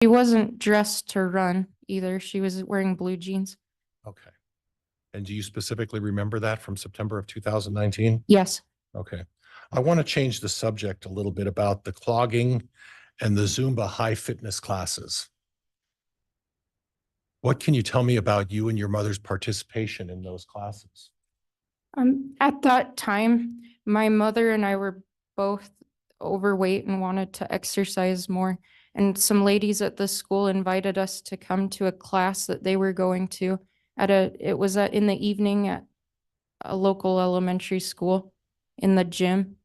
She wasn't dressed to run either. She was wearing blue jeans. Okay. And do you specifically remember that from September of 2019? Yes. Okay. I want to change the subject a little bit about the clogging and the Zumba high fitness classes. What can you tell me about you and your mother's participation in those classes? At that time, my mother and I were both overweight and wanted to exercise more. And some ladies at the school invited us to come to a class that they were going to in the evening at a local elementary school in the gym.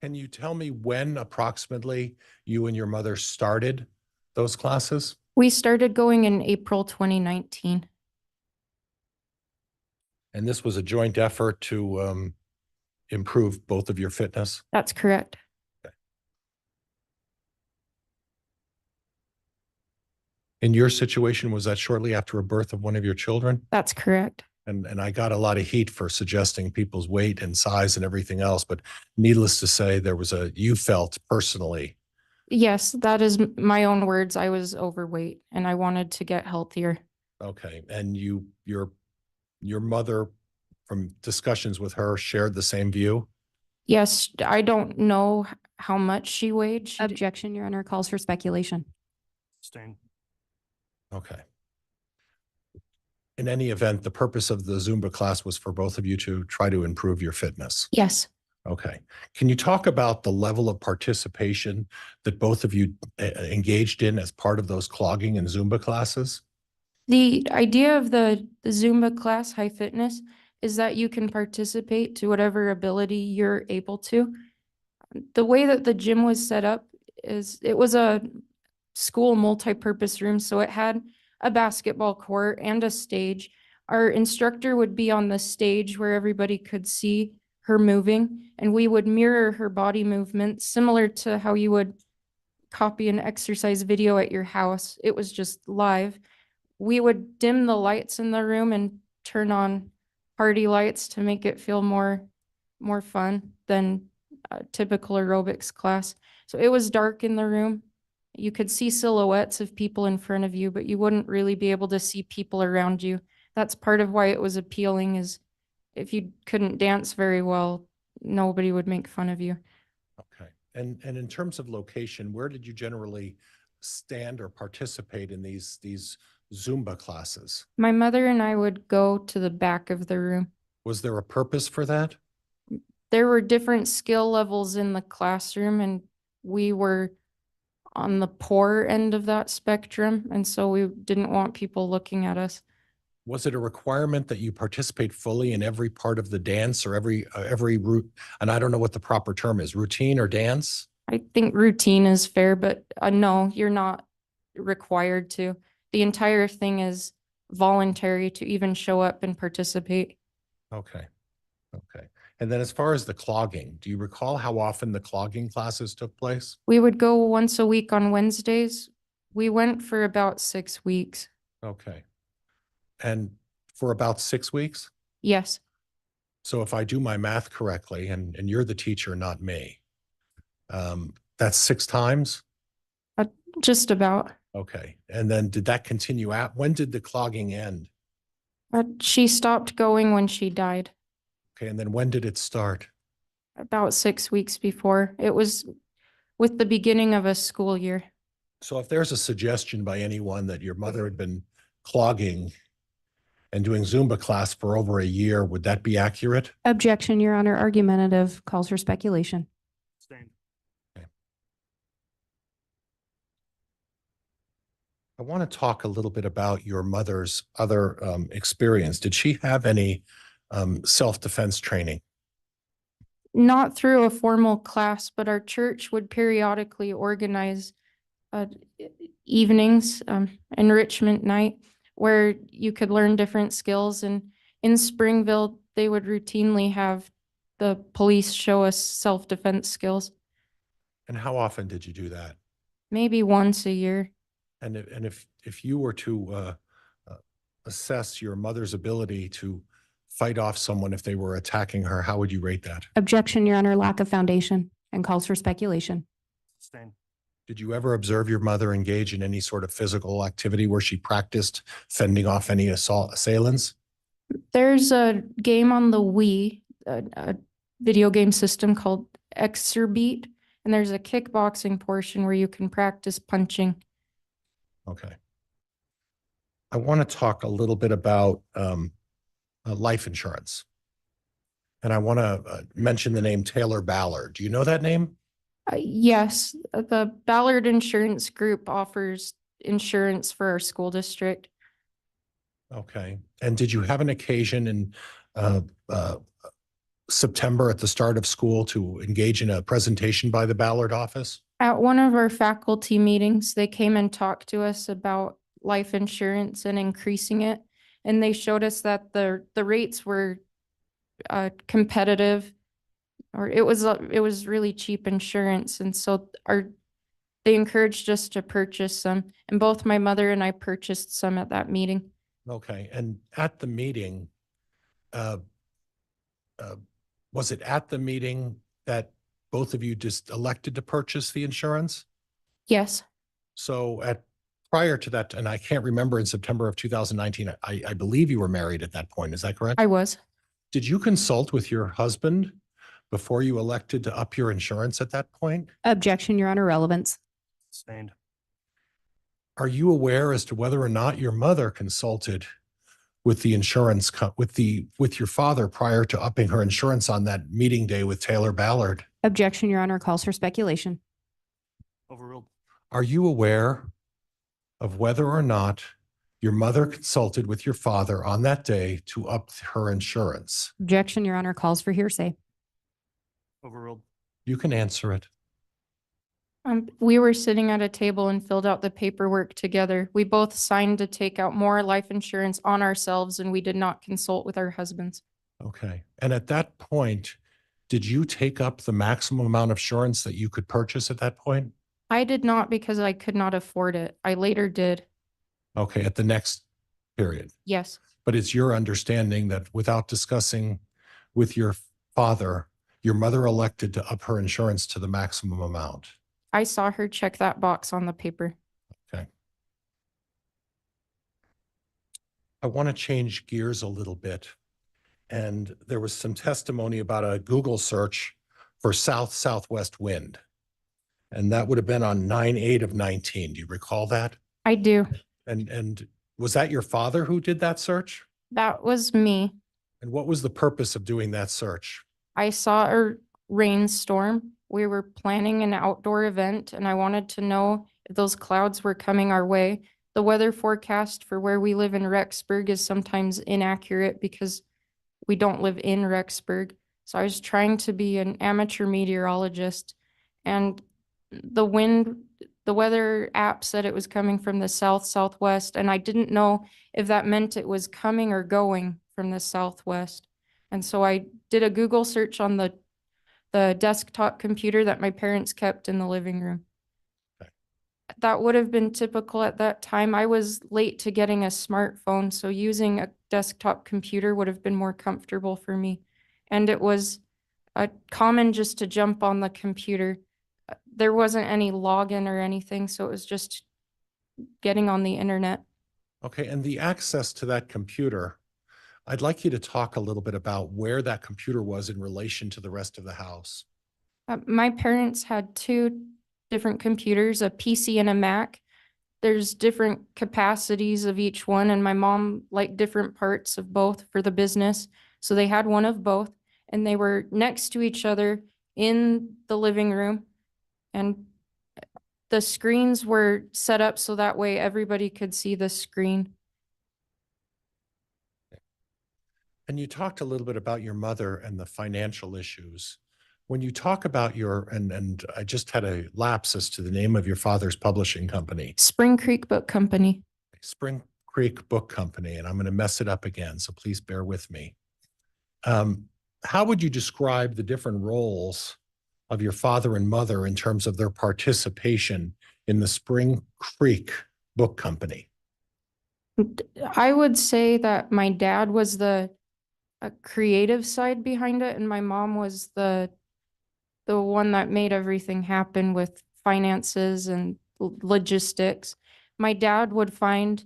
Can you tell me when approximately you and your mother started those classes? We started going in April 2019. And this was a joint effort to improve both of your fitness? That's correct. In your situation, was that shortly after a birth of one of your children? That's correct. And I got a lot of heat for suggesting people's weight and size and everything else, but needless to say, you felt personally. Yes, that is my own words. I was overweight and I wanted to get healthier. Okay. And your mother, from discussions with her, shared the same view? Yes, I don't know how much she weighed. Objection, Your Honor, calls for speculation. Abstain. Okay. In any event, the purpose of the Zumba class was for both of you to try to improve your fitness. Yes. Okay. Can you talk about the level of participation that both of you engaged in as part of those clogging and Zumba classes? The idea of the Zumba class, high fitness, is that you can participate to whatever ability you're able to. The way that the gym was set up is it was a school multi-purpose room, so it had a basketball court and a stage. Our instructor would be on the stage where everybody could see her moving, and we would mirror her body movements similar to how you would copy an exercise video at your house. It was just live. We would dim the lights in the room and turn on party lights to make it feel more fun than a typical aerobics class. So it was dark in the room. You could see silhouettes of people in front of you, but you wouldn't really be able to see people around you. That's part of why it was appealing, is if you couldn't dance very well, nobody would make fun of you. Okay. And in terms of location, where did you generally stand or participate in these Zumba classes? My mother and I would go to the back of the room. Was there a purpose for that? There were different skill levels in the classroom, and we were on the poor end of that spectrum, and so we didn't want people looking at us. Was it a requirement that you participate fully in every part of the dance or every route? And I don't know what the proper term is, routine or dance? I think routine is fair, but no, you're not required to. The entire thing is voluntary to even show up and participate. Okay. Okay. And then as far as the clogging, do you recall how often the clogging classes took place? We would go once a week on Wednesdays. We went for about 6 weeks. Okay. And for about 6 weeks? Yes. So if I do my math correctly, and you're the teacher, not me, that's 6 times? Just about. Okay. And then did that continue out? When did the clogging end? She stopped going when she died. Okay. And then when did it start? About 6 weeks before. It was with the beginning of a school year. So if there's a suggestion by anyone that your mother had been clogging and doing Zumba class for over a year, would that be accurate? Objection, Your Honor, argumentative, calls for speculation. Abstain. I want to talk a little bit about your mother's other experience. Did she have any self-defense training? Not through a formal class, but our church would periodically organize evenings, enrichment night, where you could learn different skills. And in Springville, they would routinely have the police show us self-defense skills. And how often did you do that? Maybe once a year. And if you were to assess your mother's ability to fight off someone if they were attacking her, how would you rate that? Objection, Your Honor, lack of foundation, and calls for speculation. Abstain. Did you ever observe your mother engage in any sort of physical activity where she practiced fending off any assailants? There's a game on the Wii, a video game system called Exerbeat, and there's a kickboxing portion where you can practice punching. Okay. I want to talk a little bit about life insurance. And I want to mention the name Taylor Ballard. Do you know that name? Yes, the Ballard Insurance Group offers insurance for our school district. Okay. And did you have an occasion in uh, uh, September at the start of school to engage in a presentation by the Ballard office? At one of our faculty meetings, they came and talked to us about life insurance and increasing it. And they showed us that the rates were competitive, or it was really cheap insurance. And so they encouraged us to purchase some. And both my mother and I purchased some at that meeting. Okay. And at the meeting, uh, was it at the meeting that both of you just elected to purchase the insurance? Yes, So prior to that, and I can't remember, in September of 2019, I believe you were married at that point. Is that correct? I was. Did you consult with your husband before you elected to up your insurance at that point? Objection, Your Honor, relevance. Sustained. Are you aware as to whether or not your mother consulted with the insurance with your father prior to upping her insurance on that meeting day with Taylor Ballard? Objection, Your Honor, calls for speculation. Overruled. Are you aware of whether or not your mother consulted with your father on that day to up her insurance? Objection, Your Honor, calls for hearsay. Overruled. You can answer it. We were sitting at a table and filled out the paperwork together. We both signed to take out more life insurance on ourselves, and we did not consult with our husbands. Okay. And at that point, did you take up the maximum amount of insurance that you could purchase at that point? I did not because I could not afford it. I later did. Okay, at the next period. Yes, But it's your understanding that without discussing with your father, your mother elected to up her insurance to the maximum amount. I saw her check that box on the paper. Okay. I want to change gears a little bit. And there was some testimony about a Google search for south-southwest wind. And that would have been on 9/8 of 19. Do you recall that? I do. And was that your father who did that search? That was me. And what was the purpose of doing that search? I saw a rainstorm. We were planning an outdoor event, and I wanted to know if those clouds were coming our way. The weather forecast for where we live in Rexburg is sometimes inaccurate because we don't live in Rexburg. So I was trying to be an amateur meteorologist, and the weather app said it was coming from the southwest, and I didn't know if that meant it was coming or going from the southwest. And so I did a Google search on the desktop computer that my parents kept in the living room. Okay. That would have been typical at that time. I was late to getting a smartphone, so using a desktop computer would have been more comfortable for me. And it was common just to jump on the computer. There wasn't any login or anything, so it was just getting on the internet. Okay, and the access to that computer, I'd like you to talk a little bit about where that computer was in relation to the rest of the house. My parents had two different computers, a PC and a Mac. There's different capacities of each one, and my mom liked different parts of both for the business. So they had one of both, and they were next to each other in the living room. And the screens were set up so that way everybody could see the screen. And you talked a little bit about your mother and the financial issues. When you talk about and I just had a lapse as to the name of your father's publishing company. Spring Creek Book Company. Spring Creek Book Company, and I'm going to mess it up again, so please bear with me. How would you describe the different roles of your father and mother in terms of their participation in the Spring Creek Book Company? I would say that my dad was the creative side behind it, and my mom was the one that made everything happen with finances and logistics. My dad would find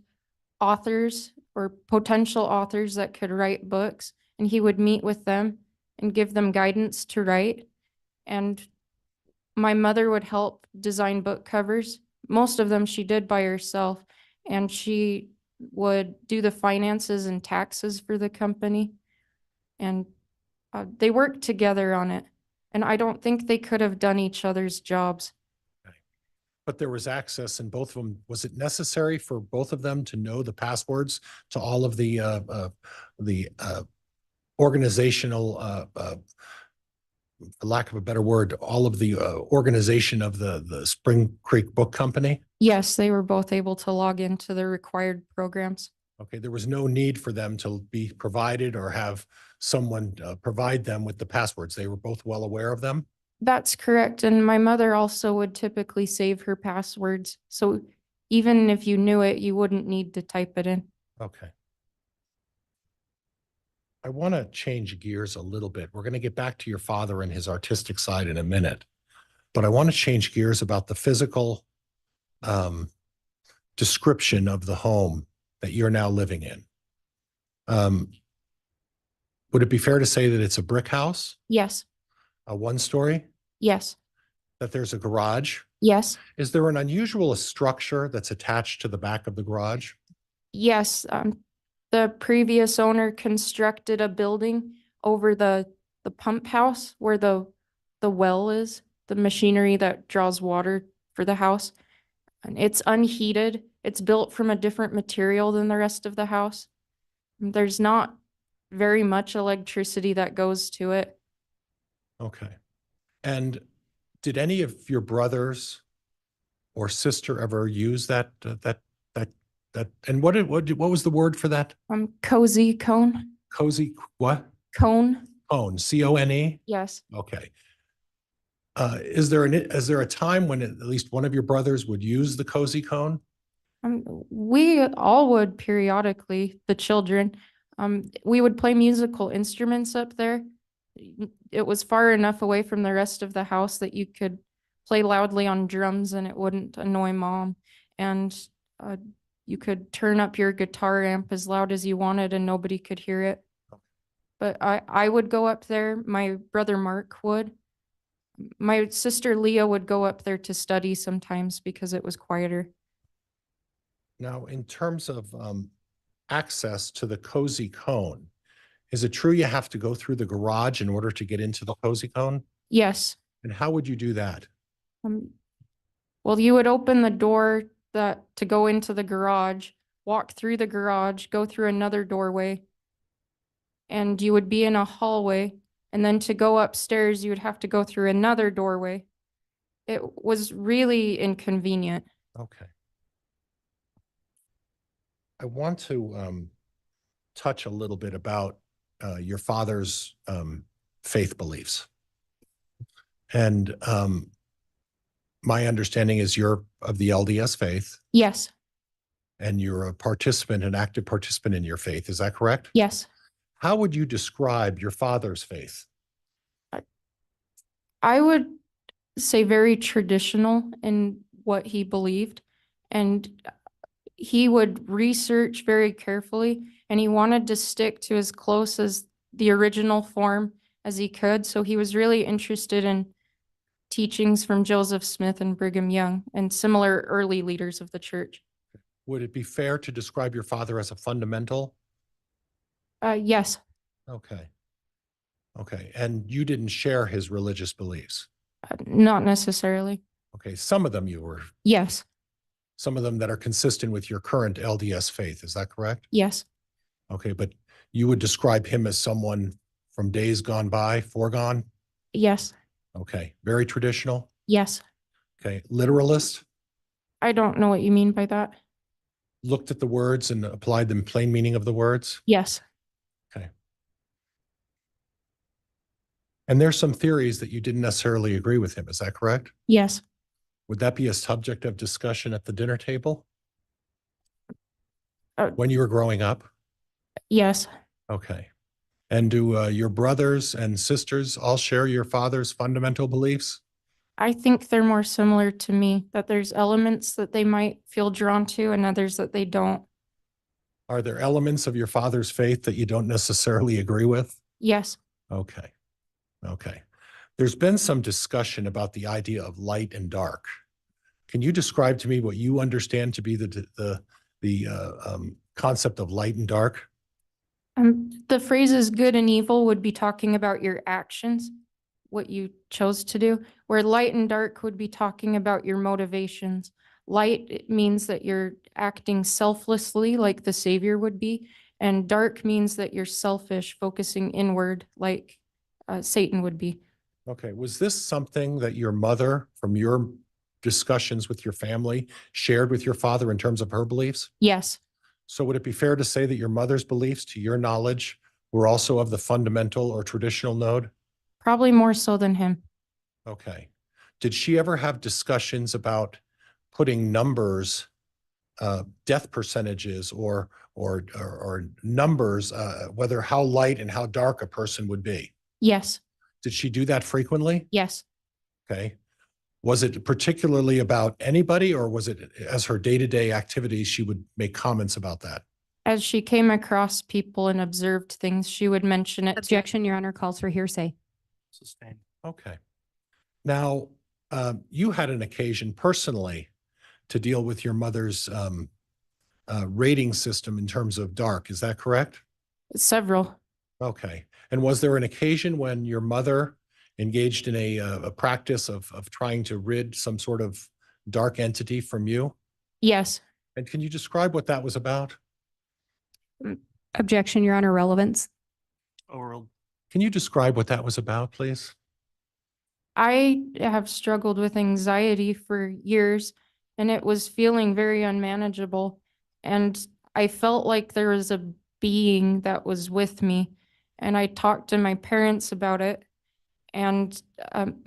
authors or potential authors that could write books, and he would meet with them and give them guidance to write. And my mother would help design book covers. Most of them she did by herself, and she would do the finances and taxes for the company. And they worked together on it. And I don't think they could have done each other's jobs. But there was access in both of them. Was it necessary for both of them to know the passwords to all of the organizational, for lack of a better word, all of the organization of the Spring Creek Book Company? Yes, they were both able to log into the required programs. Okay, there was no need for them to be provided or have someone provide them with the passwords. They were both well aware of them? That's correct. And my mother also would typically save her passwords. So even if you knew it, you wouldn't need to type it in. Okay. I want to change gears a little bit. We're going to get back to your father and his artistic side in a minute, but I want to change gears about the physical description of the home that you're now living in. Would it be fair to say that it's a brick house, Yes, a one-story, yes, that there's a garage? yes, Is there an unusual structure that's attached to the back of the garage? yes. The previous owner constructed a building over the pump house where the well is, the machinery that draws water for the house. And it's unheated. It's built from a different material than the rest of the house. There's not very much electricity that goes to it. Okay. And did any of your brothers or sister ever use that, and what was the word for that? Cozy cone, Cozy, what? cone, Cone, C-O-N-E? yes. Okay. Is there a time when at least one of your brothers would use the cozy cone? We all would periodically, the children. We would play musical instruments up there. It was far enough away from the rest of the house that you could play loudly on drums and it wouldn't annoy mom. And you could turn up your guitar amp as loud as you wanted and nobody could hear it. But I would go up there. My brother Mark would. My sister Leah would go up there to study sometimes because it was quieter. Now, in terms of access to the cozy cone, is it true you have to go through the garage in order to get into the cozy cone? Yes. And how would you do that? Well, you would open the door to go into the garage, walk through the garage, go through another doorway, and you would be in a hallway. And then to go upstairs, you would have to go through another doorway. It was really inconvenient. Okay. I want to touch a little bit about your father's faith beliefs. And my understanding is you're of the LDS faith Yes, and you're a participant, an active participant in your faith. Is that correct? yes. How would you describe your father's faith? I would say very traditional in what he believed. And he would research very carefully and he wanted to stick to as close as the original form as he could. So he was really interested in teachings from Joseph Smith and Brigham Young and similar early leaders of the church. Would it be fair to describe your father as a fundamental? Yes, Okay. Okay. And you didn't share his religious beliefs? not necessarily. Okay. Some of them you were, Yes, some of them that are consistent with your current LDS faith. Is that correct? yes, Okay. But you would describe him as someone from days gone by, foregone? yes, Okay. Very traditional? yes. Okay. Literalist? I don't know what you mean by that. Looked at the words and applied the plain meaning of the words? Yes, Okay. And there's some theories that you didn't necessarily agree with him. Is that correct? yes. Would that be a subject of discussion at the dinner table Uh, when you were growing up? Yes, Okay. And do your brothers and sisters all share your father's fundamental beliefs? I think they're more similar to me, that there's elements that they might feel drawn to and others that they don't. Are there elements of your father's faith that you don't necessarily agree with? Yes. Okay. Okay. There's been some discussion about the idea of light and dark. Can you describe to me what you understand to be the concept of light and dark? The phrases good and evil would be talking about your actions, what you chose to do, where light and dark would be talking about your motivations. Light it means that you're acting selflessly like the Savior would be, and dark means that you're selfish, focusing inward like Satan would be. Okay. Was this something that your mother, from your discussions with your family, shared with your father in terms of her beliefs? Yes, So would it be fair to say that your mother's beliefs, to your knowledge, were also of the fundamental or traditional node? probably more so than him. Okay. Did she ever have discussions about putting numbers, death percentages or numbers, whether how light and how dark a person would be? Yes, Did she do that frequently? yes. Okay. Was it particularly about anybody, or was it as her day-to-day activities, she would make comments about that? As she came across people and observed things, she would mention it. Objection, Your Honor, calls for hearsay. Sustained. Okay. Now, you had an occasion personally to deal with your mother's rating system in terms of dark. Is that correct? Several. Okay. And was there an occasion when your mother engaged in a practice of trying to rid some sort of dark entity from you? Yes. And can you describe what that was about? Objection, Your Honor, relevance. Overruled. Can you describe what that was about, please? I have struggled with anxiety for years and it was feeling very unmanageable. And I felt like there was a being that was with me. And I talked to my parents about it. And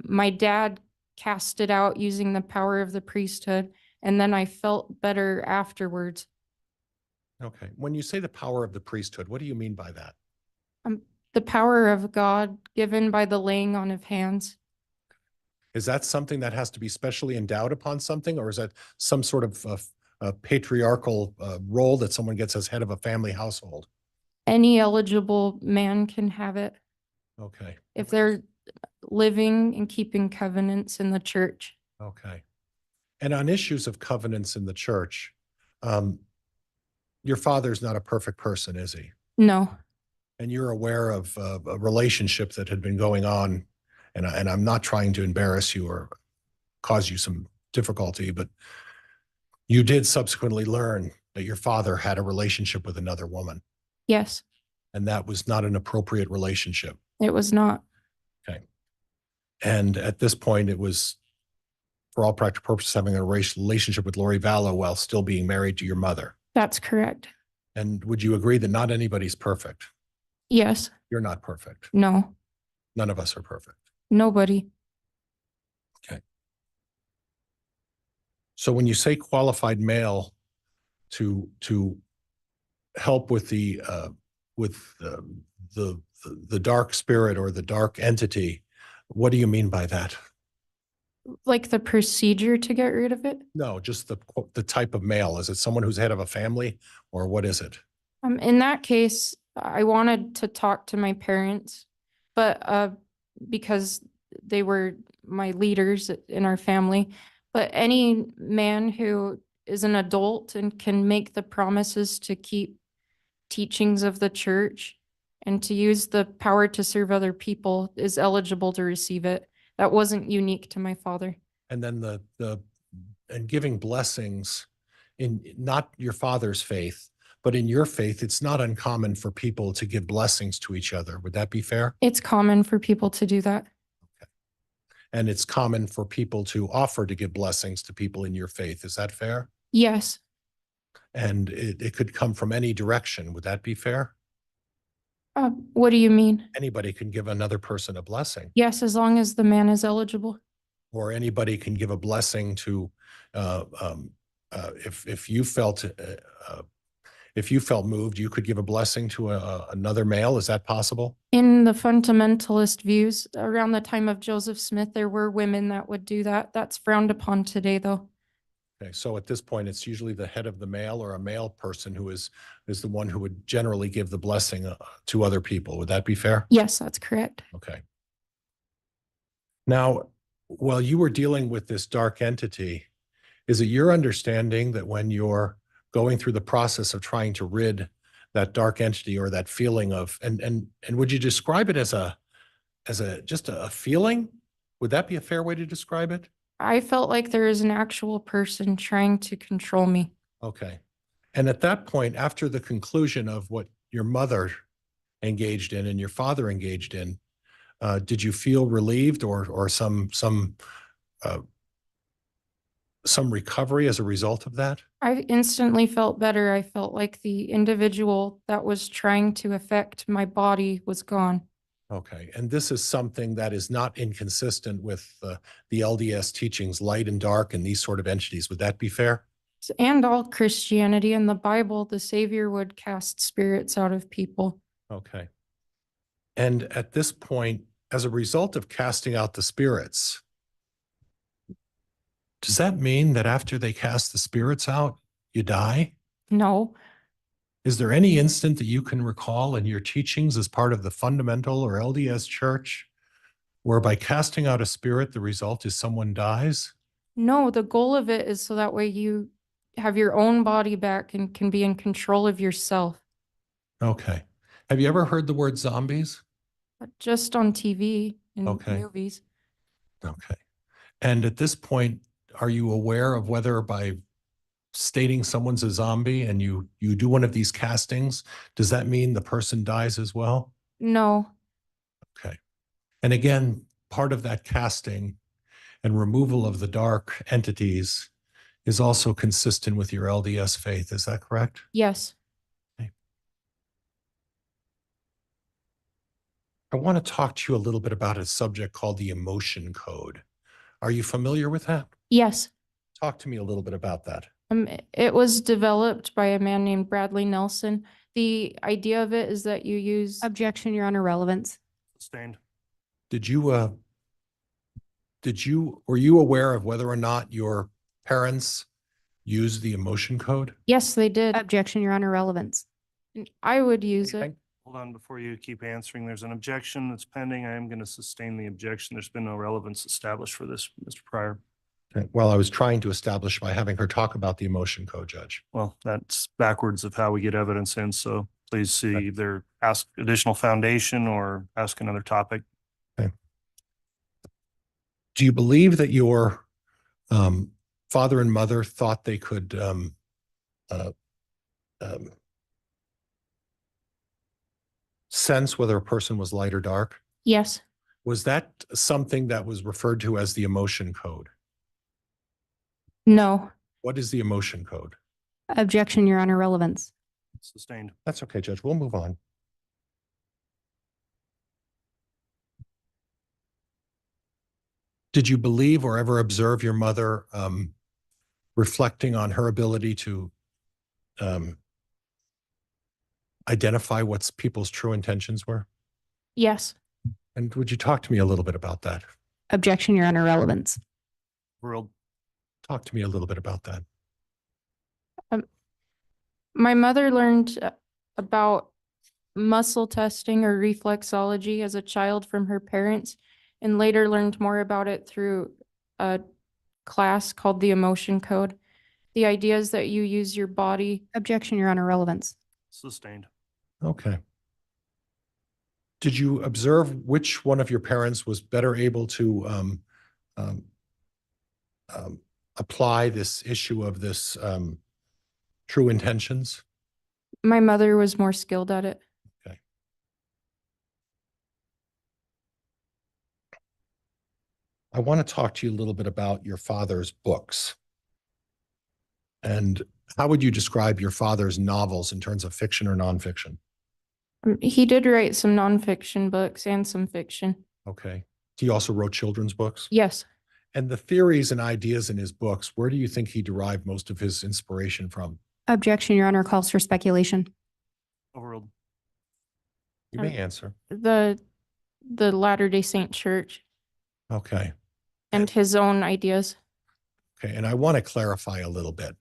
my dad cast it out using the power of the priesthood. And then I felt better afterwards. Okay. When you say the power of the priesthood, what do you mean by that? The power of God given by the laying on of hands. Is that something that has to be specially endowed upon something, or is that some sort of a patriarchal role that someone gets as head of a family household? Any eligible man can have it Okay. if they're living and keeping covenants in the church. Okay. And on issues of covenants in the church, your father's not a perfect person, is he? No, And you're aware of a relationship that had been going on, and I'm not trying to embarrass you or cause you some difficulty, but you did subsequently learn that your father had a relationship with another woman, yes, and that was not an appropriate relationship. it was not. Okay. And at this point, it was, for all practical purposes, having a relationship with Lori Vallow while still being married to your mother. That's correct. And would you agree that not anybody's perfect? Yes, You're not perfect. no, None of us are perfect. nobody. So when you say qualified male to help with the dark spirit or the dark entity, what do you mean by that? Like the procedure to get rid of it. No, just the type of male. Is it someone who's head of a family, or what is it? In that case, I wanted to talk to my parents, but because they were my leaders in our family. But any man who is an adult and can make the promises to keep teachings of the church and to use the power to serve other people is eligible to receive it. That wasn't unique to my father. And then and giving blessings in not your father's faith, but in your faith, it's not uncommon for people to give blessings to each other. Would that be fair? It's common for people to do that. And it's common for people to offer to give blessings to people in your faith. Is that fair? Yes, And it could come from any direction. Would that be fair? what do you mean? Anybody can give another person a blessing, Yes, as long as the man is eligible. or anybody can give a blessing to, if you felt if you felt moved, you could give a blessing to another male. Is that possible? In the fundamentalist views, around the time of Joseph Smith, there were women that would do that. That's frowned upon today, though. Okay, so at this point, it's usually the head of the male or a male person who is the one who would generally give the blessing to other people. Would that be fair? Yes, that's correct. Okay. Now, while you were dealing with this dark entity, is it your understanding that when you're going through the process of trying to rid that dark entity or that feeling of, and would you describe it as just a feeling? Would that be a fair way to describe it? I felt like there is an actual person trying to control me. Okay. And at that point, after the conclusion of what your mother engaged in and your father engaged in, did you feel relieved or some recovery as a result of that? I instantly felt better. I felt like the individual that was trying to affect my body was gone. Okay. And this is something that is not inconsistent with the LDS teachings, light and dark, and these sort of entities. Would that be fair? And all Christianity in the Bible, the Savior would cast spirits out of people. Okay. And at this point, as a result of casting out the spirits, does that mean that after they cast the spirits out, you die? No, Is there any instant that you can recall in your teachings as part of the fundamental or LDS church where by casting out a spirit, the result is someone dies? no, the goal of it is so that way you have your own body back and can be in control of yourself. Okay. Have you ever heard the word zombies? Just on TV and Okay. movies. Okay. And at this point, are you aware of whether by stating someone's a zombie and you do one of these castings, does that mean the person dies as well? No, Okay. And again, part of that casting and removal of the dark entities is also consistent with your LDS faith. Is that correct? yes, I want to talk to you a little bit about a subject called the emotion code. Are you familiar with that? yes. Talk to me a little bit about that. It was developed by a man named Bradley Nelson. The idea of it is that you use Objection, Your Honor, relevance. Sustained. Were you aware of whether or not your parents used the emotion code? yes, they did. Objection, Your Honor, relevance. And I would use it. Anything? Hold on, before you keep answering, there's an objection that's pending. I am going to sustain the objection. There's been no relevance established for this, Mr. Pryor. Okay. Well, I was trying to establish by having her talk about the emotion code, Judge. Well, that's backwards of how we get evidence in, so please see either ask additional foundation or ask another topic. Do you believe that your father and mother thought they could sense whether a person was light or dark? Yes, Was that something that was referred to as the emotion code? no, What is the emotion code? Objection, Your Honor, relevance. Sustained. That's okay, Judge. We'll move on. Did you believe or ever observe your mother reflecting on her ability to identify what people's true intentions were? yes. And would you talk to me a little bit about that? Objection, Your Honor, relevance. World. Talk to me a little bit about that. My mother learned about muscle testing or reflexology as a child from her parents and later learned more about it through a class called the emotion code. The idea is that you use your body. Objection, Your Honor, relevance. Sustained. Okay. Did you observe which one of your parents was better able to apply this issue of this true intentions? My mother was more skilled at it. Okay. I want to talk to you a little bit about your father's books. And how would you describe your father's novels in terms of fiction or nonfiction? He did write some nonfiction books and some fiction. Okay. He also wrote children's books? Yes. And the theories and ideas in his books, where do you think he derived most of his inspiration from? Objection, Your Honor, calls for speculation. Overruled. You may answer. The Latter-day Saint Church Okay. and his own ideas. Okay. And I want to clarify a little bit.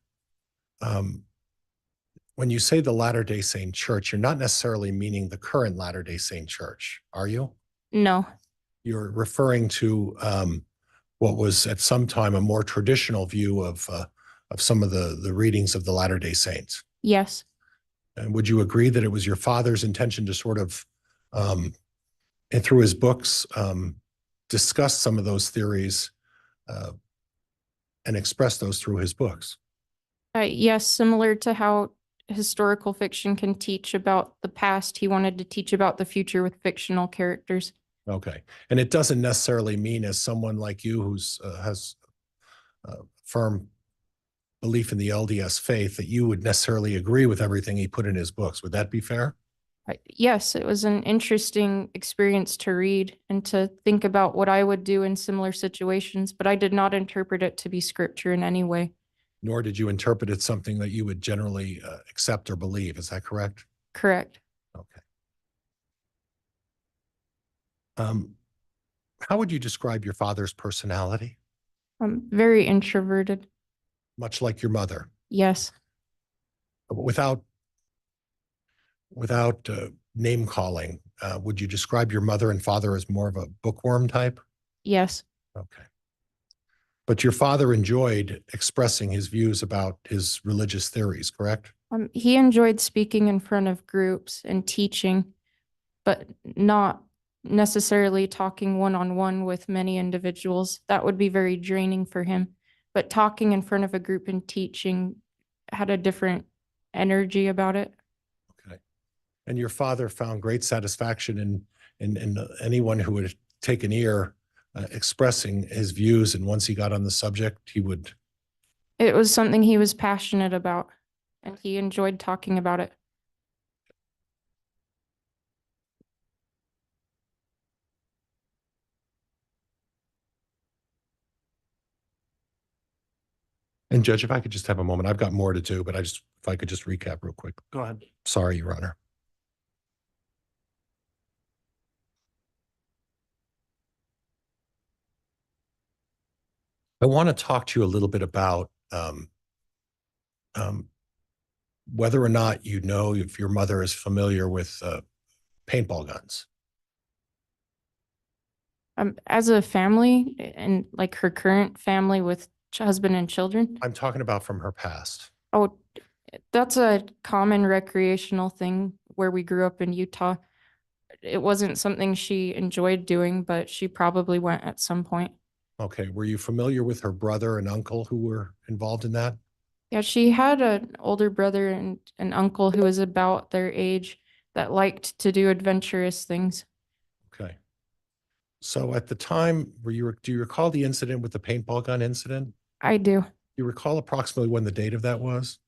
When you say the Latter-day Saint Church, you're not necessarily meaning the current Latter-day Saint Church, are you? No, You're referring to what was at some time a more traditional view of some of the readings of the Latter-day Saints. yes, And would you agree that it was your father's intention to sort of, and through his books, discuss some of those theories and express those through his books? yes, similar to how historical fiction can teach about the past, he wanted to teach about the future with fictional characters. Okay. And it doesn't necessarily mean, as someone like you who's has firm belief in the LDS faith, that you would necessarily agree with everything he put in his books. Would that be fair? Yes, it was an interesting experience to read and to think about what I would do in similar situations, but I did not interpret it to be scripture in any way. Nor did you interpret it something that you would generally accept or believe. Is that correct? Correct. Okay. How would you describe your father's personality? Very introverted. Much like your mother, Yes, without name calling. Would you describe your mother and father as more of a bookworm type? yes, Okay. But your father enjoyed expressing his views about his religious theories, correct? he enjoyed speaking in front of groups and teaching, but not necessarily talking one-on-one with many individuals. That would be very draining for him. But talking in front of a group and teaching had a different energy about it. Okay. And your father found great satisfaction in anyone who would take an ear expressing his views, and once he got on the subject, he would. It was something he was passionate about, and he enjoyed talking about it. And Judge, if I could just have a moment, I've got more to do, but if I could just recap real quick. Go ahead. Sorry, Your Honor. I want to talk to you a little bit about whether or not you know if your mother is familiar with paintball guns. As a family and like her current family with husband and children. I'm talking about from her past. Oh, that's a common recreational thing where we grew up in Utah. It wasn't something she enjoyed doing, but she probably went at some point. Okay. Were you familiar with her brother and uncle who were involved in that? Yeah, she had an older brother and an uncle who was about their age that liked to do adventurous things. Okay. So at the time, do you recall the incident with the paintball gun incident? I do. Do you recall approximately when the date of that was?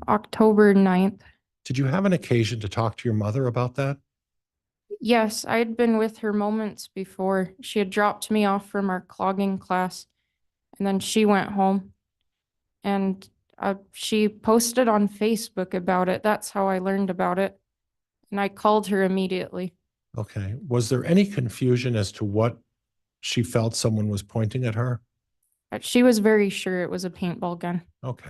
October 9th. Did you have an occasion to talk to your mother about that? Yes, I had been with her moments before. She had dropped me off from our clogging class, and then she went home. And she posted on Facebook about it. That's how I learned about it. And I called her immediately. Okay. Was there any confusion as to what she felt someone was pointing at her? She was very sure it was a paintball gun. Okay.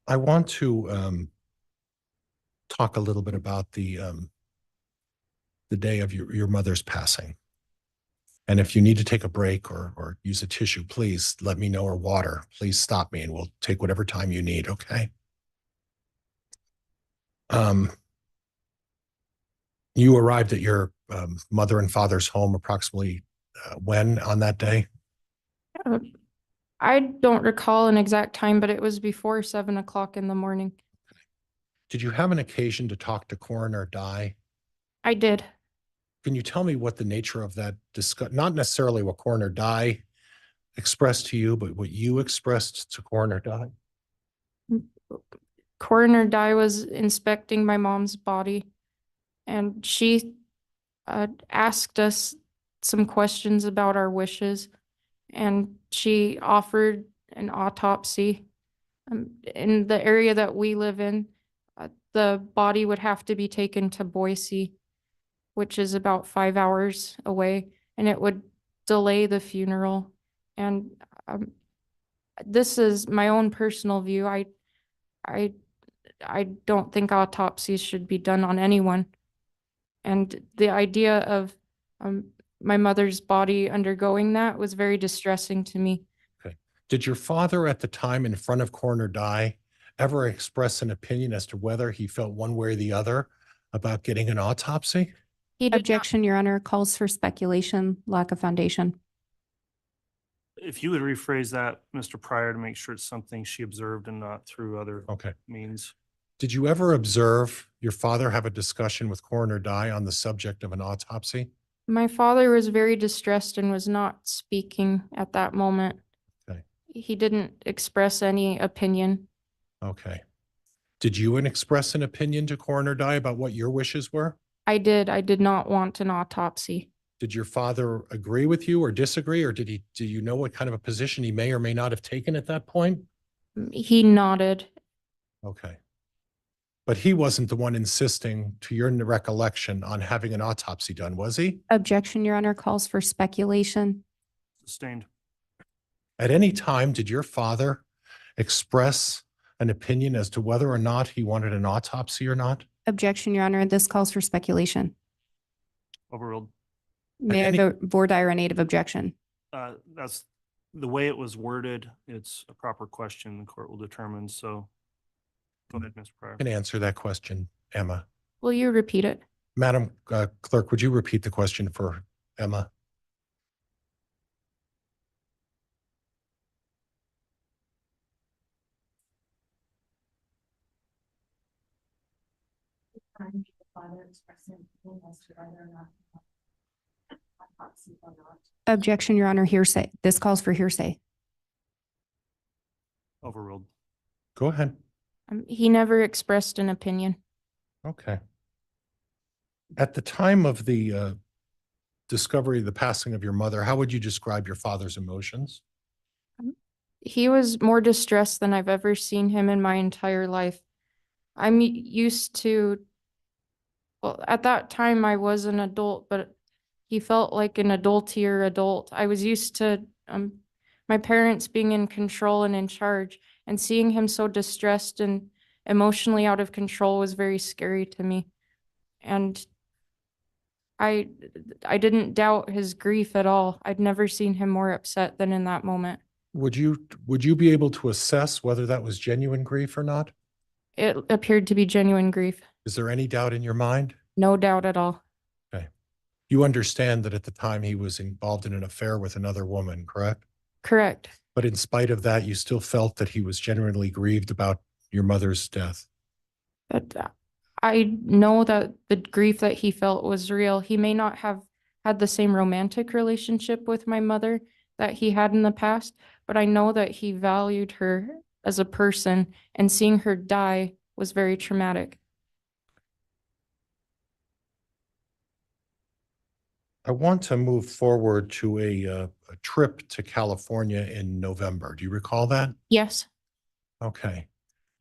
I want to talk a little bit about the day of your mother's passing. And if you need to take a break or use a tissue, please let me know, or water. Please stop me and we'll take whatever time you need, okay? You arrived at your mother and father's home approximately when on that day? Uh, I don't recall an exact time, but it was before 7 o'clock in the morning. Did you have an occasion to talk to Coroner Dye? I did. Can you tell me what the nature of that not necessarily what Coroner Dye expressed to you, but what you expressed to Coroner Dye? Coroner Dye was inspecting my mom's body, and she asked us some questions about our wishes, and she offered an autopsy. In the area that we live in, the body would have to be taken to Boise, which is about 5 hours away, and it would delay the funeral. And this is my own personal view. I, I don't think autopsies should be done on anyone. And the idea of my mother's body undergoing that was very distressing to me. Okay. Did your father at the time in front of Coroner Dye ever express an opinion as to whether he felt one way or the other about getting an autopsy? He did not. Objection, Your Honor, calls for speculation, lack of foundation. If you would rephrase that, Mr. Pryor, to make sure it's something she observed and not through other Okay. means. Did you ever observe your father have a discussion with Coroner Dye on the subject of an autopsy? My father was very distressed and was not speaking at that moment. Okay. He didn't express any opinion. Okay. Did you express an opinion to Coroner Dye about what your wishes were? I did not want an autopsy. Did your father agree with you or disagree, or do you know what kind of a position he may or may not have taken at that point? He nodded. Okay. But he wasn't the one insisting, to your recollection, on having an autopsy done, was he? Objection, Your Honor, calls for speculation. Sustained. At any time, did your father express an opinion as to whether or not he wanted an autopsy or not? Objection, Your Honor, this calls for speculation. Overruled. May I any- vote for dire native objection? That's the way it was worded. It's a proper question the court will determine. So go ahead, Mr. Pryor. Can answer that question, Emma. Will you repeat it? Madam Clerk, would you repeat the question for Emma? Objection, Your Honor, hearsay. This calls for hearsay. Overruled. Go ahead. He never expressed an opinion. Okay. At the time of the discovery, the passing of your mother, how would you describe your father's emotions? He was more distressed than I've ever seen him in my entire life. I'm used to, well, at that time I was an adult, but he felt like an adultier adult. I was used to my parents being in control and in charge, and seeing him so distressed and emotionally out of control was very scary to me. And I didn't doubt his grief at all. I'd never seen him more upset than in that moment. Would you be able to assess whether that was genuine grief or not? It appeared to be genuine grief. Is there any doubt in your mind? No doubt at all. Okay. You understand that at the time he was involved in an affair with another woman, correct? Correct. But in spite of that, you still felt that he was genuinely grieved about your mother's death. But I know that the grief that he felt was real. He may not have had the same romantic relationship with my mother that he had in the past, but I know that he valued her as a person, and seeing her die was very traumatic. I want to move forward to a trip to California in November. Do you recall that? Yes, Okay.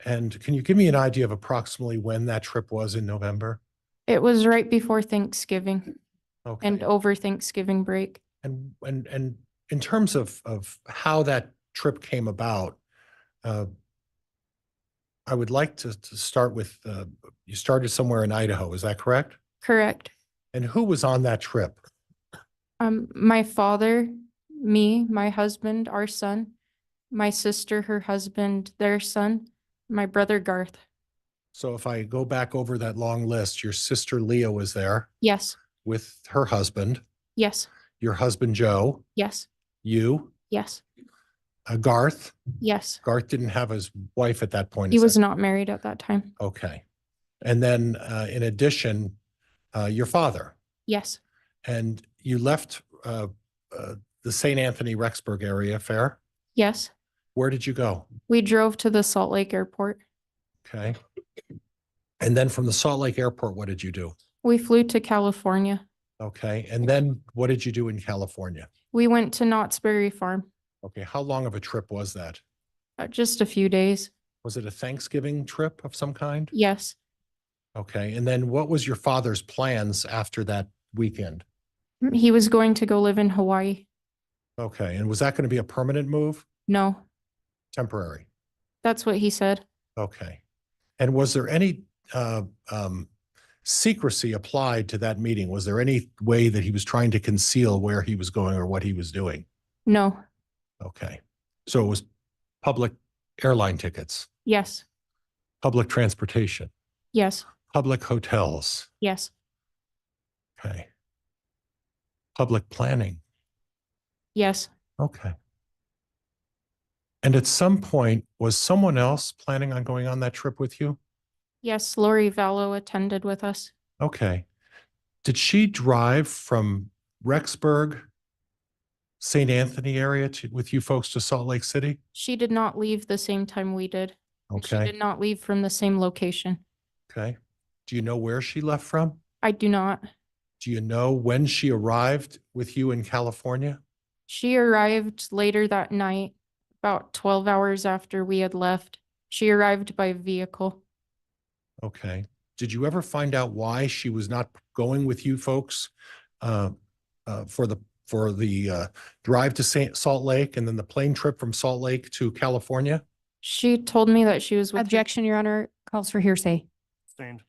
And can you give me an idea of approximately when that trip was in November? it was right before Thanksgiving Okay. and over Thanksgiving break. And in terms of how that trip came about, I would like to start with, you started somewhere in Idaho, is that correct? Correct. And who was on that trip? My father, me, my husband, our son, my sister, her husband, their son, my brother Garth. So if I go back over that long list, your sister Leah was there Yes, with her husband, yes, your husband Joe, yes, you, yes, Garth. yes. Garth didn't have his wife at that point. He is was that- not married at that time. Okay. And then in addition, your father. Yes, And you left the St. Anthony Rexburg area, fair? yes, Where did you go? We drove to the Salt Lake Airport. Okay. And then from the Salt Lake Airport, what did you do? We flew to California. Okay. And then what did you do in California? We went to Knott's Berry Farm. Okay. How long of a trip was that? Just a few days. Was it a Thanksgiving trip of some kind? Yes. Okay. And then what was your father's plans after that weekend? He was going to go live in Hawaii. Okay. And was that going to be a permanent move? No, Temporary? that's what he said. Okay. And was there any secrecy applied to that meeting? Was there any way that he was trying to conceal where he was going or what he was doing? No. Okay. So it was public airline tickets, Yes. public transportation, Yes. public hotels. Yes. Okay. Public planning. Yes. Okay. And at some point, was someone else planning on going on that trip with you? Yes. Lori Vallow attended with us. Okay. Did she drive from Rexburg, St. Anthony area with you folks to Salt Lake City? She did not leave the same time we did. And she Okay. did not leave from the same location. Okay. Do you know where she left from? I do not. Do you know when she arrived with you in California? She arrived later that night, about 12 hours after we had left. She arrived by vehicle. Okay. Did you ever find out why she was not going with you folks for the drive to Salt Lake and then the plane trip from Salt Lake to California? She told me that she was with her- Objection, Your Honor, calls for hearsay. Sustained.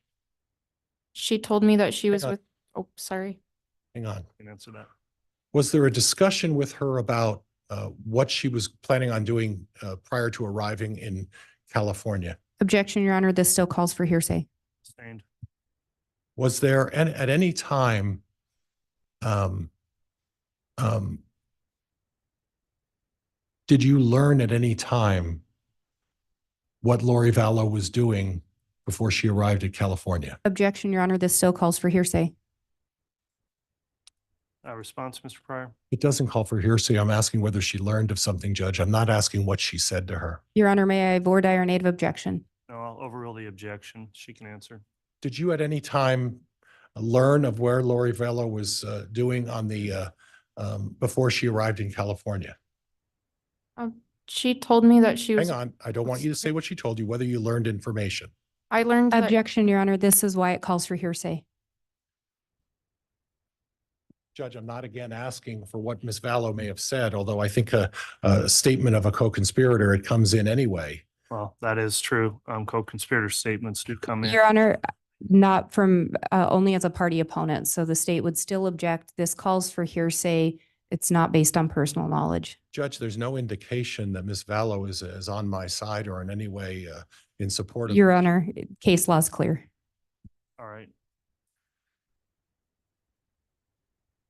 She told me that she was on. with, oh, sorry. Hang on. Can answer that. Was there a discussion with her about what she was planning on doing prior to arriving in California? Objection, Your Honor, this still calls for hearsay. Sustained. Was there at any time did you learn at any time what Lori Vallow was doing before she arrived at California? Objection, Your Honor, this still calls for hearsay. Response, Mr. Pryor? It doesn't call for hearsay. I'm asking whether she learned of something, Judge. I'm not asking what she said to her. Your Honor, may I voir dire native objection? No, I'll overrule the objection. She can answer. Did you at any time learn of where Lori Vallow was doing on the before she arrived in California? She told me that she was. Hang on. I don't want you to say what she told you, whether you learned information. I learned that Objection, Your Honor, this is why it calls for hearsay. Judge, I'm not again asking for what Ms. Vallow may have said, although I think a statement of a co-conspirator, it comes in anyway. Well, that is true. Co-conspirator statements do come in. Your Honor, not from, only as a party opponent. So the state would still object. This calls for hearsay. It's not based on personal knowledge. Judge, there's no indication that Ms. Vallow is on my side or in any way in support of. Your Honor, case law is clear. All right.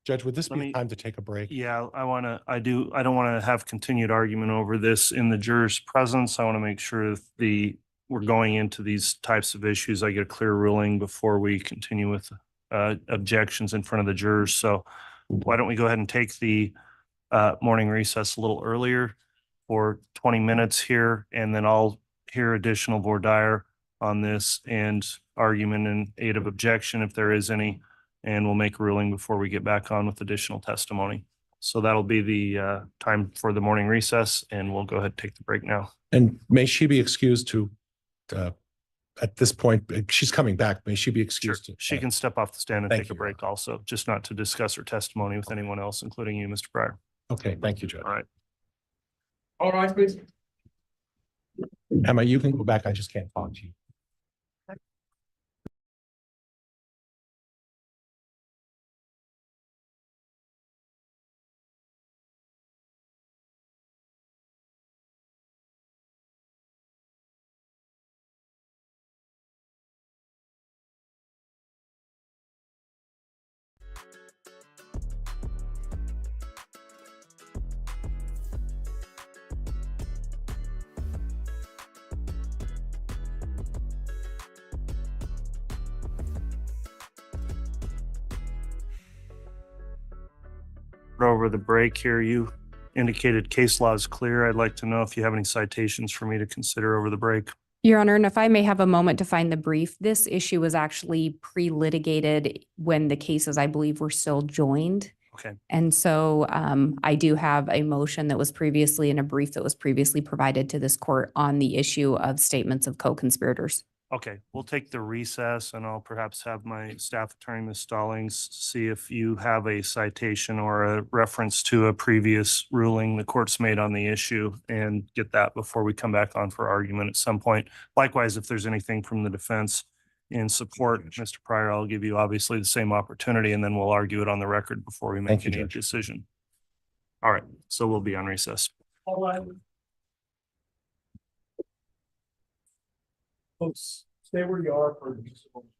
Judge, would this Let be me- a time to take a break? Yeah, I don't want to have continued argument over this in the juror's presence. I want to make sure that we're going into these types of issues. I get a clear ruling before we continue with objections in front of the jurors. So why don't we go ahead and take the morning recess a little earlier for 20 minutes here, and then I'll hear additional voir dire on this and argument in aid of objection if there is any, and we'll make a ruling before we get back on with additional testimony. So that'll be the time for the morning recess, and we'll go ahead and take the break now. And may she be excused to, at this point, she's coming back. May she be Sure. excused? to- She can step off the stand and Thank take a you, Your break also, just not to discuss her testimony with anyone else, including you, Mr. Pryor. Okay, thank you, Judge. All right. All right, please. Emma, you can go back. I just can't talk to you. Over the break here, you indicated case law is clear. I'd like to know if you have any citations for me to consider over the break. Your Honor, and if I may have a moment to find the brief, this issue was actually pre-litigated when the cases, I believe, were still joined. Okay. And so I do have a motion that was previously in a brief that was previously provided to this court on the issue of statements of co-conspirators. Okay, we'll take the recess and I'll perhaps have my staff attorney, Ms. Stallings, see if you have a citation or a reference to a previous ruling the court's made on the issue and get that before we come back on for argument at some point. Likewise, if there's anything from the defense in support, Mr. Pryor, I'll give you obviously the same opportunity and then we'll argue it on the record before we make Thank you, any Judge. decision. All right, so we'll be on recess. All right. Folks, stay where you are for just a moment.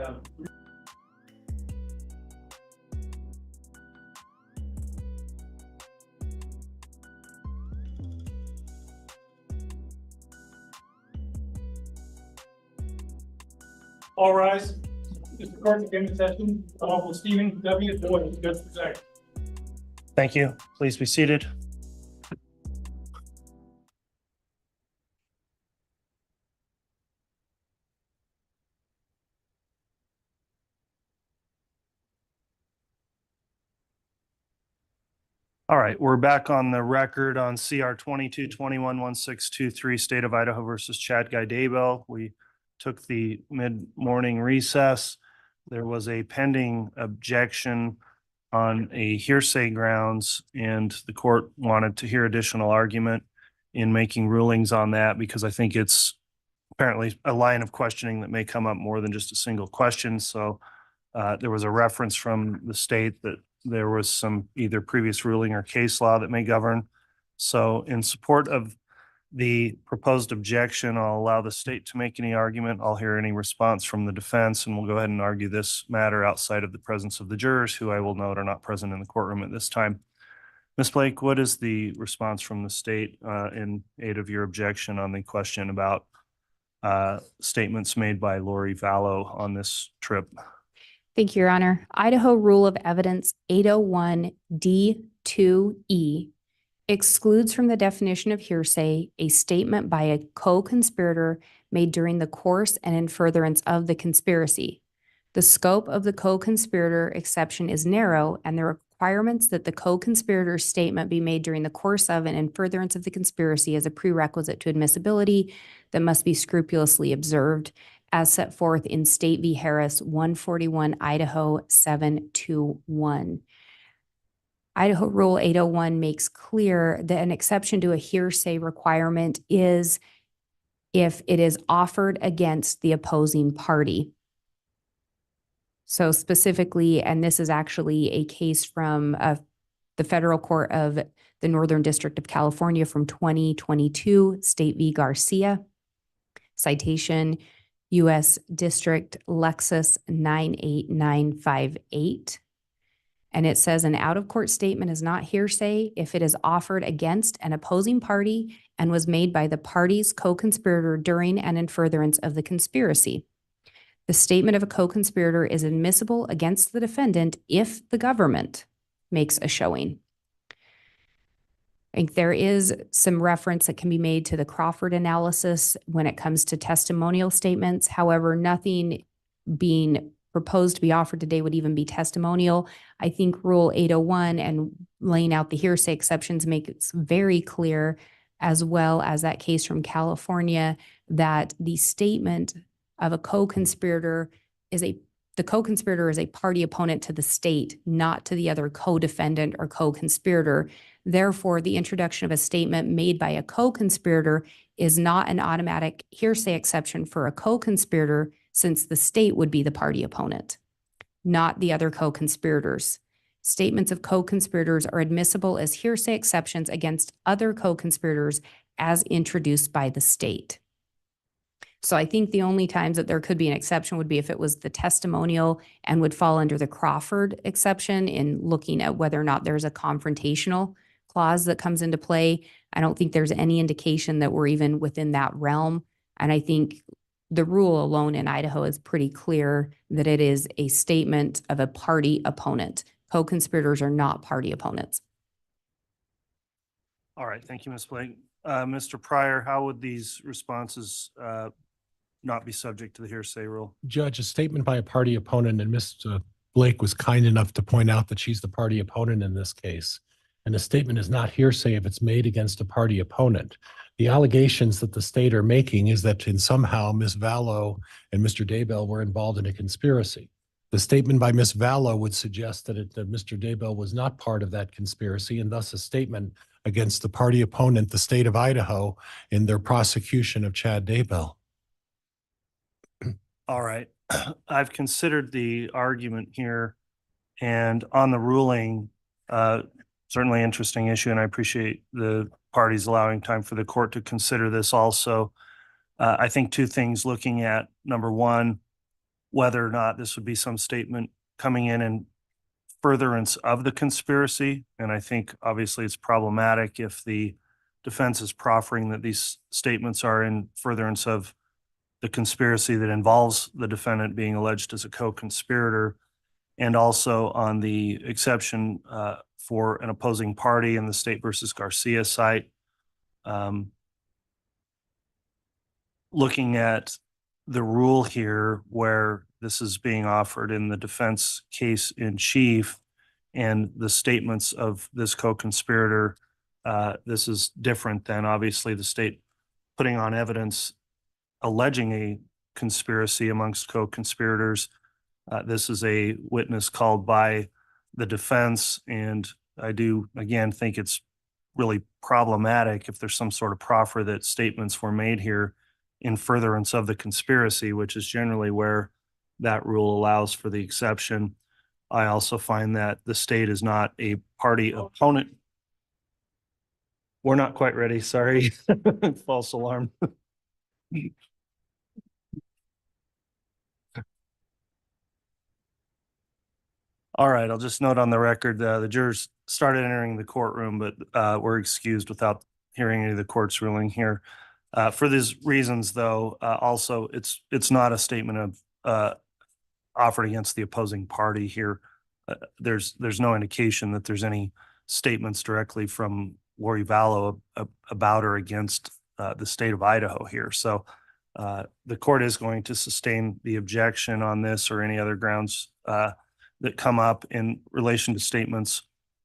have. All rise. Mr. Court, again in session. Honorable Stephen W. Boyd, Judge presiding. Thank you. Please be seated. All right, we're back on the record on CR 22-21-1623, State of Idaho versus Chad Daybell. We took the mid-morning recess. There was a pending objection on a hearsay grounds, and the court wanted to hear additional argument in making rulings on that because I think it's apparently a line of questioning that may come up more than just a single question. So there was a reference from the state that there was some either previous ruling or case law that may govern. So in support of the proposed objection, I'll allow the state to make any argument. I'll hear any response from the defense, and we'll go ahead and argue this matter outside of the presence of the jurors, who I will note are not present in the courtroom at this time. Ms. Blake, what is the response from the state in aid of your objection on the question about statements made by Lori Vallow on this trip? Thank you, Your Honor. Idaho Rule of Evidence 801 D2E excludes from the definition of hearsay a statement by a co-conspirator made during the course and in furtherance of the conspiracy. The scope of the co-conspirator exception is narrow, and the requirements that the co-conspirator's statement be made during the course of and in furtherance of the conspiracy is a prerequisite to admissibility that must be scrupulously observed, as set forth in State v. Harris 141 Idaho 721. Idaho Rule 801 makes clear that an exception to a hearsay requirement is if it is offered against the opposing party. So specifically, and this is actually a case from the Federal Court of the Northern District of California from 2022, State v. Garcia, citation U.S. District Lexus 98958. And it says an out-of-court statement is not hearsay if it is offered against an opposing party and was made by the party's co-conspirator during and in furtherance of the conspiracy. The statement of a co-conspirator is admissible against the defendant if the government makes a showing. I think there is some reference that can be made to the Crawford analysis when it comes to testimonial statements. However, nothing being proposed to be offered today would even be testimonial. I think Rule 801 and laying out the hearsay exceptions make it very clear, as well as that case from California, that the statement of a co-conspirator the co-conspirator is a party opponent to the state, not to the other co-defendant or co-conspirator. Therefore, the introduction of a statement made by a co-conspirator is not an automatic hearsay exception for a co-conspirator, since the state would be the party opponent, not the other co-conspirators. Statements of co-conspirators are admissible as hearsay exceptions against other co-conspirators as introduced by the state. So I think the only times that there could be an exception would be if it was the testimonial and would fall under the Crawford exception in looking at whether or not there's a confrontational clause that comes into play. I don't think there's any indication that we're even within that realm. And I think the rule alone in Idaho is pretty clear that it is a statement of a party opponent. Co-conspirators are not party opponents. All right, thank you, Ms. Blake. Mr. Pryor, how would these responses not be subject to the hearsay rule? Judge, a statement by a party opponent, and Mr. Blake was kind enough to point out that she's the party opponent in this case. And a statement is not hearsay if it's made against a party opponent. The allegations that the state are making is that somehow Ms. Vallow and Mr. Daybell were involved in a conspiracy. The statement by Ms. Vallow would suggest that Mr. Daybell was not part of that conspiracy, and thus a statement against the party opponent, the state of Idaho, in their prosecution of Chad Daybell. All right. I've considered the argument here, and on the ruling, certainly interesting issue, and I appreciate the parties allowing time for the court to consider this also. I think two things looking at, number one, whether or not this would be some statement coming in furtherance of the conspiracy. And I think obviously it's problematic if the defense is proffering that these statements are in furtherance of the conspiracy that involves the defendant being alleged as a co-conspirator. And also on the exception for an opposing party in the State versus Garcia site. Looking at the rule here where this is being offered in the defense case in chief and the statements of this co-conspirator, this is different than obviously the state putting on evidence alleging a conspiracy amongst co-conspirators. This is a witness called by the defense, and I do again think it's really problematic if there's some sort of proffer that statements were made here in furtherance of the conspiracy, which is generally where that rule allows for the exception. I also find that the state is not a party opponent. We're not quite ready, sorry. False alarm. All right, I'll just note on the record, the jurors started entering the courtroom, but were excused without hearing any of the court's ruling here. For these reasons, though, also it's not a statement of offered against the opposing party here. There's no indication that there's any statements directly from Lori Vallow about or against the state of Idaho here. So the court is going to sustain the objection on this or any other grounds that come up in relation to statements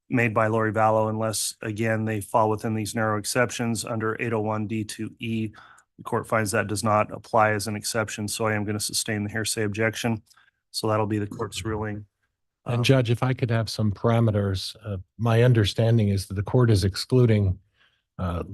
made by Lori Vallow, unless, again, they fall within these narrow exceptions under 801 D2E. The court finds that does not apply as an exception, so I am going to sustain the hearsay objection. So that'll be the court's ruling. And Judge, if I could have some parameters, my understanding is that the court is excluding Emma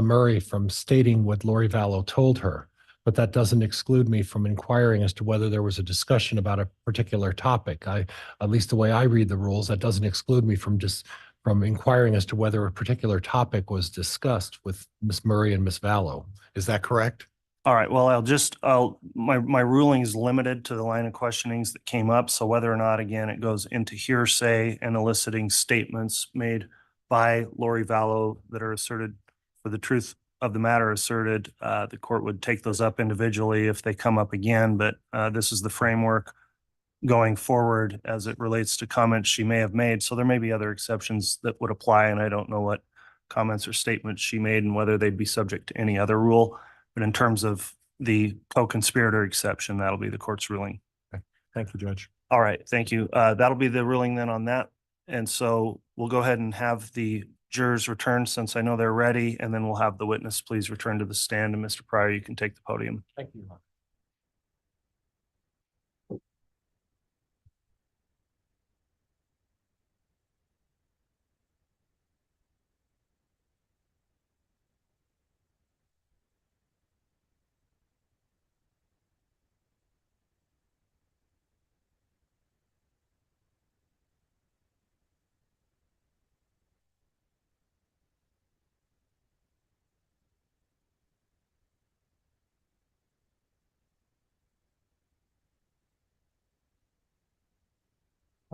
Murray from stating what Lori Vallow told her, but that doesn't exclude me from inquiring as to whether there was a discussion about a particular topic. At least the way I read the rules, that doesn't exclude me from inquiring as to whether a particular topic was discussed with Ms. Murray and Ms. Vallow. Is that correct? All right, well, my ruling is limited to the line of questionings that came up. So whether or not, again, it goes into hearsay and eliciting statements made by Lori Vallow that are asserted for the truth of the matter asserted, the court would take those up individually if they come up again. But this is the framework going forward as it relates to comments she may have made. So there may be other exceptions that would apply, and I don't know what comments or statements she made and whether they'd be subject to any other rule. But in terms of the co-conspirator exception, that'll be the court's ruling. Okay. Thank you, Judge. All right, thank you. That'll be the ruling then on that. And so we'll go ahead and have the jurors return since I know they're ready, and then we'll have the witness please return to the stand. And Mr. Pryor, you can take the podium. Thank you.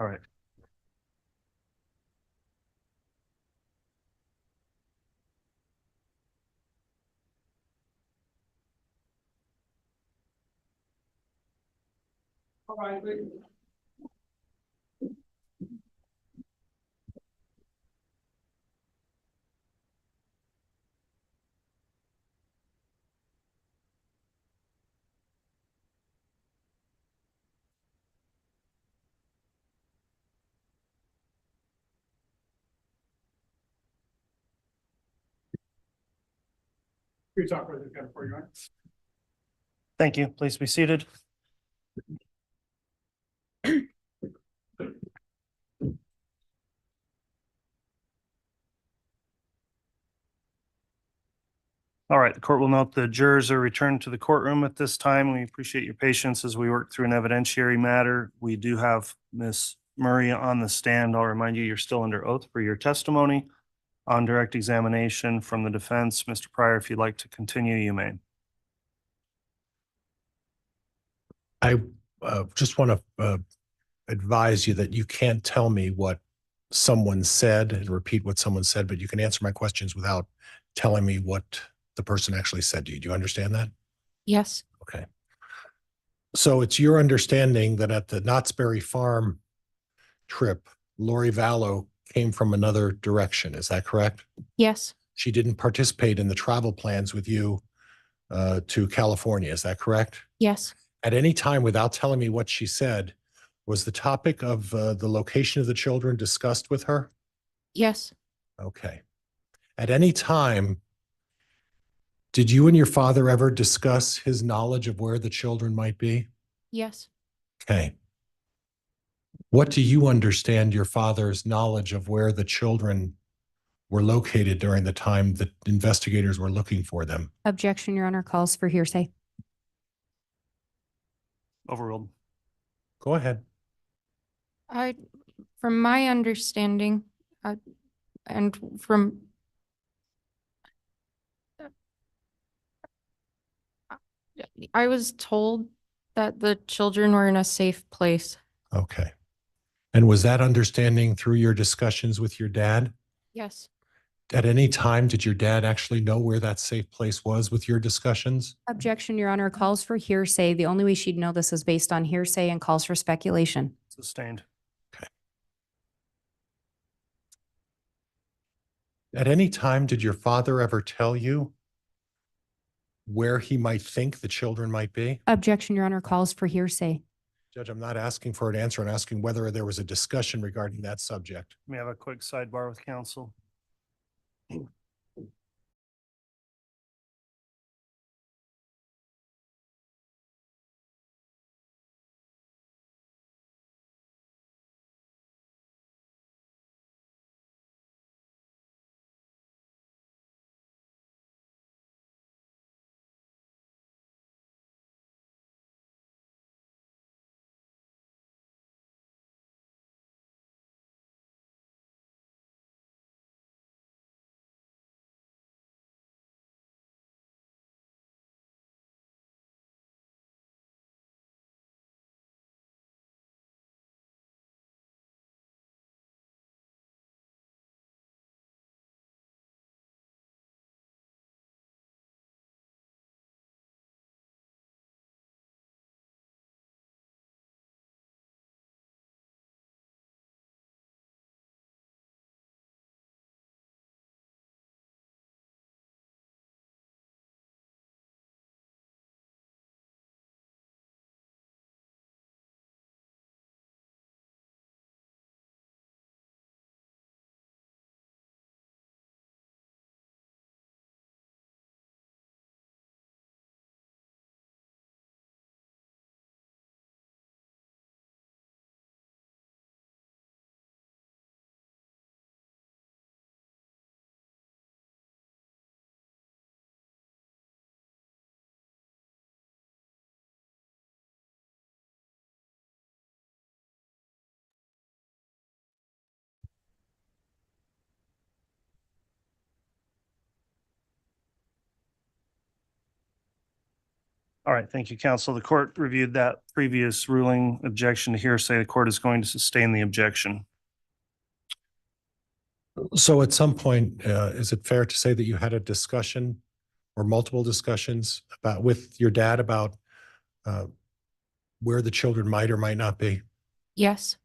All right. All right, you talk with it for you, right? Thank you. Please be seated. All right, the court will note the jurors are returned to the courtroom at this time. We appreciate your patience as we work through an evidentiary matter. We do have Ms. Murray on the stand. I'll remind you, you're still under oath for your testimony on direct examination from the defense. Mr. Pryor, if you'd like to continue, you may. I just want to advise you that you can't tell me what someone said and repeat what someone said, but you can answer my questions without telling me what the person actually said to you. Do you understand that? Yes, Okay. So it's your understanding that at the Knott's Berry Farm trip, Lori Vallow came from another direction. Is that correct? yes, She didn't participate in the travel plans with you to California. Is that correct? yes, At any time, without telling me what she said, was the topic of the location of the children discussed with her? yes, Okay. At any time, did you and your father ever discuss his knowledge of where the children might be? yes. Okay. What do you understand your father's knowledge of where the children were located during the time that investigators were looking for them? Objection, Your Honor, calls for hearsay. Overruled. Go ahead. From my understanding, and from I was told that the children were in a safe place. Okay. And was that understanding through your discussions with your dad? Yes, At any time, did your dad actually know where that safe place was with your discussions? Objection, Your Honor, calls for hearsay. The only way she'd know this is based on hearsay and calls for speculation. Sustained. At any time, did your father ever tell you where he might think the children might be? Objection, Your Honor, calls for hearsay. Judge, I'm not asking for an answer. I'm asking whether there was a discussion regarding that subject. May I have a quick sidebar with counsel? All right, thank you, counsel. The court reviewed that previous ruling objection to hearsay. The court is going to sustain the objection. So at some point, is it fair to say that you had a discussion or multiple discussions about with your dad about where the children might or might not be? yes,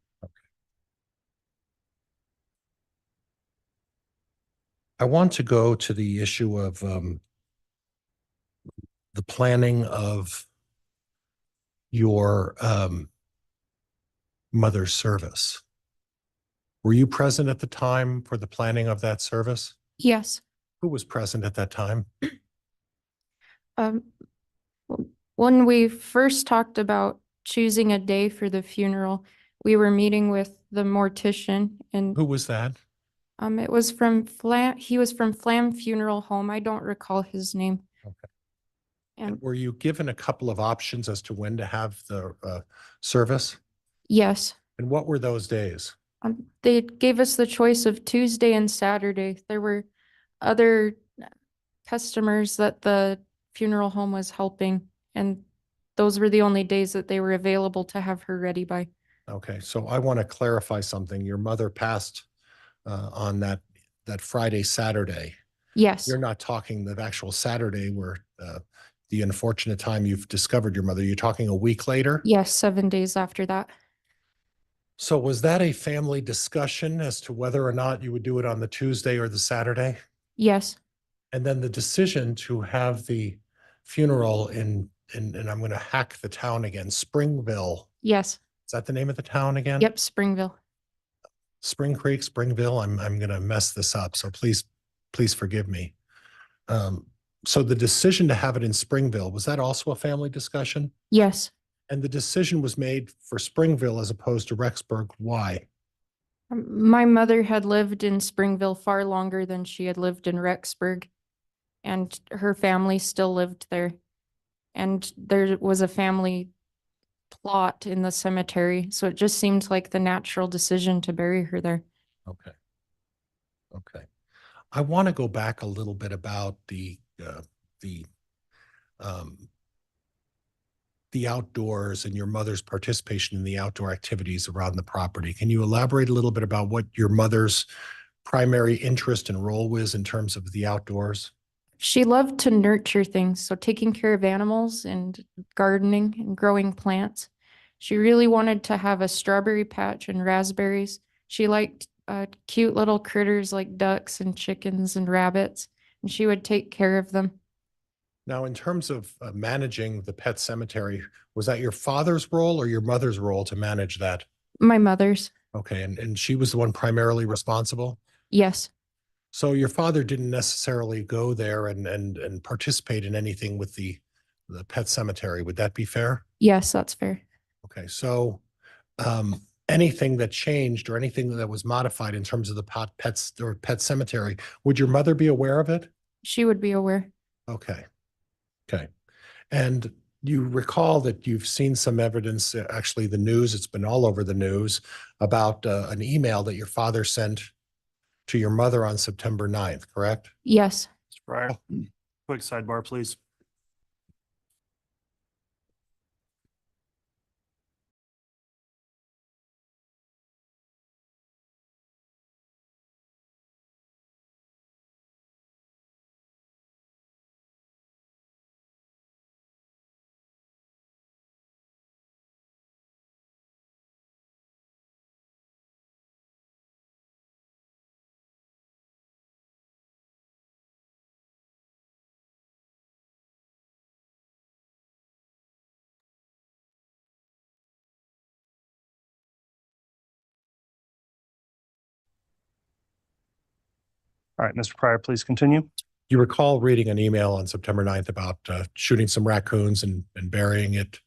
I want to go to the issue of the planning of your mother's service. Were you present at the time for the planning of that service? yes. Who was present at that time? Um, when we first talked about choosing a day for the funeral, we were meeting with the mortician and Who was that? it was from he was from Flam Funeral Home. I don't recall his name. Okay. And Were you given a couple of options as to when to have the service? yes, And what were those days? they gave us the choice of Tuesday and Saturday. There were other customers that the funeral home was helping, and those were the only days that they were available to have her ready by. Okay, so I want to clarify something. Your mother passed on that Friday, Saturday. Yes, You're not talking the actual Saturday where the unfortunate time you've discovered your mother. You're talking a week later? yes, 7 days after that. So was that a family discussion as to whether or not you would do it on the Tuesday or the Saturday? Yes, And then the decision to have the funeral and I'm going to hack the town again, Springville. yes, Is that the name of the town again? yep, Springville. Spring Creek, Springville. I'm going to mess this up. So please forgive me. So the decision to have it in Springville, was that also a family discussion? Yes. And the decision was made for Springville as opposed to Rexburg. Why? My mother had lived in Springville far longer than she had lived in Rexburg, and her family still lived there. And there was a family plot in the cemetery, so it just seemed like the natural decision to bury her there. Okay. Okay. I want to go back a little bit about um, the outdoors and your mother's participation in the outdoor activities around the property. Can you elaborate a little bit about what your mother's primary interest and role was in terms of the outdoors? She loved to nurture things, so taking care of animals and gardening and growing plants. She really wanted to have a strawberry patch and raspberries. She liked cute little critters like ducks and chickens and rabbits, and she would take care of them. Now, in terms of managing the pet cemetery, was that your father's role or your mother's role to manage that? My mother's, Okay, and she was the one primarily responsible? yes, So your father didn't necessarily go there and participate in anything with the pet cemetery. Would that be fair? yes, that's fair. Okay, so anything that changed or anything that was modified in terms of the pets or pet cemetery, would your mother be aware of it? She would be aware. Okay. Okay. And you recall that you've seen some evidence, actually the news, it's been all over the news about an email that your father sent to your mother on September 9th, correct? Yes, Mr. Pryor, quick sidebar, please. All right, Mr. Pryor, please continue. You recall reading an email on September 9th about shooting some raccoons and burying it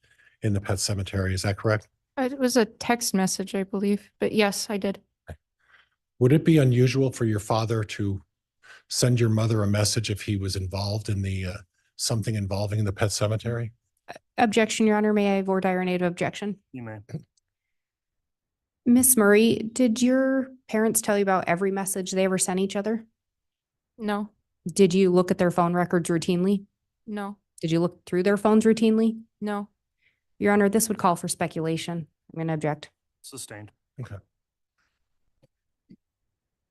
in the pet cemetery. Is that correct? it was a text message, I believe, but yes, I did. Would it be unusual for your father to send your mother a message if he was involved in the something involving the pet cemetery? Objection, Your Honor. May I vote dire native objection? You may. Miss Murray, did your parents tell you about every message they ever sent each other? No, Did you look at their phone records routinely? no, Did you look through their phones routinely? no, Your Honor, this would call for speculation. I'm going to object. Sustained. Okay.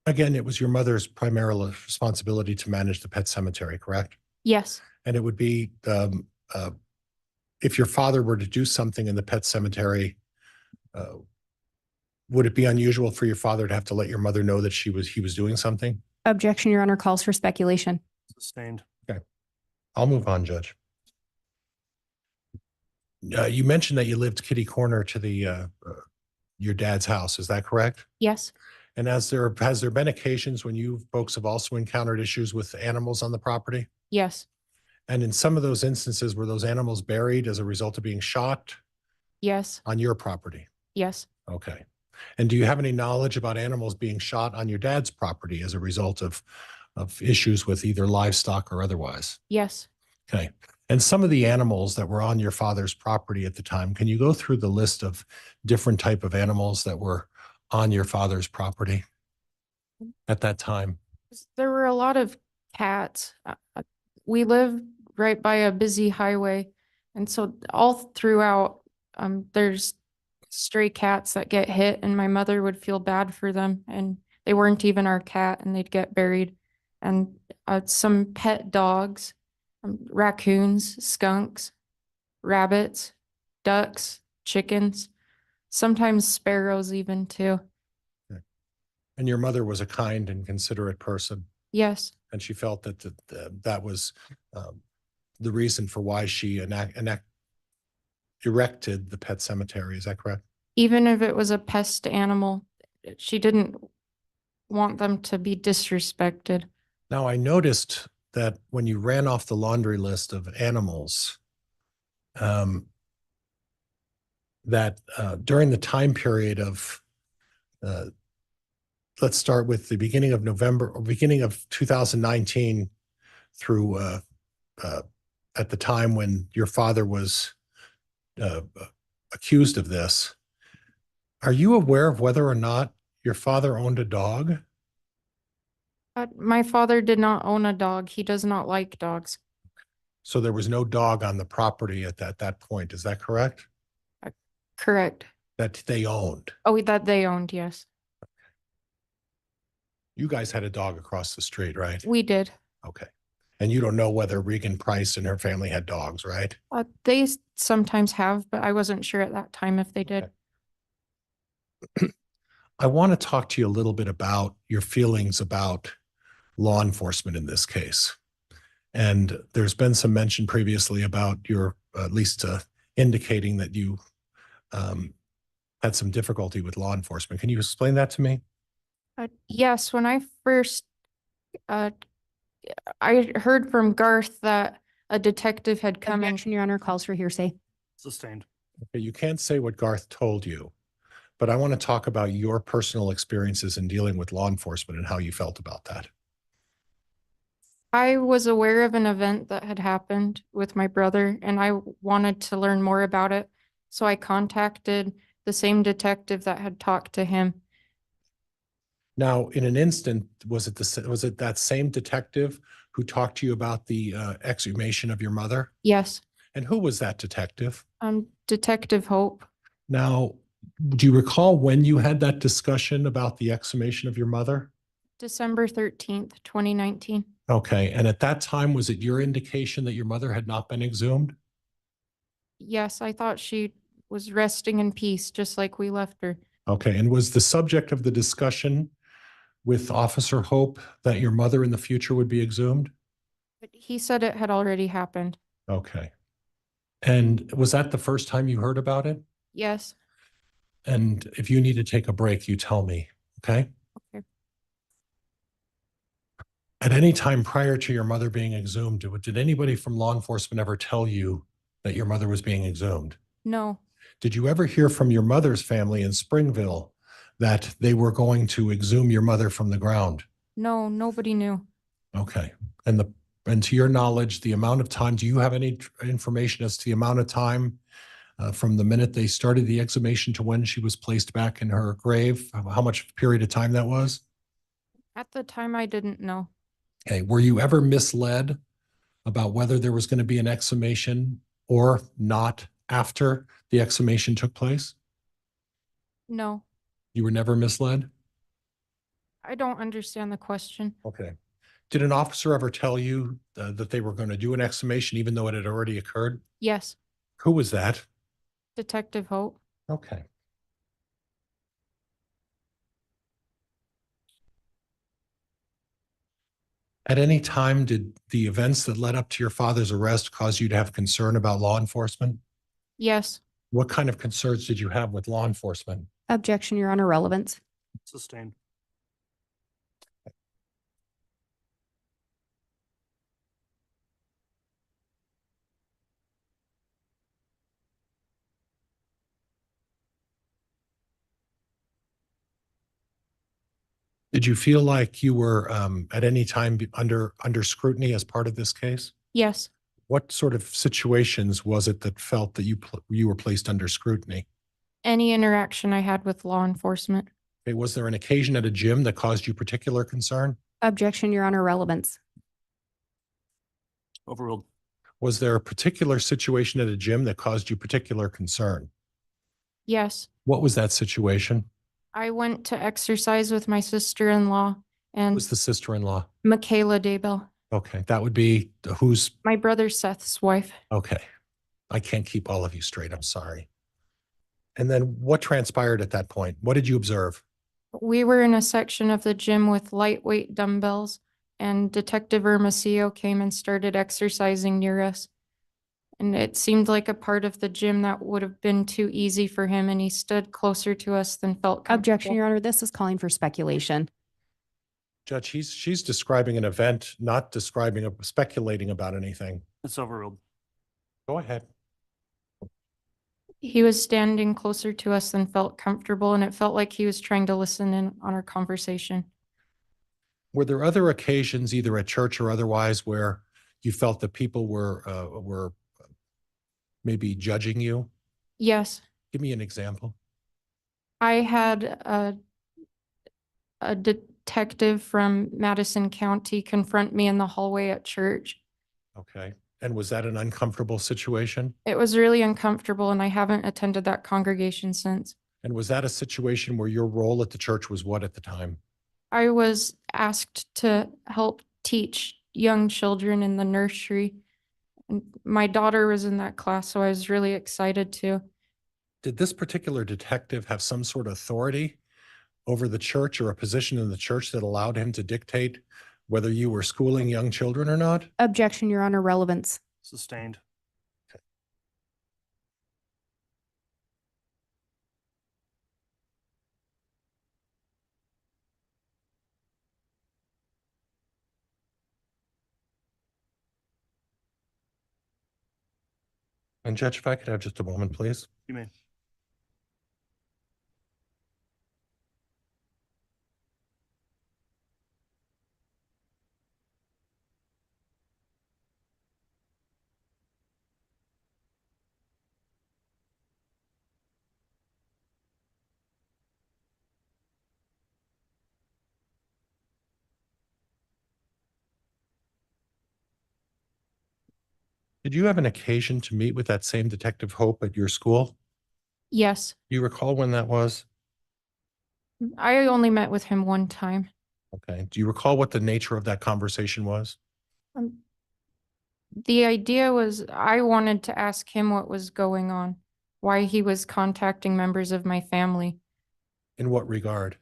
Again, it was your mother's primary responsibility to manage the pet cemetery, correct? yes, And it would be, if your father were to do something in the pet cemetery, would it be unusual for your father to have to let your mother know that he was doing something? Objection, Your Honor, calls for speculation. Sustained. I'll move on, Judge. You mentioned that you lived kitty corner to the your dad's house. Is that correct? yes, And has there been occasions when you folks have also encountered issues with animals on the property? yes, And in some of those instances, were those animals buried as a result of being shot yes, on your property? yes, Okay. And do you have any knowledge about animals being shot on your dad's property as a result of issues with either livestock or otherwise? yes. Okay. And some of the animals that were on your father's property at the time, can you go through the list of different type of animals that were on your father's property at that time? There were a lot of cats. We live right by a busy highway, And so all throughout, there's stray cats that get hit and my mother would feel bad for them and they weren't even our cat and they'd get buried. And some pet dogs, raccoons, skunks, rabbits, ducks, chickens, sometimes sparrows even too. And your mother was a kind and considerate person, Yes, and she felt that that was the reason for why she erected the pet cemetery. Is that correct? even if it was a pest animal, she didn't want them to be disrespected. Now, I noticed that when you ran off the laundry list of animals, that during the time period of, let's start with the beginning of November or beginning of 2019 through at the time when your father was accused of this. Are you aware of whether or not your father owned a dog? My father did not own a dog. He does not like dogs. So there was no dog on the property at that point. Is that correct? Correct. That they owned. Oh, that they owned, yes. You guys had a dog across the street, right? We did. Okay. And you don't know whether Regan Price and her family had dogs, right? They sometimes have, but I wasn't sure at that time if they did. Okay. I want to talk to you a little bit about your feelings about law enforcement in this case. And there's been some mention previously about your, at least indicating that you had some difficulty with law enforcement. Can you explain that to me? Yes, when I first, I heard from Garth that a detective had come in. Objection, Your Honor, calls for hearsay. Sustained. Okay, you can't say what Garth told you, but I want to talk about your personal experiences in dealing with law enforcement and how you felt about that. I was aware of an event that had happened with my brother and I wanted to learn more about it. So I contacted the same detective that had talked to him. Now, in an instant, was it that same detective who talked to you about the exhumation of your mother? Yes, And who was that detective? Detective Hope. Now, do you recall when you had that discussion about the exhumation of your mother? December 13th, 2019. Okay, and at that time, was it your indication that your mother had not been exhumed? Yes, I thought she was resting in peace, just like we left her. Okay, and was the subject of the discussion with Officer Hope that your mother in the future would be exhumed? But he said it had already happened. Okay. And was that the first time you heard about it? Yes. And if you need to take a break, you tell me, okay? Okay. At any time prior to your mother being exhumed, did anybody from law enforcement ever tell you that your mother was being exhumed? No, Did you ever hear from your mother's family in Springville that they were going to exhume your mother from the ground? no, nobody knew. Okay. And to your knowledge, the amount of time, do you have any information as to the amount of time from the minute they started the exhumation to when she was placed back in her grave? How much period of time that was? At the time, I didn't know. Okay. Were you ever misled about whether there was going to be an exhumation or not after the exhumation took place? No, You were never misled? I don't understand the question. Okay. Did an officer ever tell you that they were going to do an exhumation even though it had already occurred? Yes, Who was that? Detective Hope. Okay. At any time, did the events that led up to your father's arrest cause you to have concern about law enforcement? Yes, What kind of concerns did you have with law enforcement? Objection, Your Honor, relevance. Sustained. Did you feel like you were at any time under scrutiny as part of this case? yes. What sort of situations was it that felt that you were placed under scrutiny? Any interaction I had with law enforcement. Okay, was there an occasion at a gym that caused you particular concern? Objection, Your Honor, relevance. Overruled. Was there a particular situation at a gym that caused you particular concern? Yes, What was that situation? I went to exercise with my sister-in-law and Was the sister-in-law? Michaela Daybell, Okay, that would be who's, my brother Seth's wife. okay. I can't keep all of you straight. I'm sorry. And then what transpired at that point? What did you observe? We were in a section of the gym with lightweight dumbbells, and Detective Hermosillo came and started exercising near us. And it seemed like a part of the gym that would have been too easy for him, and he stood closer to us than felt Objection, comfortable. Your Honor. This is calling for speculation. Judge, she's describing an event, not describing, speculating about anything. It's overruled. Go ahead. He was standing closer to us than felt comfortable, and it felt like he was trying to listen in on our conversation. Were there other occasions, either at church or otherwise, where you felt that people were maybe judging you? Yes, Give me an example. I had a detective from Madison County confront me in the hallway at church. Okay. And was that an uncomfortable situation? It was really uncomfortable, and I haven't attended that congregation since. And was that a situation where your role at the church was what at the time? I was asked to help teach young children in the nursery. And my daughter was in that class, so I was really excited too. Did this particular detective have some sort of authority over the church or a position in the church that allowed him to dictate whether you were schooling young children or not? Objection, Your Honor. Relevance. Sustained. And Judge, if I could have just a moment, please. You may. Did you have an occasion to meet with that same Detective Hope at your school? Yes, Do you recall when that was? I only met with him one time. Okay. Do you recall what the nature of that conversation was? Um, The idea was I wanted to ask him what was going on, why he was contacting members of my family. In what regard?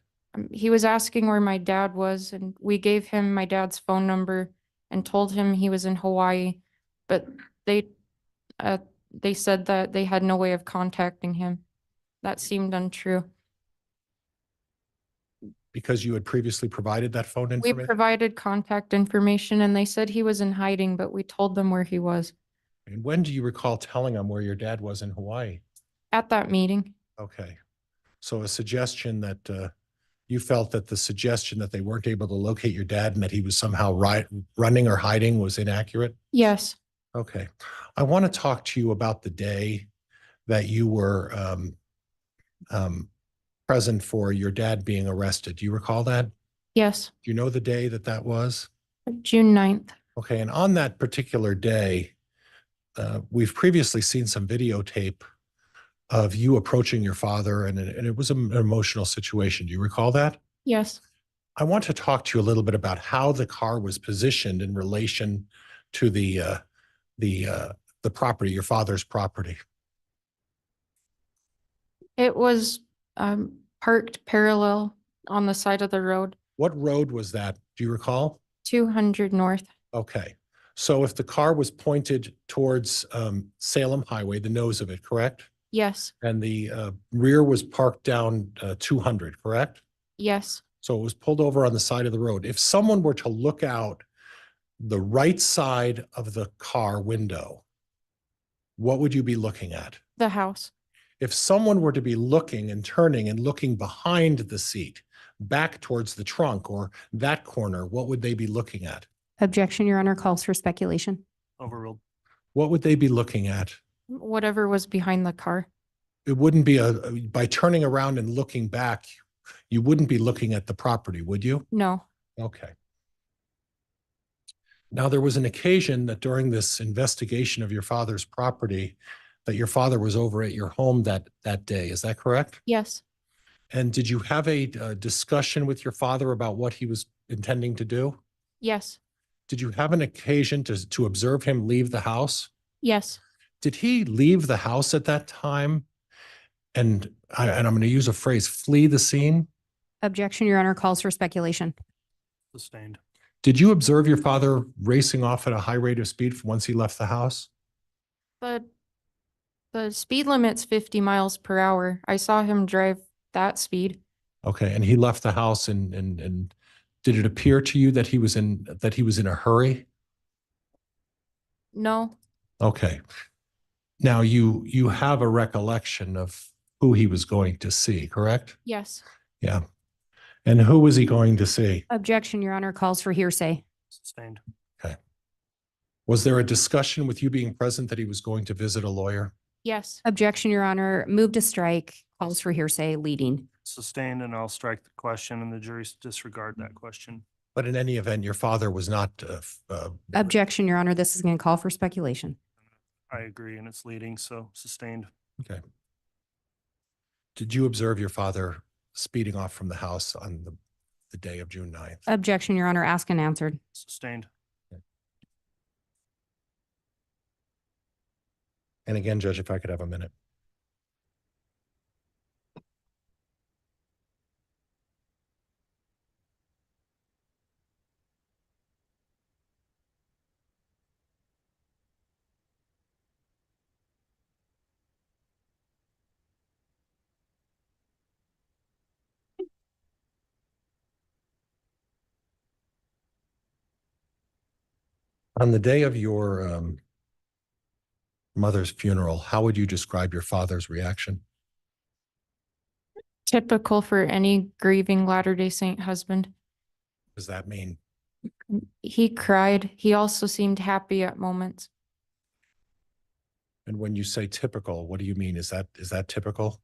He was asking where my dad was, and we gave him my dad's phone number and told him he was in Hawaii, but they they said that they had no way of contacting him. That seemed untrue. Because you had previously provided that phone We information? provided contact information, and they said he was in hiding, but we told them where he was And when do you recall telling them where your dad was in Hawaii? at that meeting. Okay. So a suggestion that you felt that the suggestion that they weren't able to locate your dad and that he was somehow running or hiding was inaccurate? Yes, Okay. I want to talk to you about the day that you were present for your dad being arrested. Do you recall that? yes, Do you know the day that that was? June 9th. Okay. And on that particular day, we've previously seen some videotape of you approaching your father, and it was an emotional situation. Do you recall that? Yes. I want to talk to you a little bit about how the car was positioned in relation to the property, your father's property. It was parked parallel on the side of the road, What road was that? Do you recall? 200 north. Okay. So if the car was pointed towards Salem Highway, the nose of it, correct? Yes, And the rear was parked down 200, correct? yes. So it was pulled over on the side of the road. If someone were to look out the right side of the car window, what would you be looking at? The house. If someone were to be looking and turning and looking behind the seat, back towards the trunk or that corner, what would they be looking at? Objection, Your Honor. Calls for speculation. Overruled. What would they be looking at? Whatever was behind the car. It wouldn't be by turning around and looking back, you wouldn't be looking at the property, would you? No, Okay. Now, there was an occasion that during this investigation of your father's property, that your father was over at your home that day. Is that correct? Yes. And did you have a discussion with your father about what he was intending to do? Yes. Did you have an occasion to observe him leave the house? Yes. Did he leave the house at that time? And I'm going to use a phrase, flee the scene? Objection, Your Honor, calls for speculation. Sustained. Did you observe your father racing off at a high rate of speed once he left the house? The speed limit's 50 miles per hour. I saw him drive that speed. Okay, and he left the house and did it appear to you that he was in a hurry? No. Okay. Now you have a recollection of who he was going to see, correct? Yes. Yeah. And who was he going to see? Objection, Your Honor, calls for hearsay. Sustained. Okay. Was there a discussion with you being present that he was going to visit a lawyer? Yes. Objection, Your Honor, move to strike, calls for hearsay, leading. Sustained, and I'll strike the question and the jury disregard that question. But in any event, your father was not. Objection, Your Honor, this is going to call for speculation. I agree, and it's leading, so sustained. Okay. Did you observe your father speeding off from the house on the day of June 9th? Objection, Your Honor, asked and answered. Sustained. And again, Judge, if I could have a minute. On the day of your mother's funeral, how would you describe your father's reaction? Typical for any grieving Latter-day Saint husband. What does that mean? He cried. He also seemed happy at moments. And when you say typical, what do you mean? Is that typical?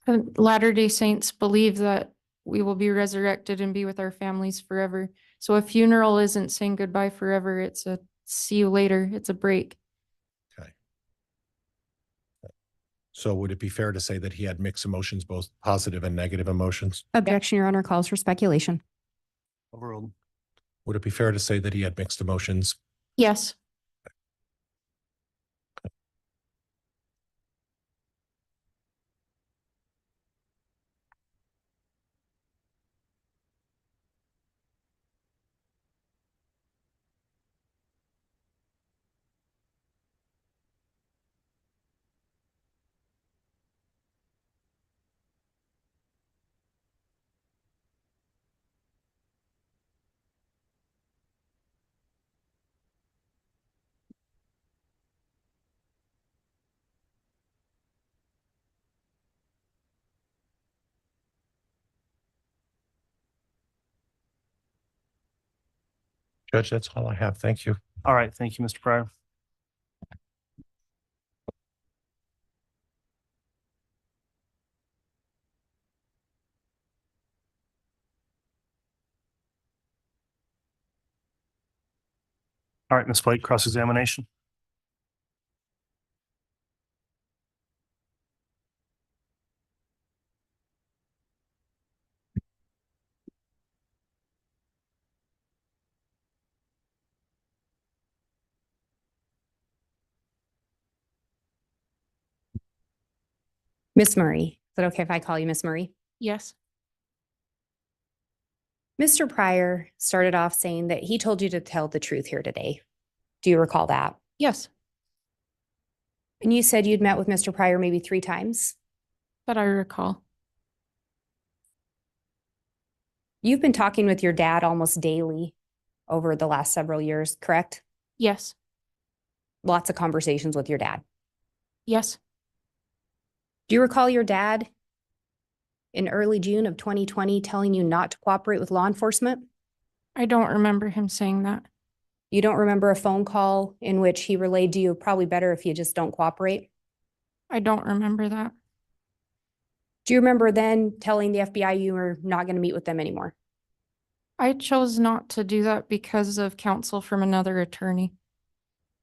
Latter-day Saints believe that we will be resurrected and be with our families forever. So a funeral isn't saying goodbye forever. It's a see you later. It's a break. Okay. So would it be fair to say that he had mixed emotions, both positive and negative emotions? Objection, Your Honor, calls for speculation. Overruled. Would it be fair to say that he had mixed emotions? Yes. Judge, that's all I have. Thank you. All right, thank you, Mr. Pryor. All right, Ms. Blake, cross-examination. Miss Murray, is it okay if I call you Miss Murray? Yes. Mr. Pryor started off saying that he told you to tell the truth here today. Do you recall that? Yes. And you said you'd met with Mr. Pryor maybe 3 times. That I recall. You've been talking with your dad almost daily over the last several years, correct? Yes. Lots of conversations with your dad. Yes. Do you recall your dad in early June of 2020 telling you not to cooperate with law enforcement? I don't remember him saying that. You don't remember a phone call in which he relayed to you, probably better if you just don't cooperate? I don't remember that. Do you remember then telling the FBI you were not going to meet with them anymore? I chose not to do that because of counsel from another attorney.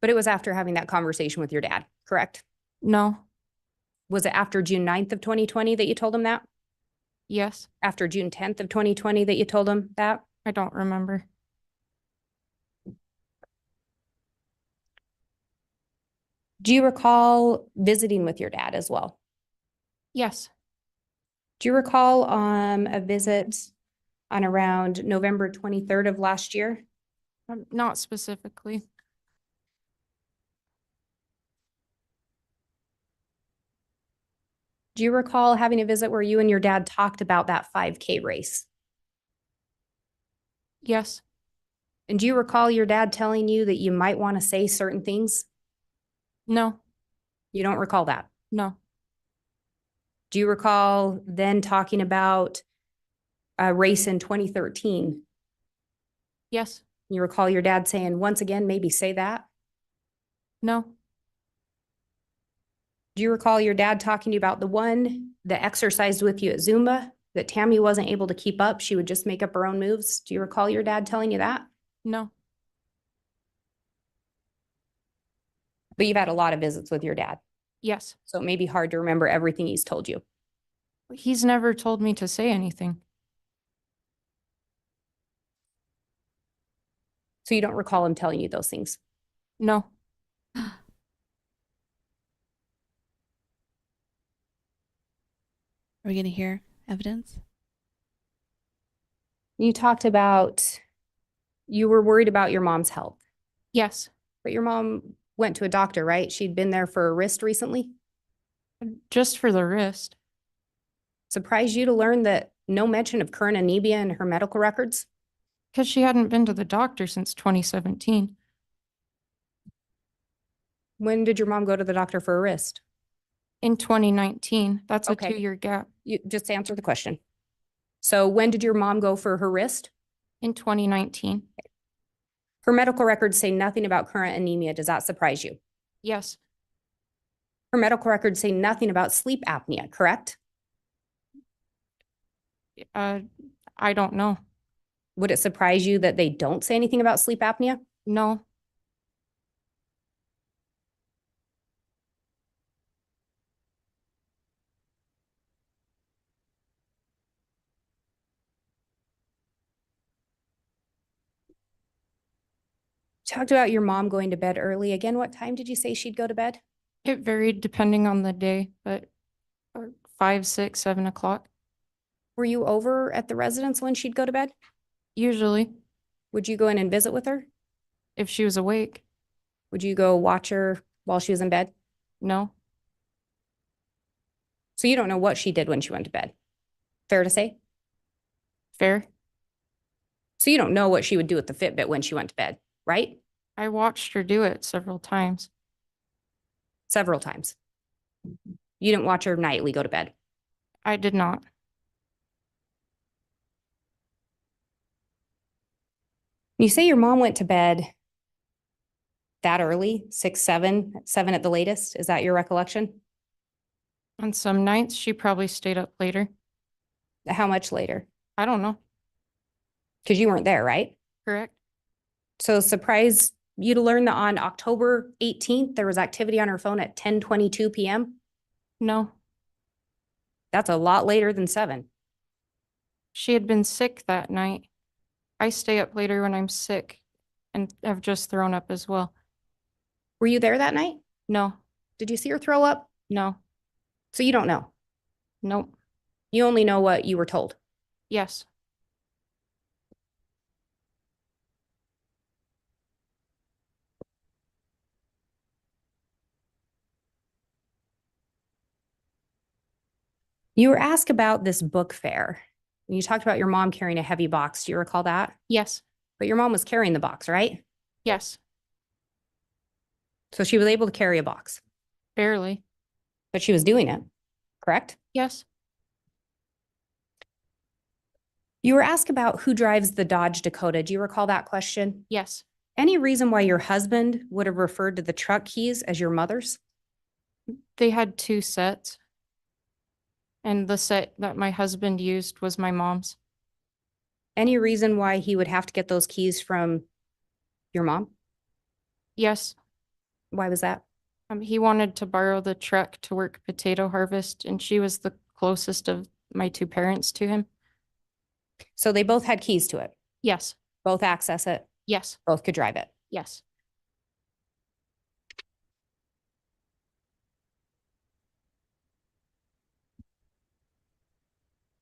But it was after having that conversation with your dad, correct? No, Was it after June 9th of 2020 that you told him that? yes, After June 10th of 2020 that you told him that? I don't remember. Do you recall visiting with your dad as well? Yes, Do you recall a visit on around November 23rd of last year? not specifically. Do you recall having a visit where you and your dad talked about that 5K race? Yes, And do you recall your dad telling you that you might want to say certain things? no, You don't recall that? no, Do you recall then talking about a race in 2013? yes, You recall your dad saying, once again, maybe say that? no, Do you recall your dad talking to you about the one that exercised with you at Zumba that Tammy wasn't able to keep up? She would just make up her own moves. Do you recall your dad telling you that? no, But you've had a lot of visits with your dad, yes. so it may be hard to remember everything he's told you. He's never told me to say anything. So you don't recall him telling you those things. No, Are we going to hear evidence? You talked about you were worried about your mom's health, yes, but your mom went to a doctor, right? She'd been there for a wrist recently. just for the wrist. Surprised you to learn that no mention of current anemia in her medical records? Because she hadn't been to the doctor since 2017. When did your mom go to the doctor for a wrist? In 2019, that's a Okay. 2-year gap. You just answer the question. So when did your mom go for her wrist? In 2019, Her medical records say nothing about current anemia. Does that surprise you? yes, Her medical records say nothing about sleep apnea, correct? I don't know. Would it surprise you that they don't say anything about sleep apnea? No, Talked about your mom going to bed early. Again, what time did you say she'd go to bed? it varied depending on the day, but 5, 6, 7 o'clock, Were you over at the residence when she'd go to bed? usually, Would you go in and visit with her? if she was awake. Would you go watch her while she was in bed? No, So you don't know what she did when she went to bed. Fair to say? fair. So you don't know what she would do with the Fitbit when she went to bed, right? I watched her do it several times. Several times. You didn't watch her nightly go to bed. I did not. You say your mom went to bed that early, 6, 7, 7 at the latest. Is that your recollection? On some nights, she probably stayed up later. How much later? I don't know. Because you weren't there, right? Correct? So surprise you to learn that on October 18th, there was activity on her phone at 10:22 p.m. No, That's a lot later than 7. she had been sick that night. I stay up later when I'm sick and have just thrown up as well. Were you there that night? No, Did you see her throw up? no, So you don't know. nope, You only know what you were told. yes, You were asked about this book fair. And you talked about your mom carrying a heavy box. Do you recall that? yes, But your mom was carrying the box, right? yes, So she was able to carry a box, barely, but she was doing it, correct? yes, You were asked about who drives the Dodge Dakota. Do you recall that question? yes. Any reason why your husband would have referred to the truck keys as your mother's? They had 2 sets. And the set that my husband used was my mom's. Any reason why he would have to get those keys from your mom? Yes. Why was that? He wanted to borrow the truck to work potato harvest, and she was the closest of my two parents to him. So they both had keys to it, Yes, both access it, yes, both could drive it. yes.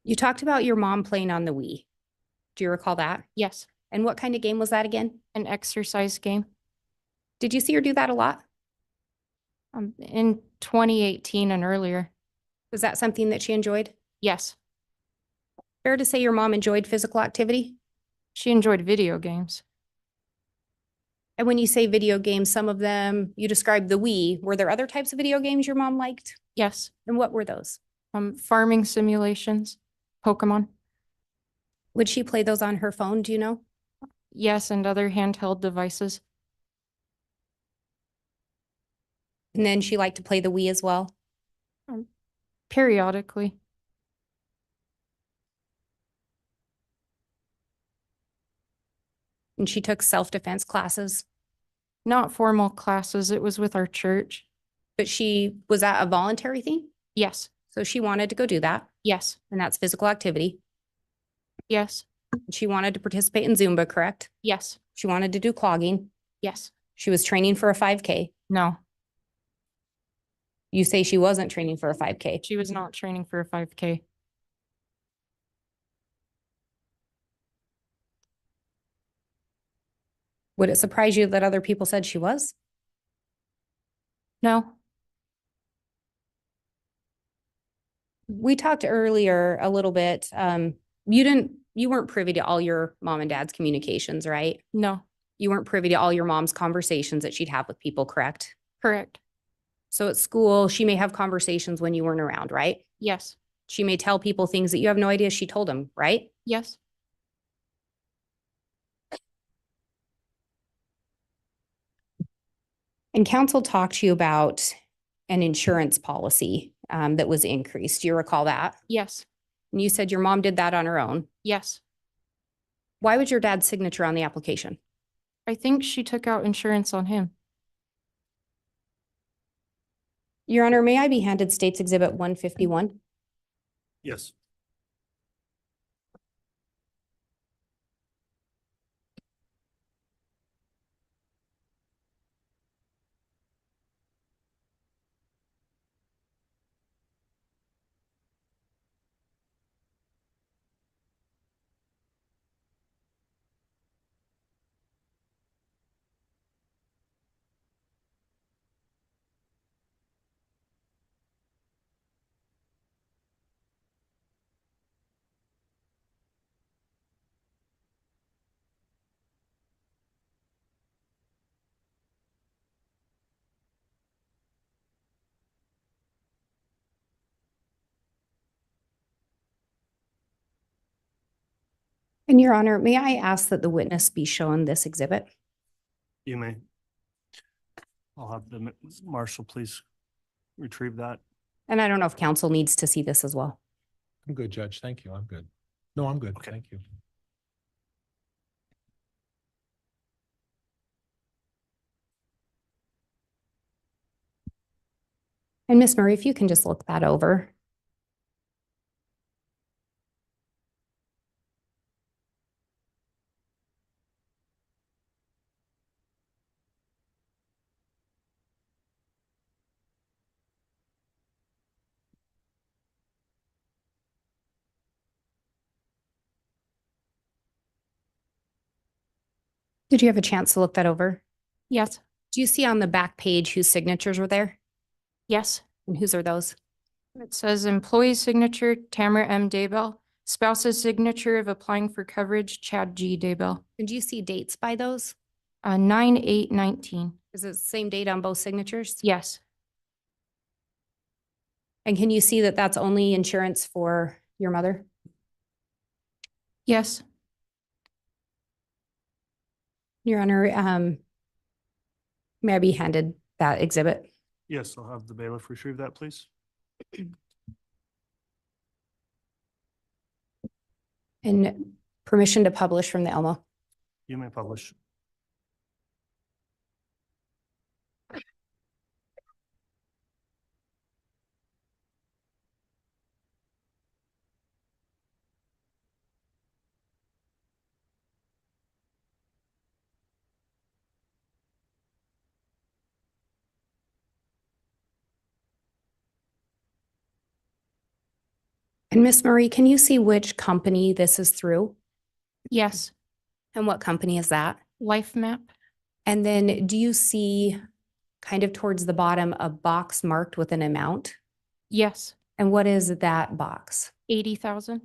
You talked about your mom playing on the Wii. Do you recall that? Yes, And what kind of game was that again? an exercise game. Did you see her do that a lot? In 2018 and earlier. Was that something that she enjoyed? Yes, Fair to say your mom enjoyed physical activity? she enjoyed video games. And when you say video games, some of them, you described the Wii. Were there other types of video games your mom liked? Yes, And what were those? farming simulations, Pokemon. Would she play those on her phone? Do you know? Yes, and other handheld devices. And then she liked to play the Wii as well. Periodically. And she took self-defense classes, Not formal classes, it was with our church. but was that a voluntary thing? Yes, So she wanted to go do that, yes, and that's physical activity. yes, She wanted to participate in Zumba, correct? yes, She wanted to do clogging. yes. She was training for a 5K. No, You say she wasn't training for a 5K. she was not training for a 5K. Would it surprise you that other people said she was? No, We talked earlier a little bit. You weren't privy to all your mom and dad's communications, right? no, You weren't privy to all your mom's conversations that she'd have with people, correct? correct. So at school, she may have conversations when you weren't around, right? Yes, She may tell people things that you have no idea she told them, right? yes, And council talked to you about an insurance policy that was increased. Do you recall that? yes, And you said your mom did that on her own. yes. Why was your dad's signature on the application? I think she took out insurance on him. Your Honor, may I be handed State's Exhibit 151? Yes. And Your Honor, may I ask that the witness be shown this exhibit? You may. I'll have the marshal please retrieve that. And I don't know if council needs to see this as well. I'm good, Judge. Thank you. I'm good. No, I'm good. Okay. Thank you. And Ms. Murray, if you can just look that over. Did you have a chance to look that over? Yes, Do you see on the back page whose signatures were there? yes. And whose are those? It says employee's signature, Tamara M. Daybell. Spouse's signature of applying for coverage, Chad G. Daybell. And do you see dates by those? 9/8/19. Is it the same date on both signatures? Yes, And can you see that that's only insurance for your mother? yes, Your Honor, may I be handed that exhibit? Yes, I'll have the bailiff retrieve that, please. And Permission to publish from the Elmo. You may publish. And Miss Marie, can you see which company this is through? Yes. And what company is that? Life map? And then do you see kind of towards the bottom a box marked with an amount? Yes. And what is that box? 80,000?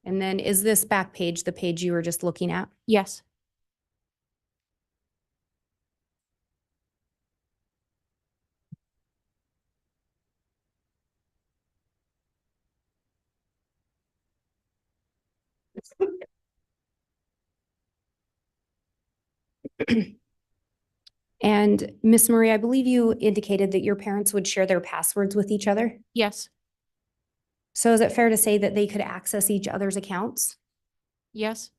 And then is this back page the page you were just looking at? Yes. And Miss Marie, I believe you indicated that your parents would share their passwords with each other. Yes. So is it fair to say that they could access each other's accounts? Yes.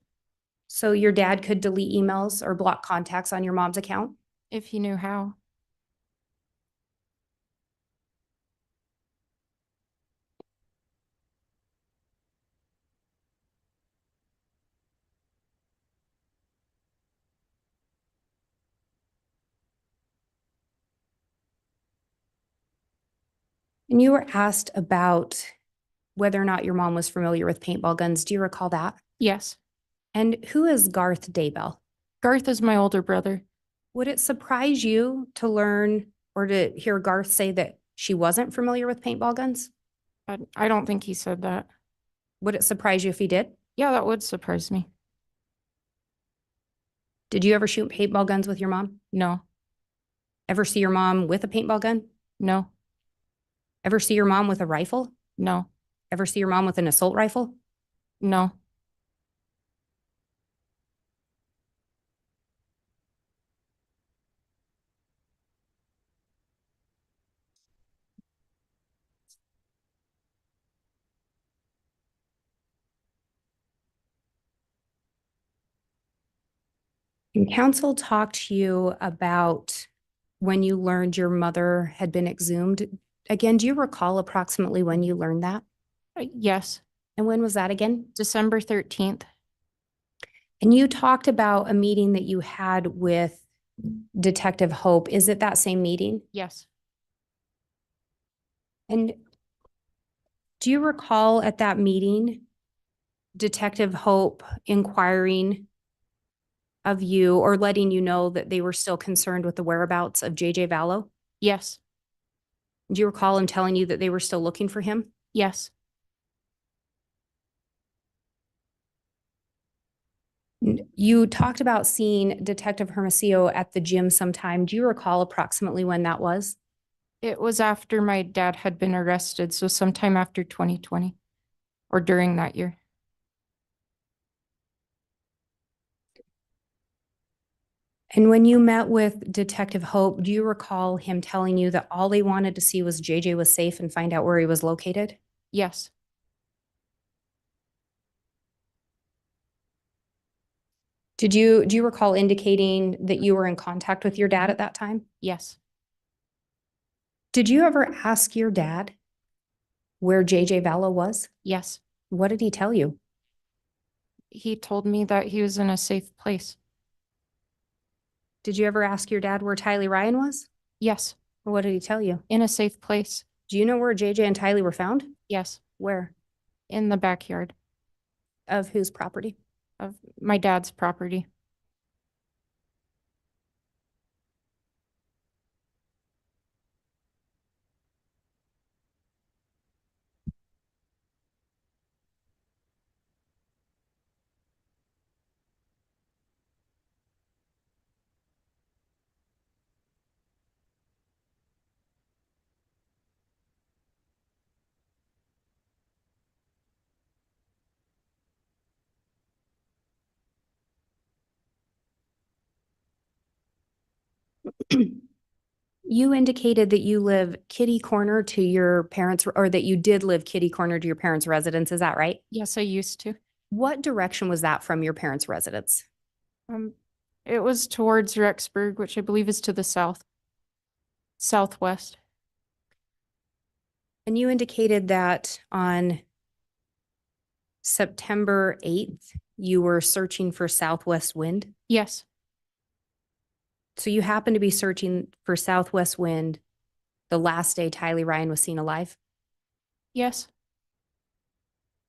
So your dad could delete emails or block contacts on your mom's account? If he knew how. And you were asked about whether or not your mom was familiar with paintball guns. Do you recall that? Yes. And who is Garth Daybell? Garth is my older brother. Would it surprise you to learn or to hear Garth say that she wasn't familiar with paintball guns? I don't think he said that. Would it surprise you if he did? Yeah, that would surprise me. Did you ever shoot paintball guns with your mom? No. Ever see your mom with a paintball gun? No. Ever see your mom with a rifle? No. Ever see your mom with an assault rifle? No. And counsel talked to you about when you learned your mother had been exhumed. Again, do you recall approximately when you learned that? Yes. And when was that again? December 13th. And you talked about a meeting that you had with Detective Hope. Is it that same meeting? Yes. And do you recall at that meeting, Detective Hope inquiring of you or letting you know that they were still concerned with the whereabouts of JJ Vallow? Yes. Do you recall him telling you that they were still looking for him? Yes. You talked about seeing Detective Hermosillo at the gym sometime. Do you recall approximately when that was? It was after my dad had been arrested, so sometime after 2020 or during that year. And when you met with Detective Hope, do you recall him telling you that all they wanted to see was JJ was safe and find out where he was located? Yes. Do you recall indicating that you were in contact with your dad at that time? Yes. Did you ever ask your dad where JJ Vallow was? Yes. What did he tell you? He told me that he was in a safe place. Did you ever ask your dad where Tylee Ryan was? Yes. What did he tell you? In a safe place. Do you know where JJ and Tylee were found? Yes. Where? In the backyard Of whose property? of my dad's property. You indicated that you live kitty corner to your parents, or that you did live kitty corner to your parents' residence. Is that right? Yes, I used to. What direction was that from your parents' residence? Um, it was towards Rexburg, which I believe is to the south. Southwest. And you indicated that on September 8th, you were searching for southwest wind. Yes, So you happened to be searching for southwest wind the last day Tylee Ryan was seen alive? yes,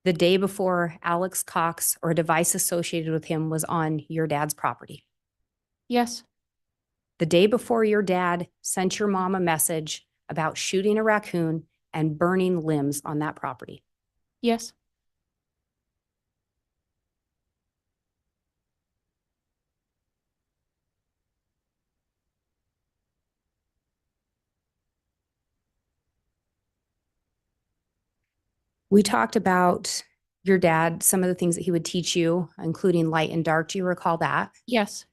The day before Alex Cox or a device associated with him was on your dad's property. yes, The day before your dad sent your mom a message about shooting a raccoon and burning limbs on that property. yes, We talked about your dad, some of the things that he would teach you, including light and dark. Do you recall that? yes,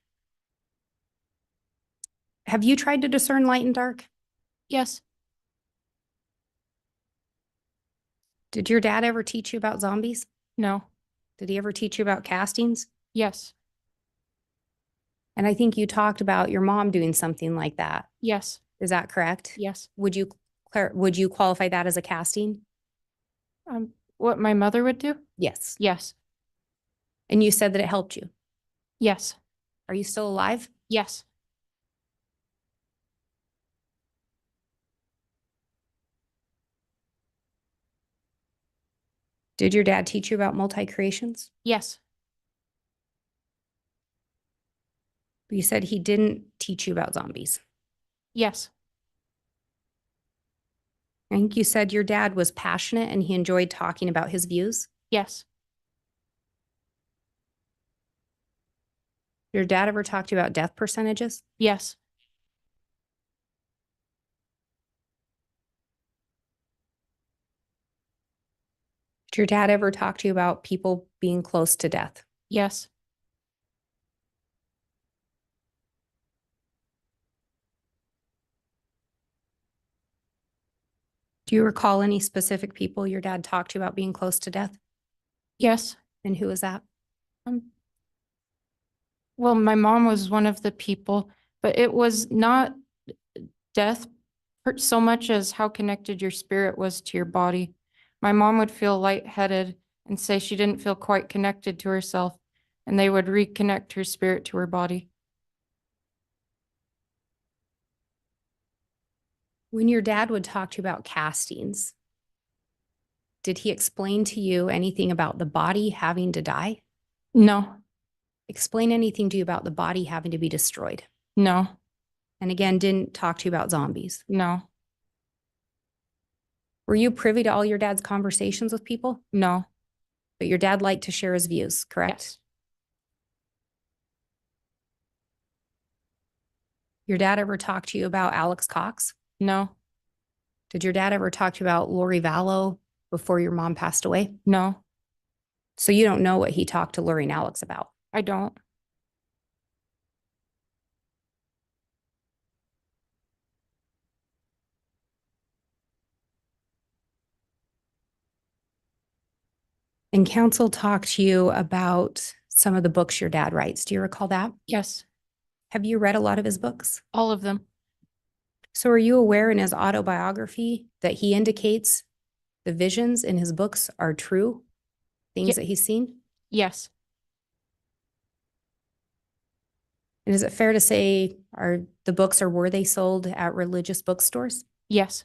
Have you tried to discern light and dark? yes, Did your dad ever teach you about zombies? no, Did he ever teach you about castings? yes, And I think you talked about your mom doing something like that. yes, Is that correct? yes. Would you qualify that as a casting? What my mother would do? Yes. Yes, And you said that it helped you. yes, Are you still alive? yes, Did your dad teach you about multi-creations? yes, You said he didn't teach you about zombies. yes, I think you said your dad was passionate and he enjoyed talking about his views. yes, Your dad ever talked to you about death percentages? yes, Did your dad ever talk to you about people being close to death? yes, Do you recall any specific people your dad talked to you about being close to death? yes. And who was that? Well, my mom was one of the people, but it was not death so much as how connected your spirit was to your body. My mom would feel lightheaded and say she didn't feel quite connected to herself, and they would reconnect her spirit to her body. When your dad would talk to you about castings, did he explain to you anything about the body having to die? No, Explain anything to you about the body having to be destroyed? no, And again, didn't talk to you about zombies. no, Were you privy to all your dad's conversations with people? no. But your dad liked to share his views, correct? Yes. Your dad ever talked to you about Alex Cox? No, Did your dad ever talk to you about Lori Vallow before your mom passed away? no, So you don't know what he talked to Lori and Alex about. I don't. And counsel talked to you about some of the books your dad writes. Do you recall that? Yes, Have you read a lot of his books? all of them. So are you aware in his autobiography that he indicates the visions in his books are true? Things Ye- that he's seen? Yes, And is it fair to say the books or were they sold at religious bookstores? yes,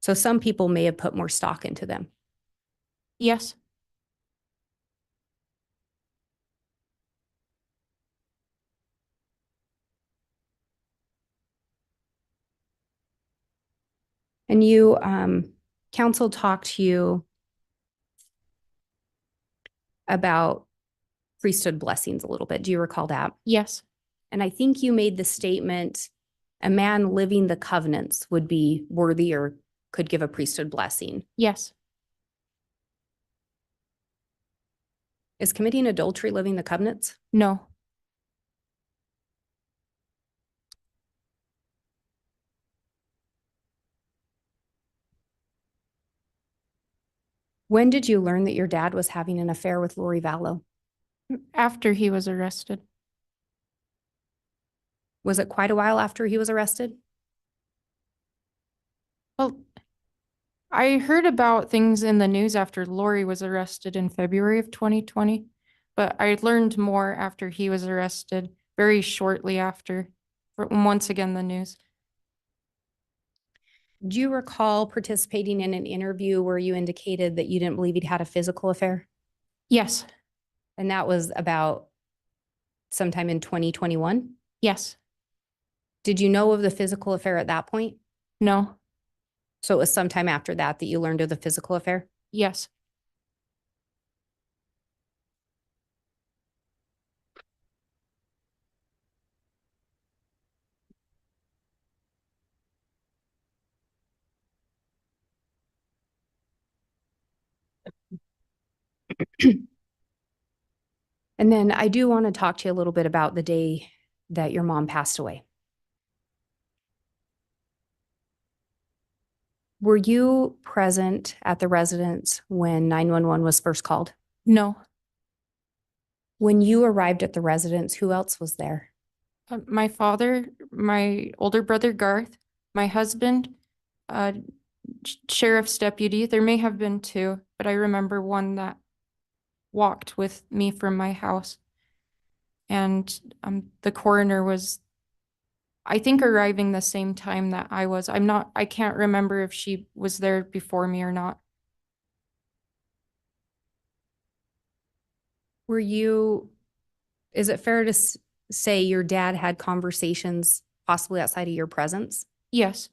So some people may have put more stock into them. yes, And you, counsel talked to you about priesthood blessings a little bit. Do you recall that? yes, And I think you made the statement, a man living the covenants would be worthy or could give a priesthood blessing. yes, Is committing adultery living the covenants? no, When did you learn that your dad was having an affair with Lori Vallow? After he was arrested. Was it quite a while after he was arrested? Well, I heard about things in the news after Lori was arrested in February of 2020, but I learned more after he was arrested, very shortly after, once again, the news. Do you recall participating in an interview where you indicated that you didn't believe he'd had a physical affair? Yes, And that was about sometime in 2021? yes, Did you know of the physical affair at that point? no, So it was sometime after that that you learned of the physical affair? yes. And then I do want to talk to you a little bit about the day that your mom passed away. Were you present at the residence when 911 was first called? No. When you arrived at the residence, who else was there? My father, my older brother Garth, my husband, sheriff's deputy. There may have been two, but I remember one that walked with me from my house. And the coroner was, I think, arriving the same time that I was. I can't remember if she was there before me or not. Were you, is it fair to say your dad had conversations possibly outside of your presence? Yes,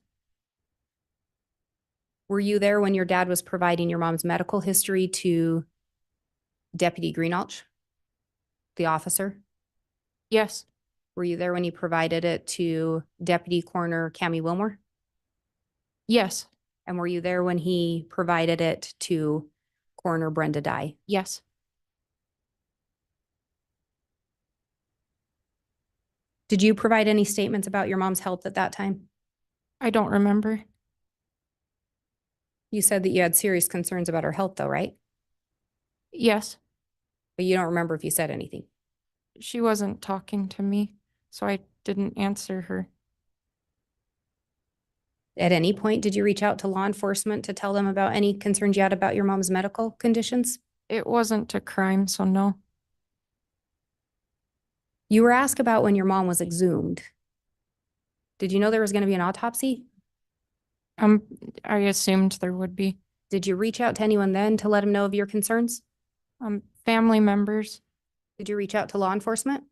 Were you there when your dad was providing your mom's medical history to Deputy Greenalch, the officer? yes, Were you there when he provided it to Deputy Coroner Cammie Wilmore? yes, And were you there when he provided it to Coroner Brenda Dye? yes. Did you provide any statements about your mom's health at that time? I don't remember. You said that you had serious concerns about her health though, right? Yes, But you don't remember if you said anything. she wasn't talking to me, so I didn't answer her. At any point, did you reach out to law enforcement to tell them about any concerns you had about your mom's medical conditions? It wasn't a crime, so no. You were asked about when your mom was exhumed. Did you know there was going to be an autopsy? Um, I assumed there would be. Did you reach out to anyone then to let them know of your concerns? Family members. Did you reach out to law enforcement?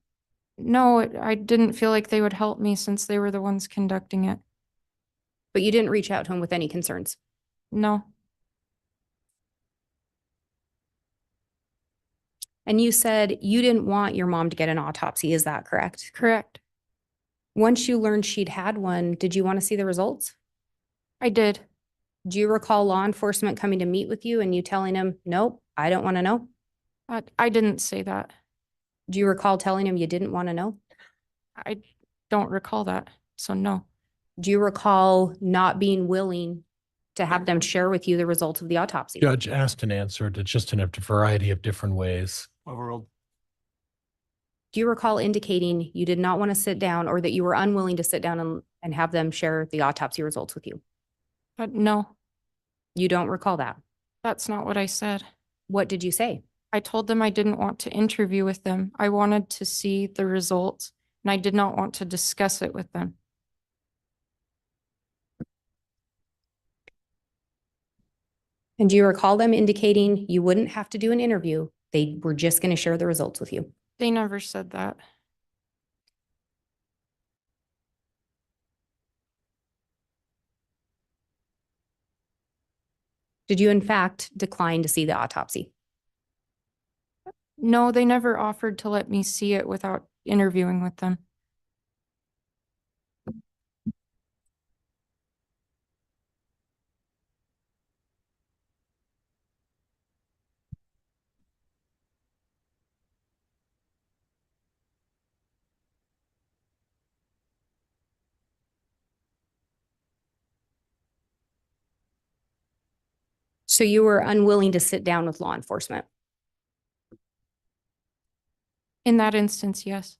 No, I didn't feel like they would help me since they were the ones conducting it. But you didn't reach out to them with any concerns. No, And you said you didn't want your mom to get an autopsy. Is that correct? correct. Once you learned she'd had one, did you want to see the results? I did. Do you recall law enforcement coming to meet with you and you telling them, nope, I don't want to know? I didn't say that. Do you recall telling them you didn't want to know? I don't recall that, so no. Do you recall not being willing to have them share with you the results of the autopsy? Judge asked and answered. It's just in a variety of different ways. Overruled. Do you recall indicating you did not want to sit down or that you were unwilling to sit down and have them share the autopsy results with you? No, You don't recall that. that's not what I said. What did you say? I told them I didn't want to interview with them. I wanted to see the results, and I did not want to discuss it with them. And do you recall them indicating you wouldn't have to do an interview? They were just going to share the results with you. They never said that. Did you in fact decline to see the autopsy? No, they never offered to let me see it without interviewing with them. So you were unwilling to sit down with law enforcement. In that instance, yes.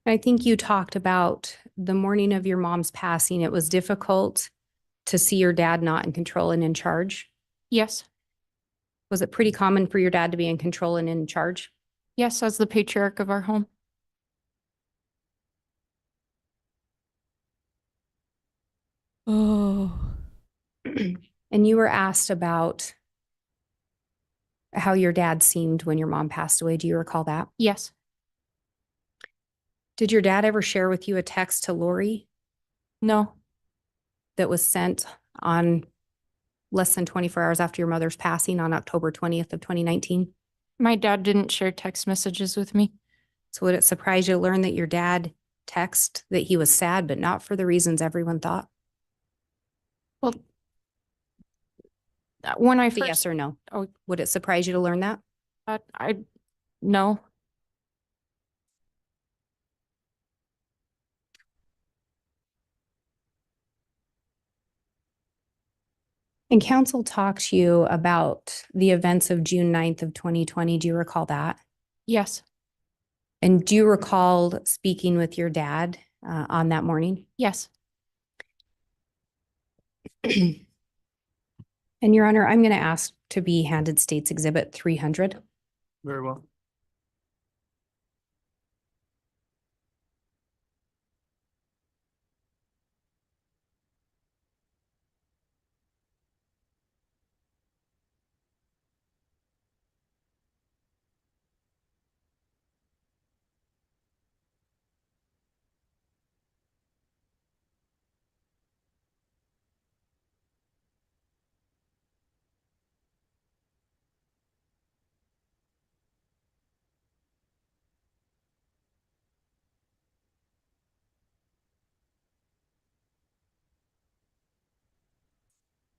I think you talked about the morning of your mom's passing, it was difficult to see your dad not in control and in charge. Yes. Was it pretty common for your dad to be in control and in charge? Yes, as the patriarch of our home. Oh. And you were asked about how your dad seemed when your mom passed away. Do you recall that? Yes. Did your dad ever share with you a text to Lori No. that was sent on less than 24 hours after your mother's passing on October 20th of 2019? My dad didn't share text messages with me. So would it surprise you to learn that your dad texted that he was sad, but not for the reasons everyone thought? Well, when I Yes first, or no? oh, Would it surprise you to learn that? no. And council talked to you about the events of June 9th of 2020. Do you recall that? Yes. And do you recall speaking with your dad on that morning? Yes. And Your Honor, I'm going to ask to be handed State's Exhibit 300. Very well.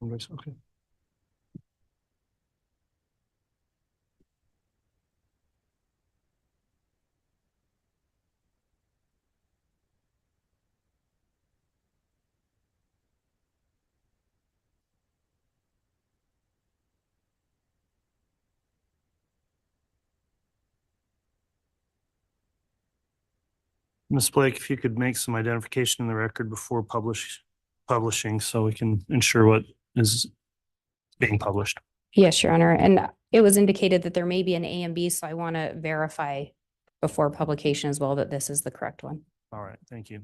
Okay. Ms. Blake, if you could make some identification in the record before publishing so we can ensure what is being published. Yes, Your Honor. And it was indicated that there may be an A and B, so I want to verify before publication as well that this is the correct one. All right, thank you.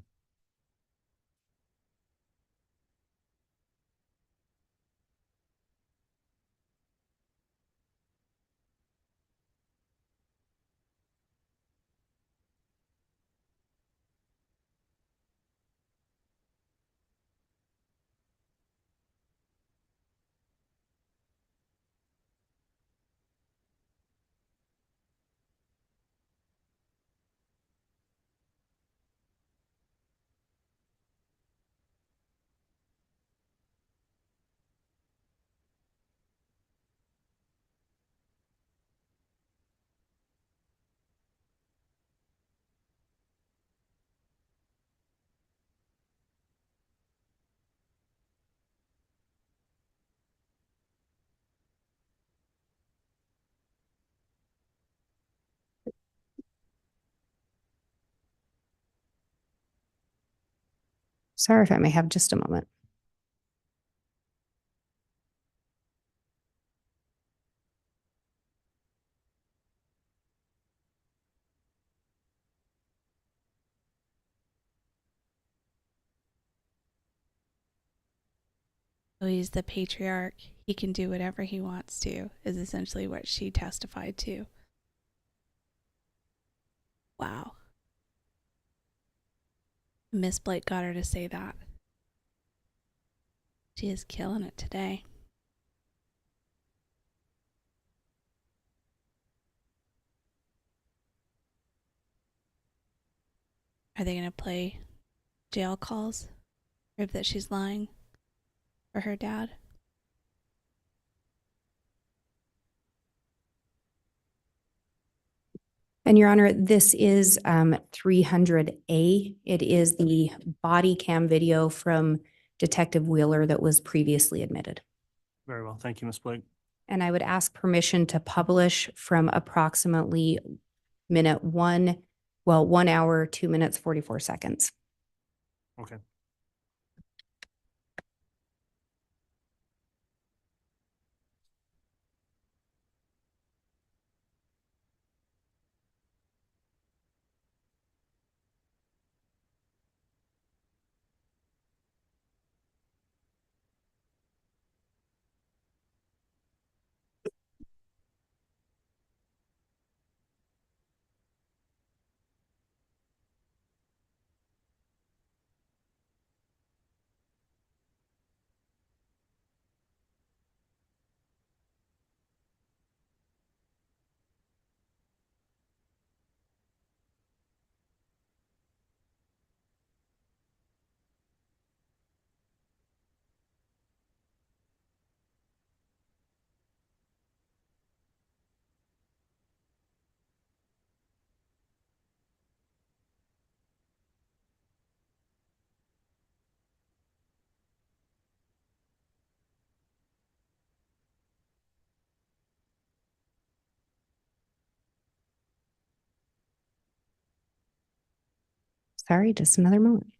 Sorry if I may have just a moment. So he's the patriarch. He can do whatever he wants to, is essentially what she testified to. Wow. Miss Blake got her to say that. She is killing it today. Are they going to play jail calls? Prove that she's lying? for her dad. And Your Honor, this is 300A. It is the body cam video from Detective Wheeler that was previously admitted. Very well. Thank you, Ms. Blake. And I would ask permission to publish from approximately 1 hour, 2 minutes, 44 seconds. Okay. Sorry, just another moment.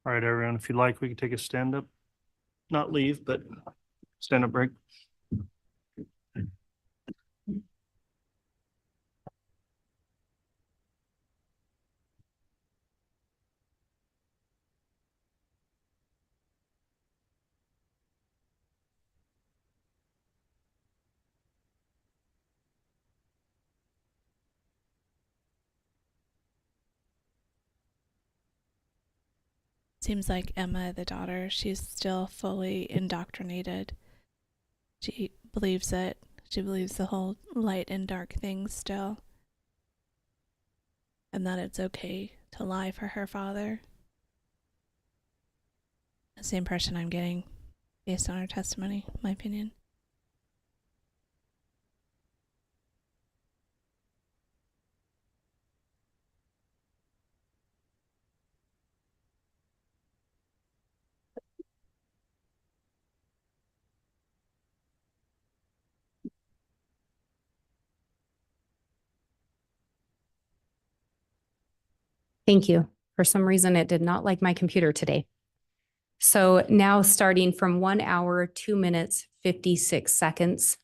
All right, everyone, if you'd like, we can take a stand up, not leave, but stand up break. Seems like Emma, the daughter, she's still fully indoctrinated. She believes it. She believes the whole light and dark thing still. And that it's okay to lie for her father. That's the impression I'm getting based on her testimony, my opinion. Thank you. For some reason, it did not like my computer today. So now starting from 1 hour, 2 minutes, 56 seconds.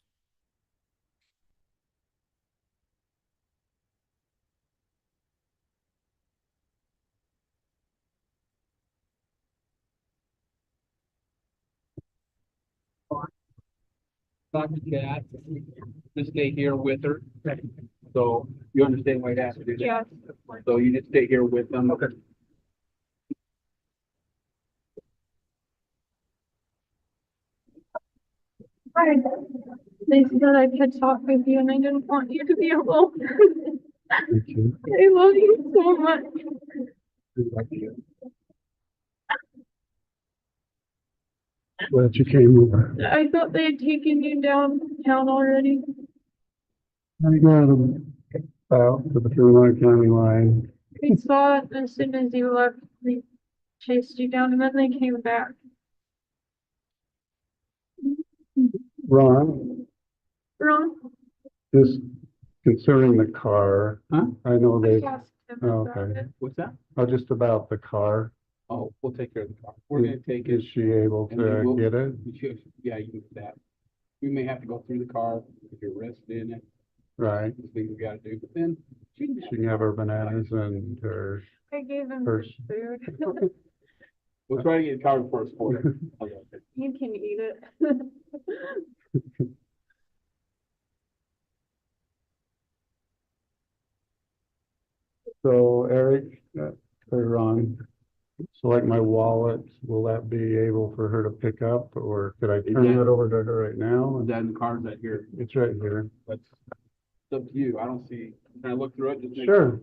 Dr. Chad, just stay here with her. So you understand why I have to do that? Yeah. So you just stay here with them. Okay. Hi. They said I could talk with you and I didn't want you to be alone. Thank you. I love you so much. Glad you came over. I thought they had taken you downtown already. I got them out to the Carolina County line. We saw it as soon as you left. They chased you down and then they came back. Ron, Ron? just concerning the car. Huh? I know I they, asked him oh, about okay. it. What's that? Just about the car. Oh, we'll take care of the car. We're gonna take it. Is she able and we will- to get it? Yeah, you can do that. We may have to go through the car if you're rested in it. Right. things we gotta do, but then She can have her bananas and her, I gave him Her- food. we'll try to get it covered for us for you. You can eat it. so Eric, clear on. So like my wallet, will that be able for her to pick up, or could I turn that over to her right now? Is that in the cards that here? It's right here. That's it's up to you. I don't see, can I look through it? Just make Sure.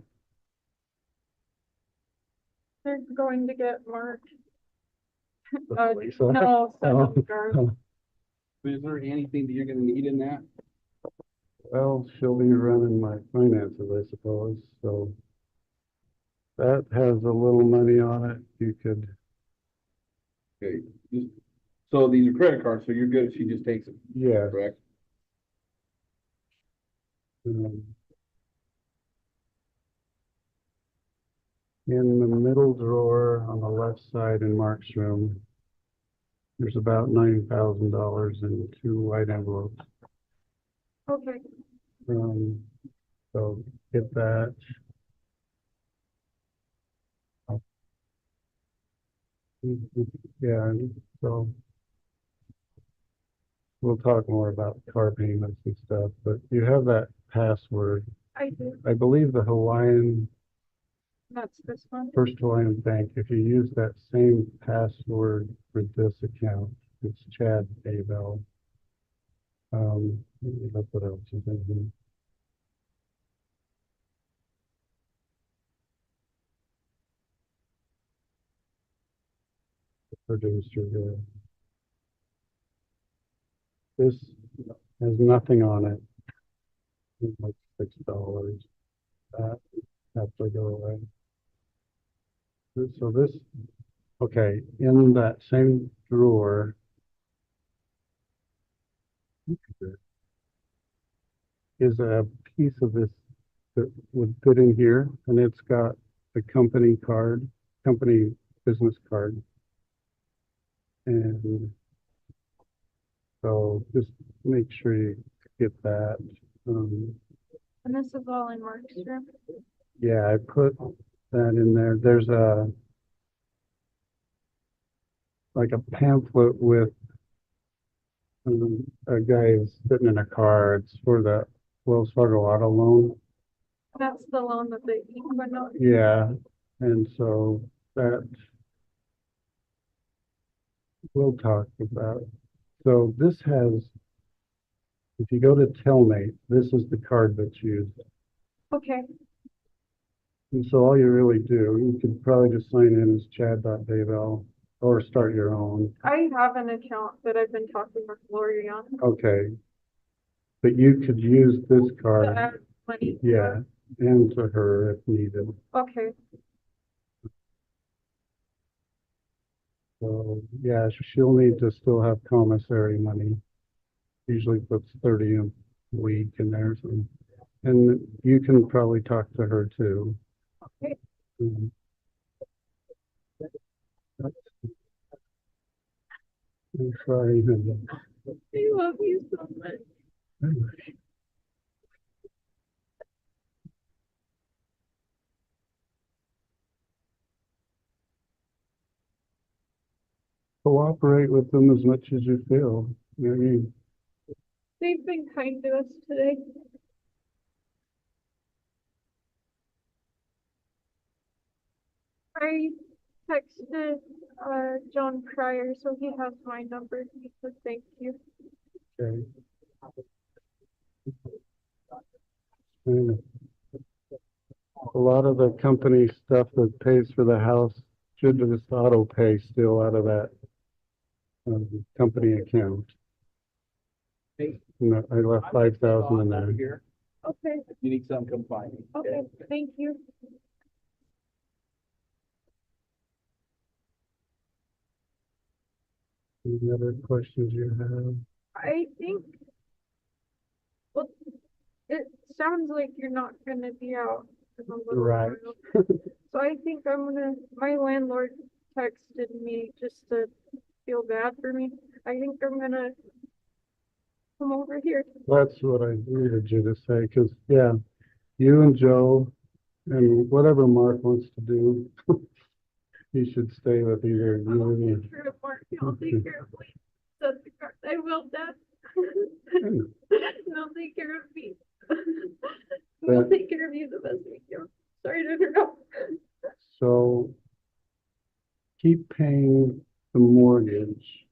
They're going to get marked. Lisa. No, Oh. Guard. Is there anything that you're gonna need in that? Well, she'll be running my finances, I suppose, so. That has a little money on it. You could, Okay, so these are credit cards, so you're good if she just takes them, yeah. correct? um, In the middle drawer on the left side in Mark's room, there's about $9,000 in 2 white envelopes. Okay, So get that. Yeah, so we'll talk more about car payments and stuff, but you have that password. I do. I believe the Hawaiian, That's this one. First Hawaiian Bank, if you use that same password for this account, it's Chad Daybell. That's what else is in here. Producer there. This has nothing on it. It's like $6. That has to go away. So this, okay, in that same drawer. Is a piece of this that would fit in here, and it's got the company card, company business card. And so just make sure you get that. And this is all in Mark's room. Yeah, I put that in there. There's like a pamphlet with a guy who's sitting in a car. It's for the Wells Fargo auto loan. That's the loan that they went on. Yeah, and so that we'll talk about. So this has, if you go to Telmate, this is the card that's used. Okay, And so all you really do, you could probably just sign in as Chad.Daybell or start your own. I have an account that I've been talking with Lori on. Okay. But you could use this To card, add money. yeah, and to her if needed. Okay, So, yeah, she'll need to still have commissary money. Usually puts 30 a week in there. So. And you can probably talk to her too. Okay. Mhm. I'm sorry. I love you so much. Cooperate with them as much as you feel. You know, you, They've been kind to us today. I texted John Pryor, so he has my number. He said thank you. okay. And a lot of the company stuff that pays for the house should just auto pay still out of that company account. Hey, And I left 5,000 in there. Here, Okay, if you need something, come find me. okay, thank you. Any other questions you have? I think, well, it sounds like you're not gonna be out in a little Right. while. So I think my landlord texted me just to feel bad for me. I think I'm gonna come over here. That's what I needed you to say, because, yeah, you and Joe and whatever Mark wants to do, he should stay with either you I'll and me. take care of Mark. I'll take care of Lee. That's the car. I will, Dad. They'll take care of me. We'll That- take care of you the best we can. Sorry to interrupt. So keep paying the mortgage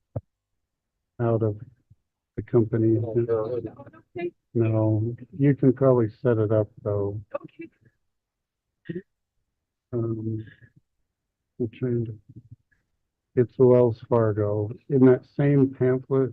out of the company. Okay, No, you can probably set it up though. okay. I'm trying to, it's Wells Fargo. In that same pamphlet.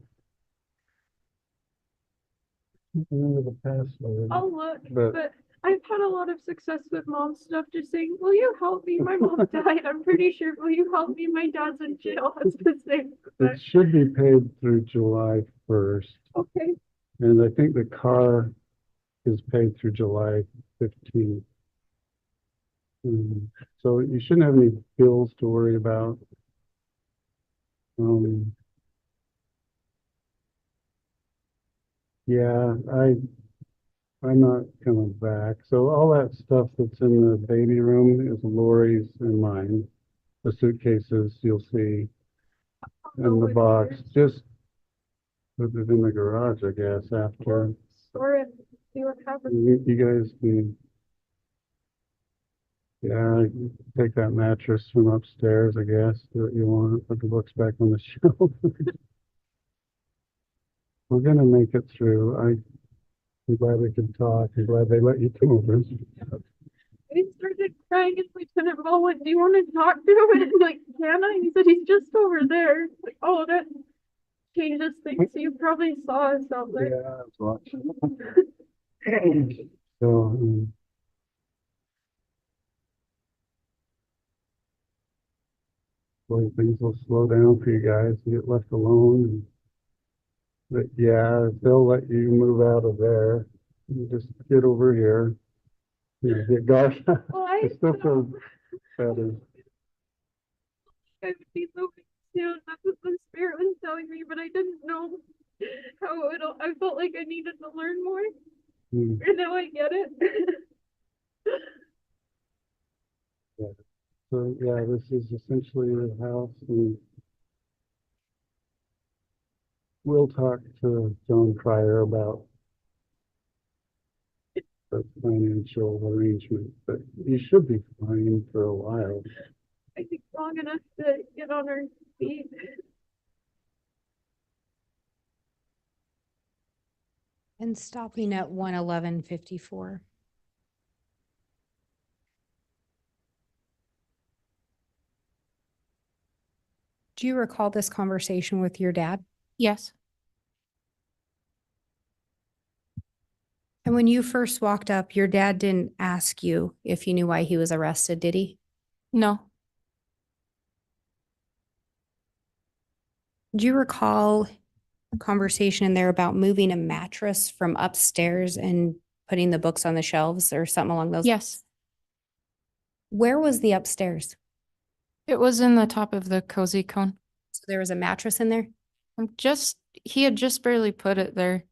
Remember the password. I'll look, But- but I've had a lot of success with mom's stuff, just saying, will you help me? My mom died. I'm pretty sure, will you help me? My dad's in jail. That's the same. It should be paid through July 1st. Okay, And I think the car is paid through July 15th. So you shouldn't have any bills to worry about. Yeah, I'm not coming back. So all that stuff that's in the baby room is Lori's and mine. The suitcases you'll see in the box. Just put it in the garage, I guess, after. store it, see what happens. You guys can, yeah, take that mattress from upstairs, I guess, do what you want, put the books back on the shelf. We're gonna make it through. I'm glad we could talk. I'm glad they let you come over. I started crying and Lieutenant Ball went, do you want to talk to him? And I'm like, can I? And he said, he's just over there. Like, oh, that changes things. You probably saw us out there. Yeah, that's right. So, boy, things will slow down for you guys and get left alone. But yeah, they'll let you move out of there. You just get over here. You know, get Garth. Well, I It still feels better. I would be moving soon. That's what the spirit was telling me, but I didn't know how it'll. I felt like I needed to learn more, Hmm. and now I get it. So yeah, this is essentially the house, and we'll talk to John Cryer about the financial arrangement, but you should be fine for a while. I think long enough to get on her feet. And stopping at 11154. Do you recall this conversation with your dad? Yes, And when you first walked up, your dad didn't ask you if you knew why he was arrested, did he? no, Do you recall a conversation in there about moving a mattress from upstairs and putting the books on the shelves or something along those? yes. Where was the upstairs? It was in the top of the cozy cone. So there was a mattress in there? He had just barely put it there.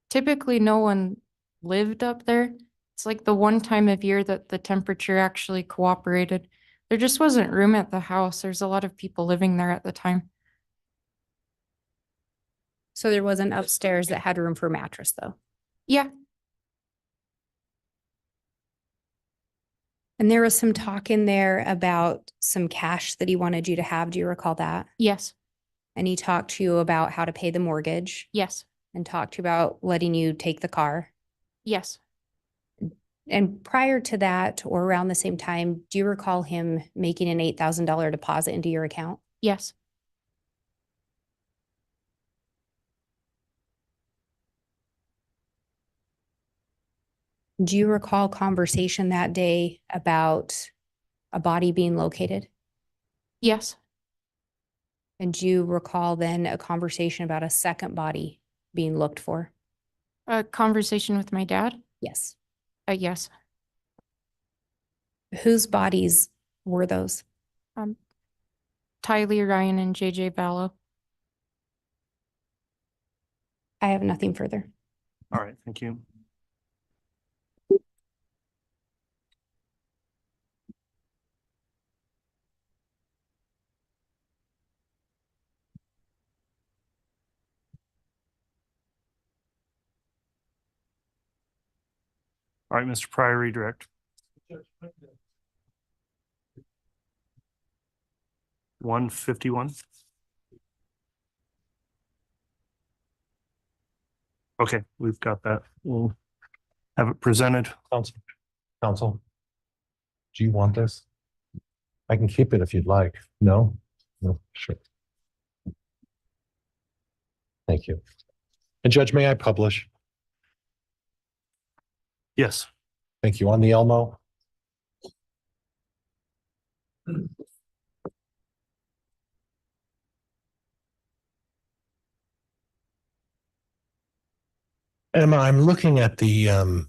Typically, no one lived up there. It's like the one time of year that the temperature actually cooperated. There just wasn't room at the house. There's a lot of people living there at the time. So there was an upstairs that had room for a mattress though. Yeah, And there was some talk in there about some cash that he wanted you to have. Do you recall that? yes, And he talked to you about how to pay the mortgage yes, and talked to you about letting you take the car. yes, And prior to that, or around the same time, do you recall him making an $8,000 deposit into your account? yes, Do you recall conversation that day about a body being located? yes. And do you recall then a conversation about a second body being looked for? A conversation with my dad? Yes. Yes. Whose bodies were those? Tylee Ryan and JJ Vallow. I have nothing further. All right, thank you. All right, Mr. Pryor, redirect. 151. Okay, we've got that. We'll have it presented. Counsel, do you want this? I can keep it if you'd like. No? No, sure. Thank you. And Judge, may I publish? Yes. Thank you. On the Elmo. Emma, I'm looking at the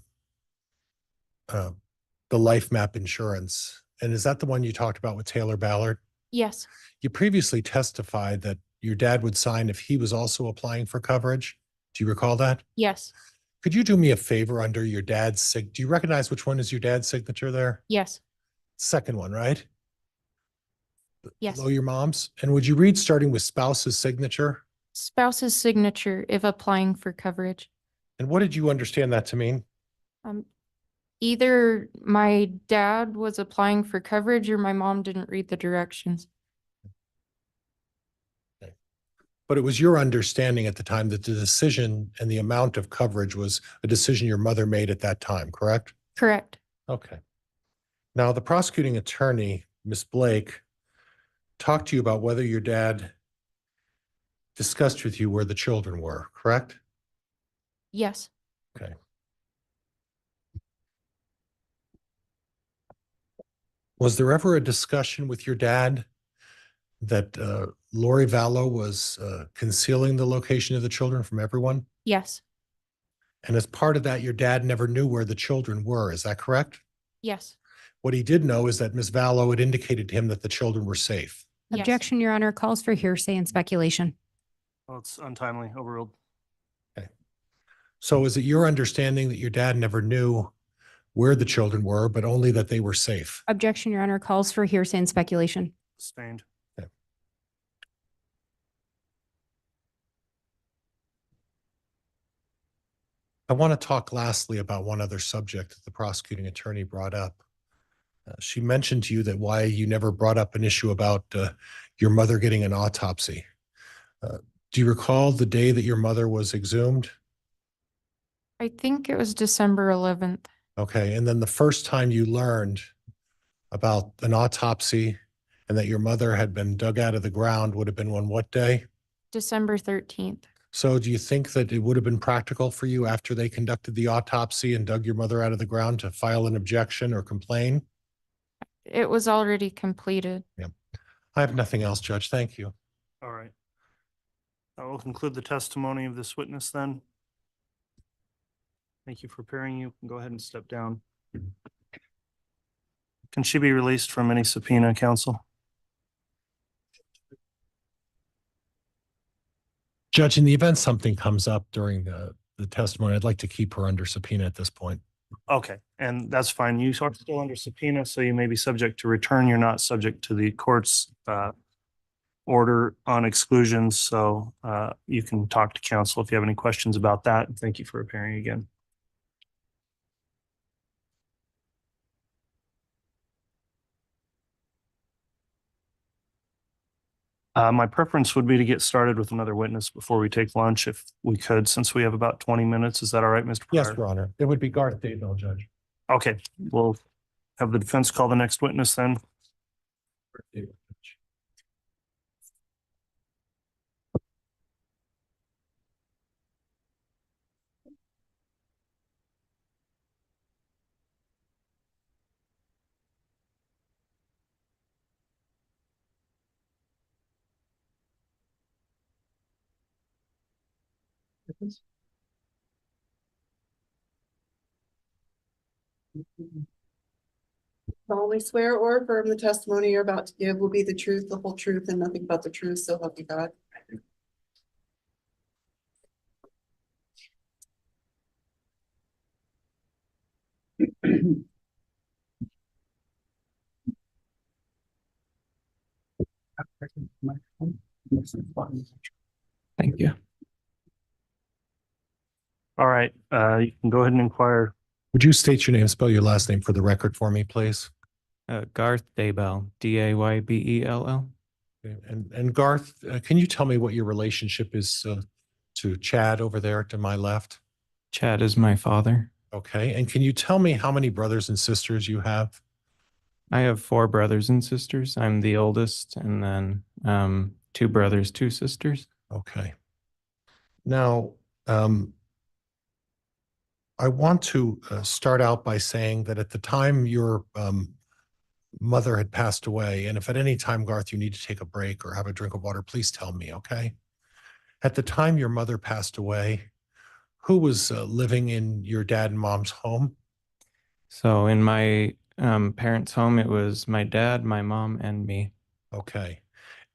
life map insurance. And is that the one you talked about with Taylor Ballard? Yes, You previously testified that your dad would sign if he was also applying for coverage. Do you recall that? yes, Could you do me a favor under your dad's do you recognize which one is your dad's signature there? yes, Second one, right? yes. Below your mom's? And would you read starting with spouse's signature? Spouse's signature if applying for coverage. And what did you understand that to mean? Either my dad was applying for coverage or my mom didn't read the directions. But it was your understanding at the time that the decision and the amount of coverage was a decision your mother made at that time, correct? Correct. Okay. Now, the prosecuting attorney, Ms. Blake, talked to you about whether your dad discussed with you where the children were, correct? Yes, Okay. Was there ever a discussion with your dad that Lori Vallow was concealing the location of the children from everyone? yes, And as part of that, your dad never knew where the children were. Is that correct? yes, What he did know is that Ms. Vallow had indicated to him that the children were safe. yes. Objection, Your Honor, calls for hearsay and speculation. Well, it's untimely, overruled. So is it your understanding that your dad never knew where the children were, but only that they were safe? Objection, Your Honor, calls for hearsay and speculation. Sustained. I want to talk lastly about one other subject that the prosecuting attorney brought up. She mentioned to you that why you never brought up an issue about your mother getting an autopsy. Do you recall the day that your mother was exhumed? I think it was December 11th, Okay, and then the first time you learned about an autopsy and that your mother had been dug out of the ground would have been on what day? December 13th. So do you think that it would have been practical for you after they conducted the autopsy and dug your mother out of the ground to file an objection or complain? It was already completed. I have nothing else, Judge. Thank you. All right. I will conclude the testimony of this witness then. Thank you for appearing. You can go ahead and step down. Can she be released from any subpoena, counsel? Judge, in the event something comes up during the testimony, I'd like to keep her under subpoena at this point. Okay, and that's fine. You are still under subpoena, so you may be subject to return. You're not subject to the court's order on exclusions, so you can talk to counsel if you have any questions about that. Thank you for appearing again. My preference would be to get started with another witness before we take lunch, if we could, since we have about 20 minutes. Is that all right, Mr. Pryor? Yes, Your Honor. It would be Garth Daybell, Judge. Okay, we'll have the defense call the next witness then. solemnly swear or affirm the testimony you're about to give will be the truth, the whole truth, and nothing but the truth, so help you God. Thank you. All right, you can go ahead and inquire. Would you state your name, spell your last name for the record for me, please? Garth Daybell, Daybell. Okay, and Garth, can you tell me what your relationship is to Chad over there to my left? Chad is my father. Okay, and can you tell me how many brothers and sisters you have? I have 4 brothers and sisters. I'm the oldest, and then 2 brothers, 2 sisters. Okay. Now, I want to start out by saying that at the time your mother had passed away, and if at any time, Garth, you need to take a break or have a drink of water, please tell me, okay? At the time your mother passed away, who was living in your dad and mom's home? So in my parents' home, it was my dad, my mom, and me. Okay.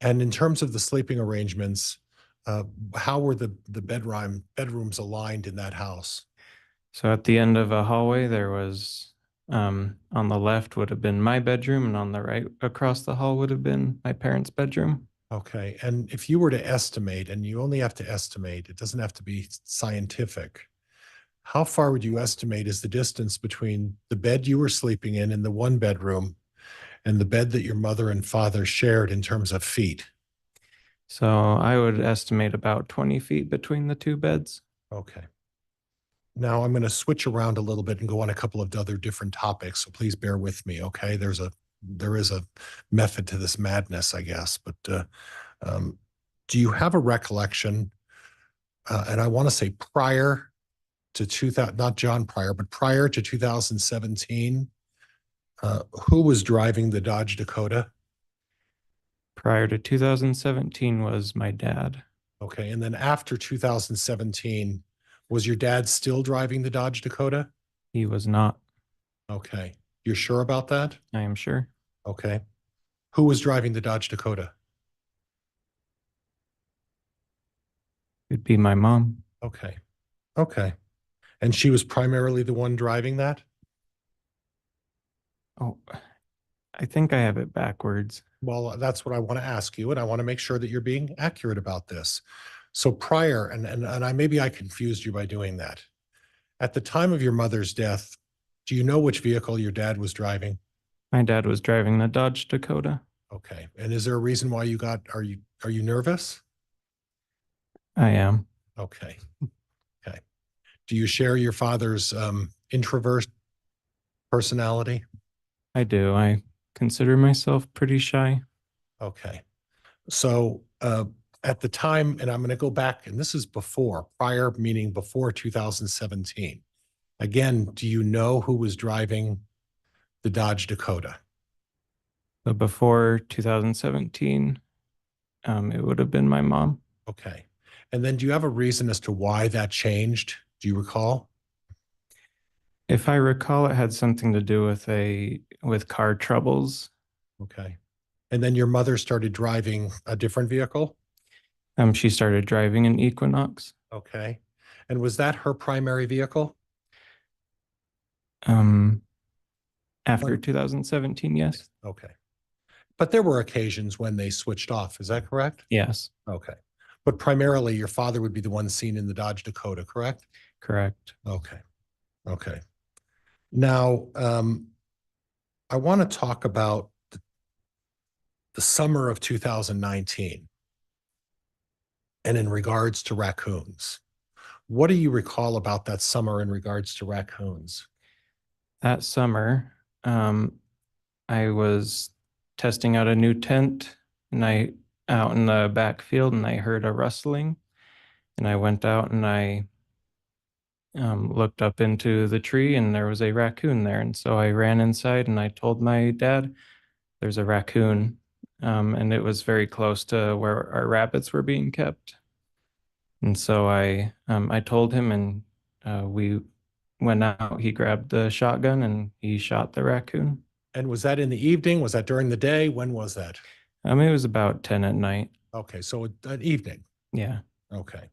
And in terms of the sleeping arrangements, how were the bedrooms aligned in that house? So at the end of a hallway, there was on the left would have been my bedroom, and on the right across the hall would have been my parents' bedroom. Okay. And if you were to estimate, and you only have to estimate, it doesn't have to be scientific, how far would you estimate is the distance between the bed you were sleeping in the one bedroom and the bed that your mother and father shared in terms of feet? So I would estimate about 20 feet between the 2 beds. Okay. Now I'm going to switch around a little bit and go on a couple of other different topics. So please bear with me. Okay. There is a method to this madness, I guess, but do you have a recollection? And I want to say prior to 2000, not John Pryor, but prior to 2017, who was driving the Dodge Dakota? Prior to 2017 was my dad. Okay. And then after 2017, was your dad still driving the Dodge Dakota? He was not. Okay. You're sure about that? I am sure. Okay. Who was driving the Dodge Dakota? It'd be my mom. Okay. Okay. And she was primarily the one driving that? Oh, I think I have it backwards. Well, that's what I want to ask you, and I want to make sure that you're being accurate about this. So prior, and maybe I confused you by doing that. At the time of your mother's death, do you know which vehicle your dad was driving? My dad was driving the Dodge Dakota. Okay. And is there a reason why are you nervous? I am. Okay. Okay. Do you share your father's introvert personality? I do. I consider myself pretty shy. Okay. So at the time, and I'm going to go back, and this is prior meaning before 2017. Again, do you know who was driving the Dodge Dakota? But before 2017, it would have been my mom. Okay. And then do you have a reason as to why that changed? Do you recall? If I recall, it had something to do with car troubles. Okay. And then your mother started driving a different vehicle? She started driving an Equinox. Okay. And was that her primary vehicle? After 2017, yes. Okay. But there were occasions when they switched off. Is that correct? Yes, Okay. But primarily your father would be the one seen in the Dodge Dakota, correct? correct. Okay. Okay. Now, I want to talk about the summer of 2019 and in regards to raccoons. What do you recall about that summer in regards to raccoons? That summer, I was testing out a new tent, and out in the backfield, and I heard a rustling, and I went out and I looked up into the tree, and there was a raccoon there, and so I ran inside and I told my dad, "There's a raccoon," and it was very close to where our rabbits were being kept, and so I told him, and we went out. He grabbed the shotgun and he shot the raccoon. And was that in the evening? Was that during the day? When was that? It was about 10 at night. Okay, so an evening. Yeah. Okay.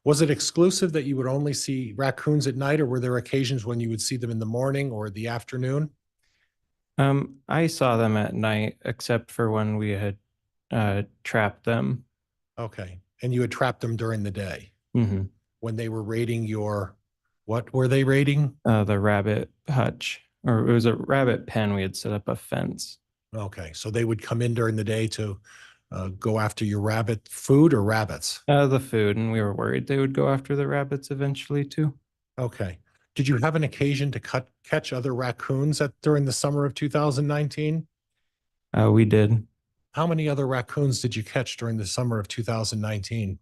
Was it exclusive that you would only see raccoons at night, or were there occasions when you would see them in the morning or the afternoon? I saw them at night, except for when we had trapped them. Okay, and you had trapped them during the day Hmm. when they were raiding your, what were they raiding? The rabbit hutch, or it was a rabbit pen. We had set up a fence. Okay, so they would come in during the day to go after your rabbit food or rabbits? The food, and we were worried they would go after the rabbits eventually too. Okay. Did you have an occasion to catch other raccoons during the summer of 2019? We did. How many other raccoons did you catch during the summer of 2019?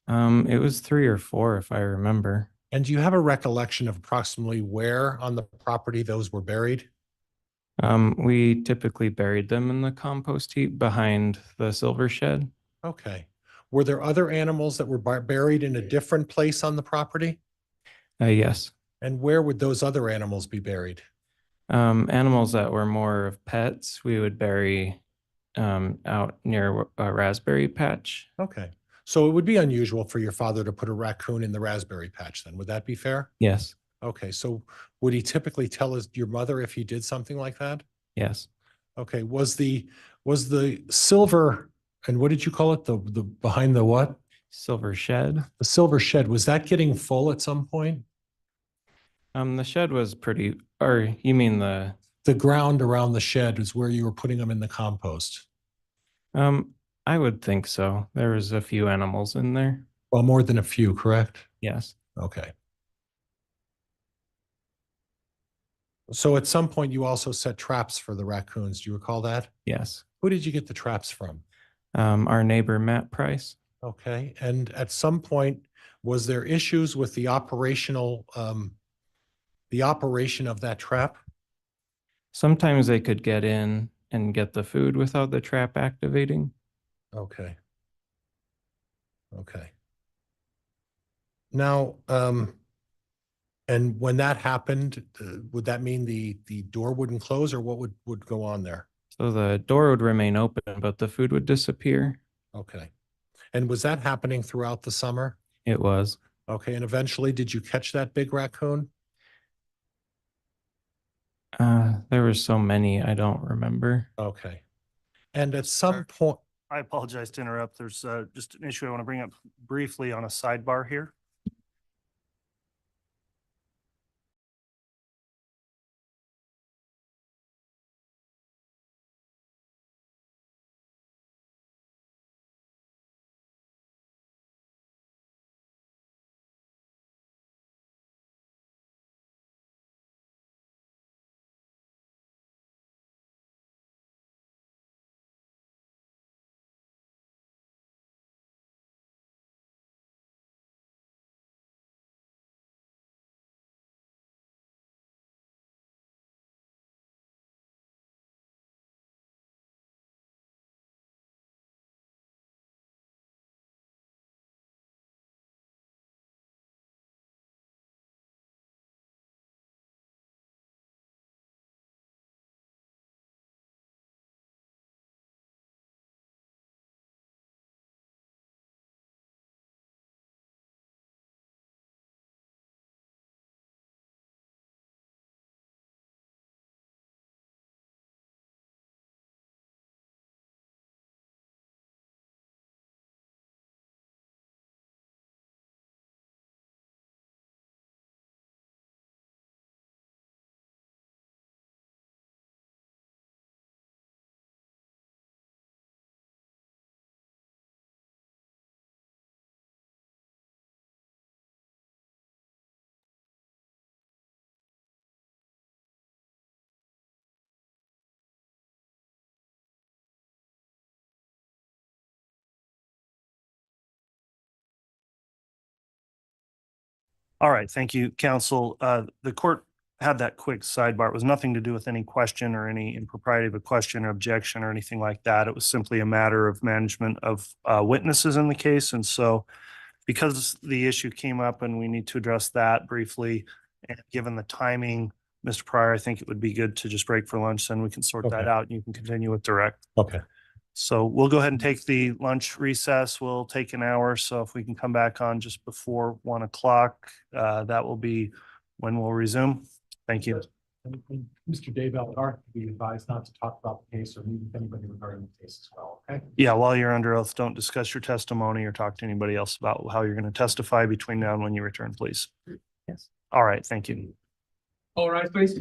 It was 3 or 4, if I remember. And do you have a recollection of approximately where on the property those were buried? We typically buried them in the compost heap behind the silver shed. Okay. Were there other animals that were buried in a different place on the property? Yes. And where would those other animals be buried? Animals that were more of pets, we would bury out near a raspberry patch. Okay. So it would be unusual for your father to put a raccoon in the raspberry patch then. Would that be fair? Yes. Okay. So would he typically tell your mother if he did something like that? Yes. Okay. Was the silver, and what did you call it? The behind the what? Silver shed. The silver shed. Was that getting full at some point? The shed was pretty, or you mean the ground around the shed is where you were putting them in the compost? I would think so. There was a few animals in there. Well, more than a few, correct? Yes. Okay. So at some point you also set traps for the raccoons. Do you recall that? Yes. Who did you get the traps from? Our neighbor, Matt Price. Okay. And at some point, was there issues with the operation of that trap? Sometimes they could get in and get the food without the trap activating. Okay. Okay. Now, and when that happened, would that mean the door wouldn't close, or what would go on there? So the door would remain open, but the food would disappear. Okay. And was that happening throughout the summer? It was. Okay. And eventually, did you catch that big raccoon? There were so many, I don't remember. Okay. And at some point, I apologize to interrupt. There's just an issue I want to bring up briefly on a sidebar here. All right, thank you, counsel. The court had that quick sidebar. It was nothing to do with any question or any impropriety of a question or objection or anything like that. It was simply a matter of management of witnesses in the case. And so because the issue came up and we need to address that briefly, and given the timing, Mr. Pryor, I think it would be good to just break for lunch, then we can sort that Okay. out and you can continue with direct. Okay. So we'll go ahead and take the lunch recess. We'll take an hour. So if we can come back on just before 1 o'clock, that will be when we'll resume. Thank you. Mr. Daybell, are be advised not to talk about the case or meet with anybody regarding the case as well, okay? Yeah, while you're under oath, don't discuss your testimony or talk to anybody else about how you're going to testify between now and when you return, please. Yes. All right, thank you. All right, please.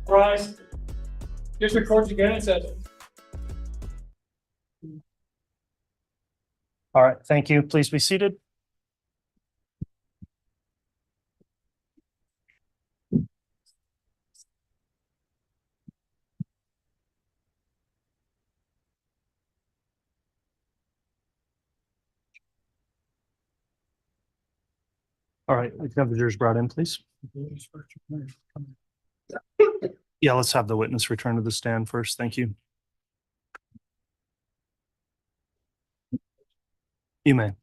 Rise. District Court's again in session. All right, thank you. Please be seated. All right, we can have the jurors brought in, please. Yeah, let's have the witness return to the stand first. Thank you. You may.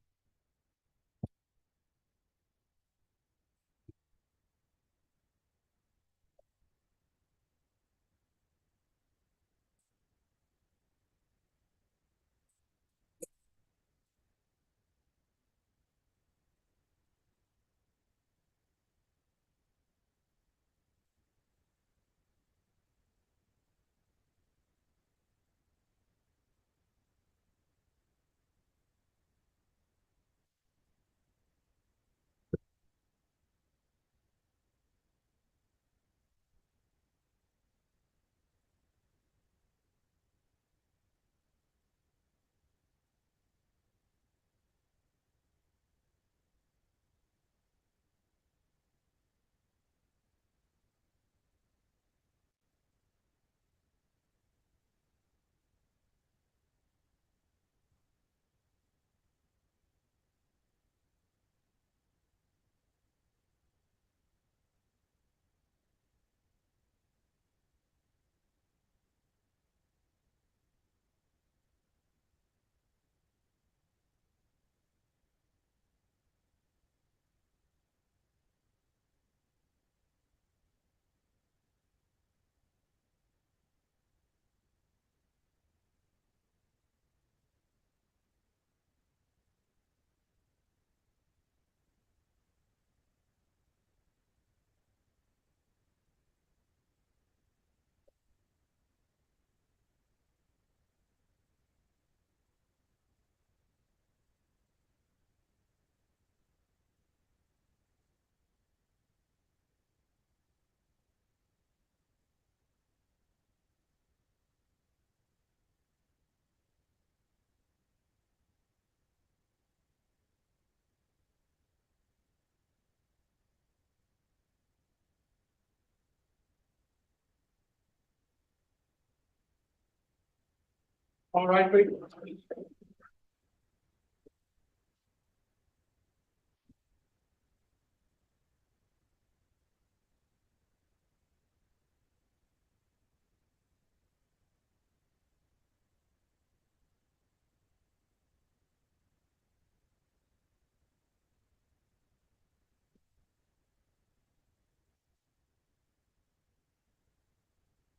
All right, please.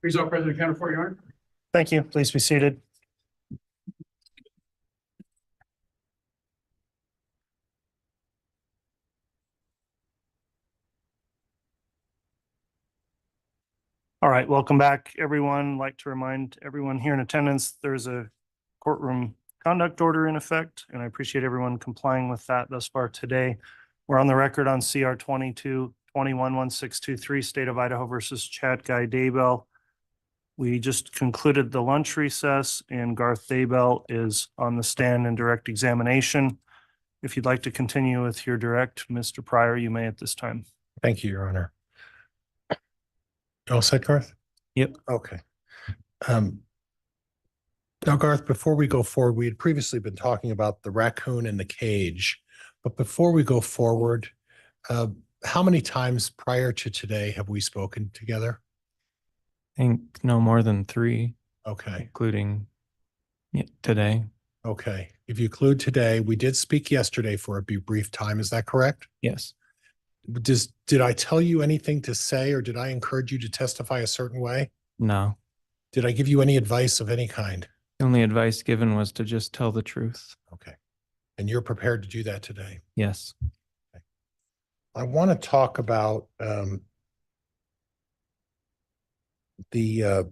Please, all President Counter for your honor. Thank you. Please be seated. All right, welcome back, everyone. I'd like to remind everyone here in attendance, there's a courtroom conduct order in effect, and I appreciate everyone complying with that thus far today. We're on the record on CR 22-21-1623, State of Idaho versus Chad Daybell. We just concluded the lunch recess, and Garth Daybell is on the stand in direct examination. If you'd like to continue with your direct, Mr. Pryor, you may at this time. Thank you, Your Honor. All set, Garth? Yep. Okay. Now, Garth, before we go forward, we had previously been talking about the raccoon in the cage. But before we go forward, how many times prior to today have we spoken together? I think no more than 3, Okay. including today. Okay. If you include today, we did speak yesterday for a brief time. Is that correct? Yes. Did I tell you anything to say, or did I encourage you to testify a certain way? No. Did I give you any advice of any kind? The only advice given was to just tell the truth. Okay. And you're prepared to do that today? Yes. Okay. I want to talk about the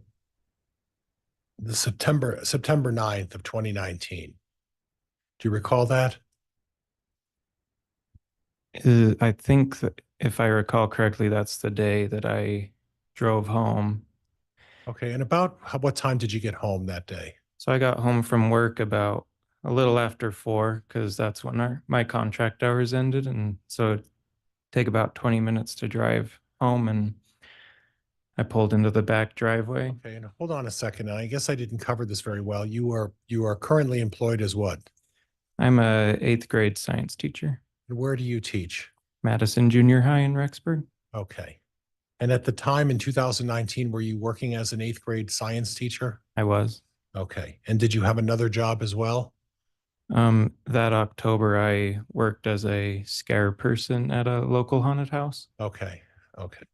September 9th of 2019. Do you recall that? I think that if I recall correctly, that's the day that I drove home. Okay, and about what time did you get home that day? So I got home from work about a little after 4 because that's when my contract hours ended. And so it'd take about 20 minutes to drive home, and I pulled into the back driveway. Okay, and hold on a second. I guess I didn't cover this very well. You are currently employed as what? I'm a 8th grade science teacher, And where do you teach? Madison Junior High in Rexburg. Okay. And at the time in 2019, were you working as an 8th grade science teacher? I was. Okay. And did you have another job as well? That October, I worked as a scare person at a local haunted house. Okay. Okay.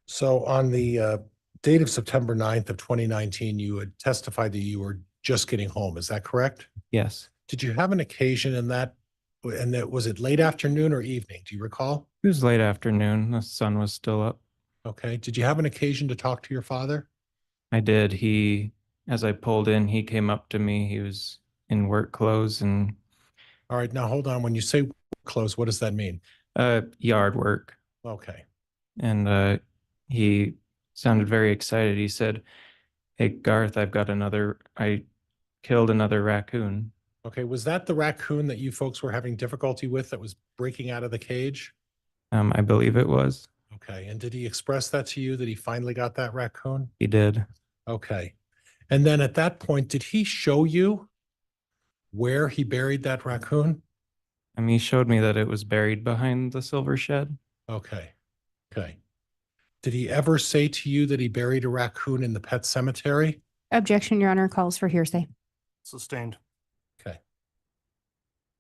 So on the date of September 9th of 2019, you had testified that you were just getting home. Is that correct? Yes. Did you have an occasion in that, and that was it late afternoon or evening? Do you recall? It was late afternoon. The sun was still up. Okay. Did you have an occasion to talk to your father? I did. As I pulled in, he came up to me. He was in work clothes and All right. Now hold on. When you say close, what does that mean? yard work. Okay. And he sounded very excited. He said, "Hey, Garth, I killed another raccoon." Okay. Was that the raccoon that you folks were having difficulty with that was breaking out of the cage? I believe it was. Okay. And did he express that to you that he finally got that raccoon? He did. Okay. And then at that point, did he show you where he buried that raccoon? He showed me that it was buried behind the silver shed. Okay. Okay. Did he ever say to you that he buried a raccoon in the pet cemetery? Objection, Your Honor, calls for hearsay. Sustained. Okay.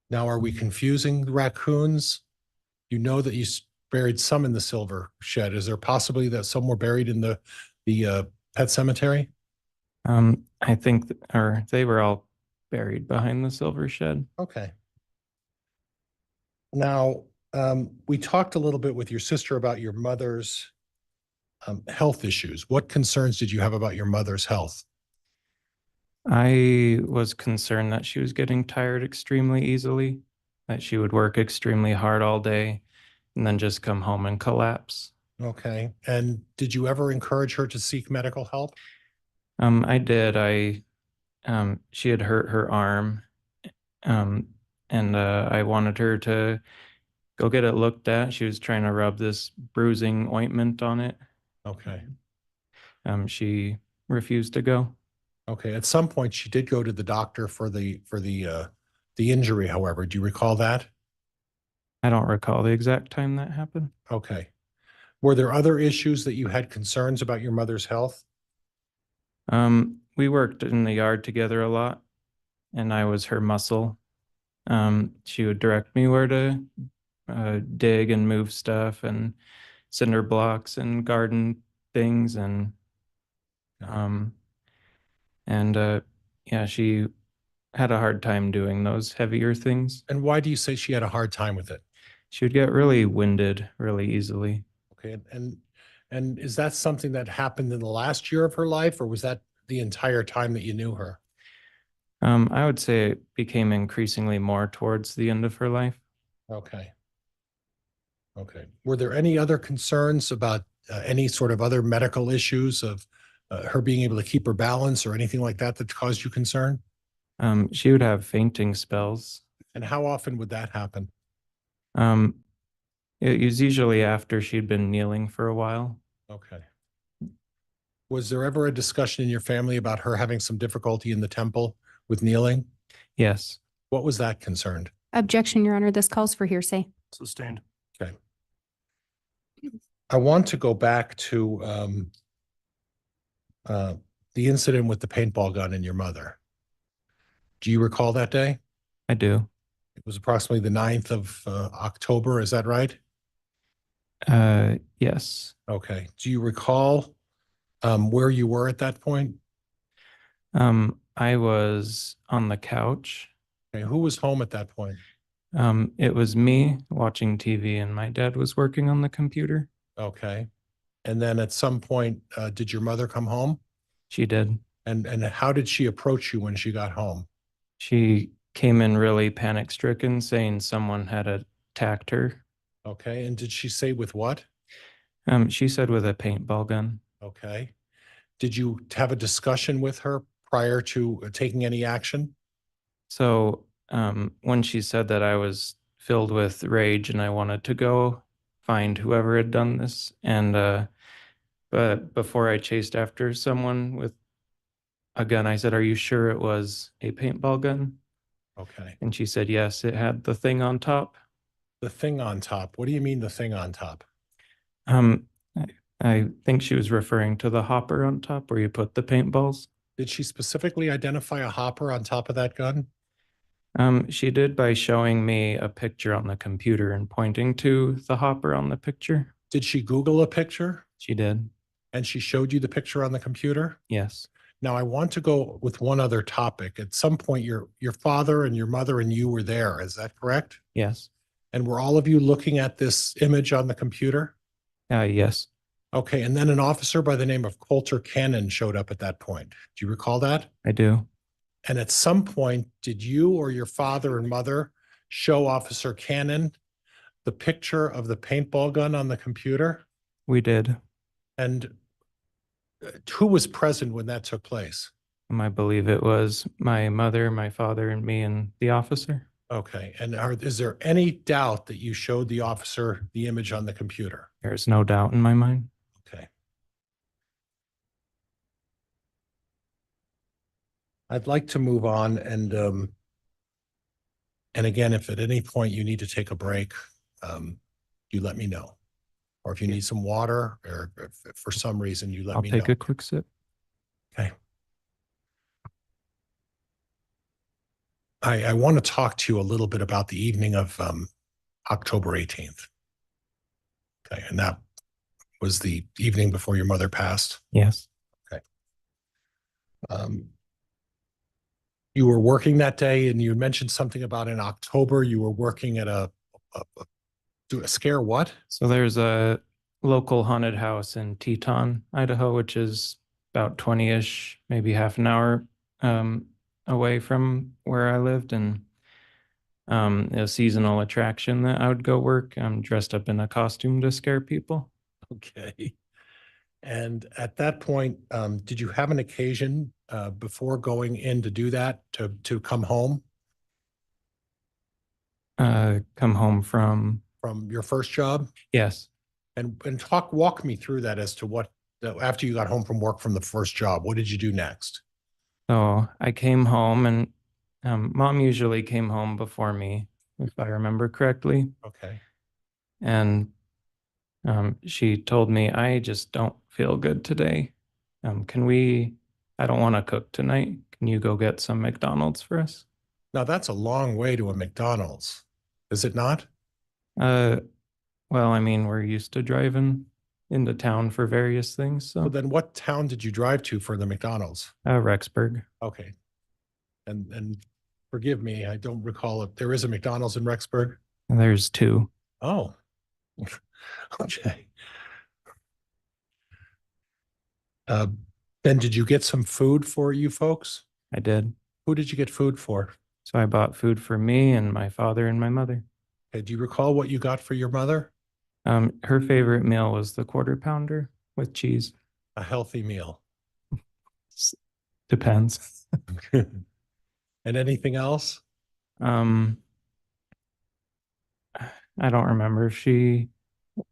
Now, are we confusing the raccoons? You know that you buried some in the silver shed. Is there possibly that some were buried in the pet cemetery? I think, or they were all buried behind the silver shed. Okay. Now, we talked a little bit with your sister about your mother's health issues. What concerns did you have about your mother's health? I was concerned that she was getting tired extremely easily, that she would work extremely hard all day and then just come home and collapse. Okay. And did you ever encourage her to seek medical help? I did. She had hurt her arm, and I wanted her to go get it looked at. She was trying to rub this bruising ointment on it. Okay. She refused to go. Okay. At some point, she did go to the doctor for the injury, however. Do you recall that? I don't recall the exact time that happened. Okay. Were there other issues that you had concerns about your mother's health? We worked in the yard together a lot, and I was her muscle. She would direct me where to dig and move stuff and cinder blocks and garden things, and yeah, she had a hard time doing those heavier things. And why do you say she had a hard time with it? She would get really winded really easily. Okay. And is that something that happened in the last year of her life, or was that the entire time that you knew her? I would say it became increasingly more towards the end of her life. Okay. Okay. Were there any other concerns about any sort of other medical issues of her being able to keep her balance or anything like that that caused you concern? She would have fainting spells. And how often would that happen? It was usually after she'd been kneeling for a while. Okay. Was there ever a discussion in your family about her having some difficulty in the temple with kneeling? Yes. What was that concerned? Objection, Your Honor, this calls for hearsay. Sustained. Okay. I want to go back to the incident with the paintball gun and your mother. Do you recall that day? I do. It was approximately the 9th of October. Is that right? Yes. Okay. Do you recall where you were at that point? I was on the couch. Okay. Who was home at that point? It was me watching TV, and my dad was working on the computer. Okay. And then at some point, did your mother come home? She did. And how did she approach you when she got home? She came in really panic stricken, saying someone had attacked her. Okay. And did she say with what? She said with a paintball gun. Okay. Did you have a discussion with her prior to taking any action? So when she said that, I was filled with rage and I wanted to go find whoever had done this. And but before I chased after someone with a gun, I said, "Are you sure it was a paintball gun?" Okay. And she said, "Yes, it had the thing on top." The thing on top. What do you mean the thing on top? Um, I, I think she was referring to the hopper on top where you put the paintballs. Did she specifically identify a hopper on top of that gun? She did by showing me a picture on the computer and pointing to the hopper on the picture. Did she Google a picture She did. and she showed you the picture on the computer? Yes. Now I want to go with one other topic. At some point, your father and your mother and you were there. Is that correct? Yes. And were all of you looking at this image on the computer? Yes. Okay. And then an officer by the name of Coulter Cannon showed up at that point. Do you recall that? I do. And at some point, did you or your father and mother show Officer Cannon the picture of the paintball gun on the computer? We did. And who was present when that took place? I believe it was my mother, my father, and me and the officer. Okay. And is there any doubt that you showed the officer the image on the computer? There's no doubt in my mind. Okay. I'd like to move on and again, if at any point you need to take a break, you let me know. Or if you need some water or if for some reason you let I'll me know. take a quick sip. Okay. I want to talk to you a little bit about the evening of October 18th. Okay. And that was the evening before your mother passed. Yes. Okay. You were working that day and you mentioned something about in October, you were working at a scare what? So there's a local haunted house in Teton, Idaho, which is about 20-ish, maybe half an hour away from where I lived, and a seasonal attraction that I would go work. I'm dressed up in a costume to scare people. Okay. And at that point, did you have an occasion before going in to do that to come home Come home from, your first job? yes. And walk me through that as to what after you got home from work from the first job, what did you do next? So I came home and mom usually came home before me, if I remember correctly. Okay. And she told me, "I just don't feel good today. I don't want to cook tonight. Can you go get some McDonald's for us?" Now that's a long way to a McDonald's, is it not? Well, I mean, we're used to driving into town for various things. So So then what town did you drive to for the McDonald's? Rexburg. Okay. And forgive me, I don't recall if there is a McDonald's in Rexburg. And there's two. Oh, okay. Then did you get some food for you folks? I did. Who did you get food for? So I bought food for me and my father and my mother. Okay, do you recall what you got for your mother? Her favorite meal was the quarter pounder with cheese. A healthy meal. Depends. And anything else? I don't remember if she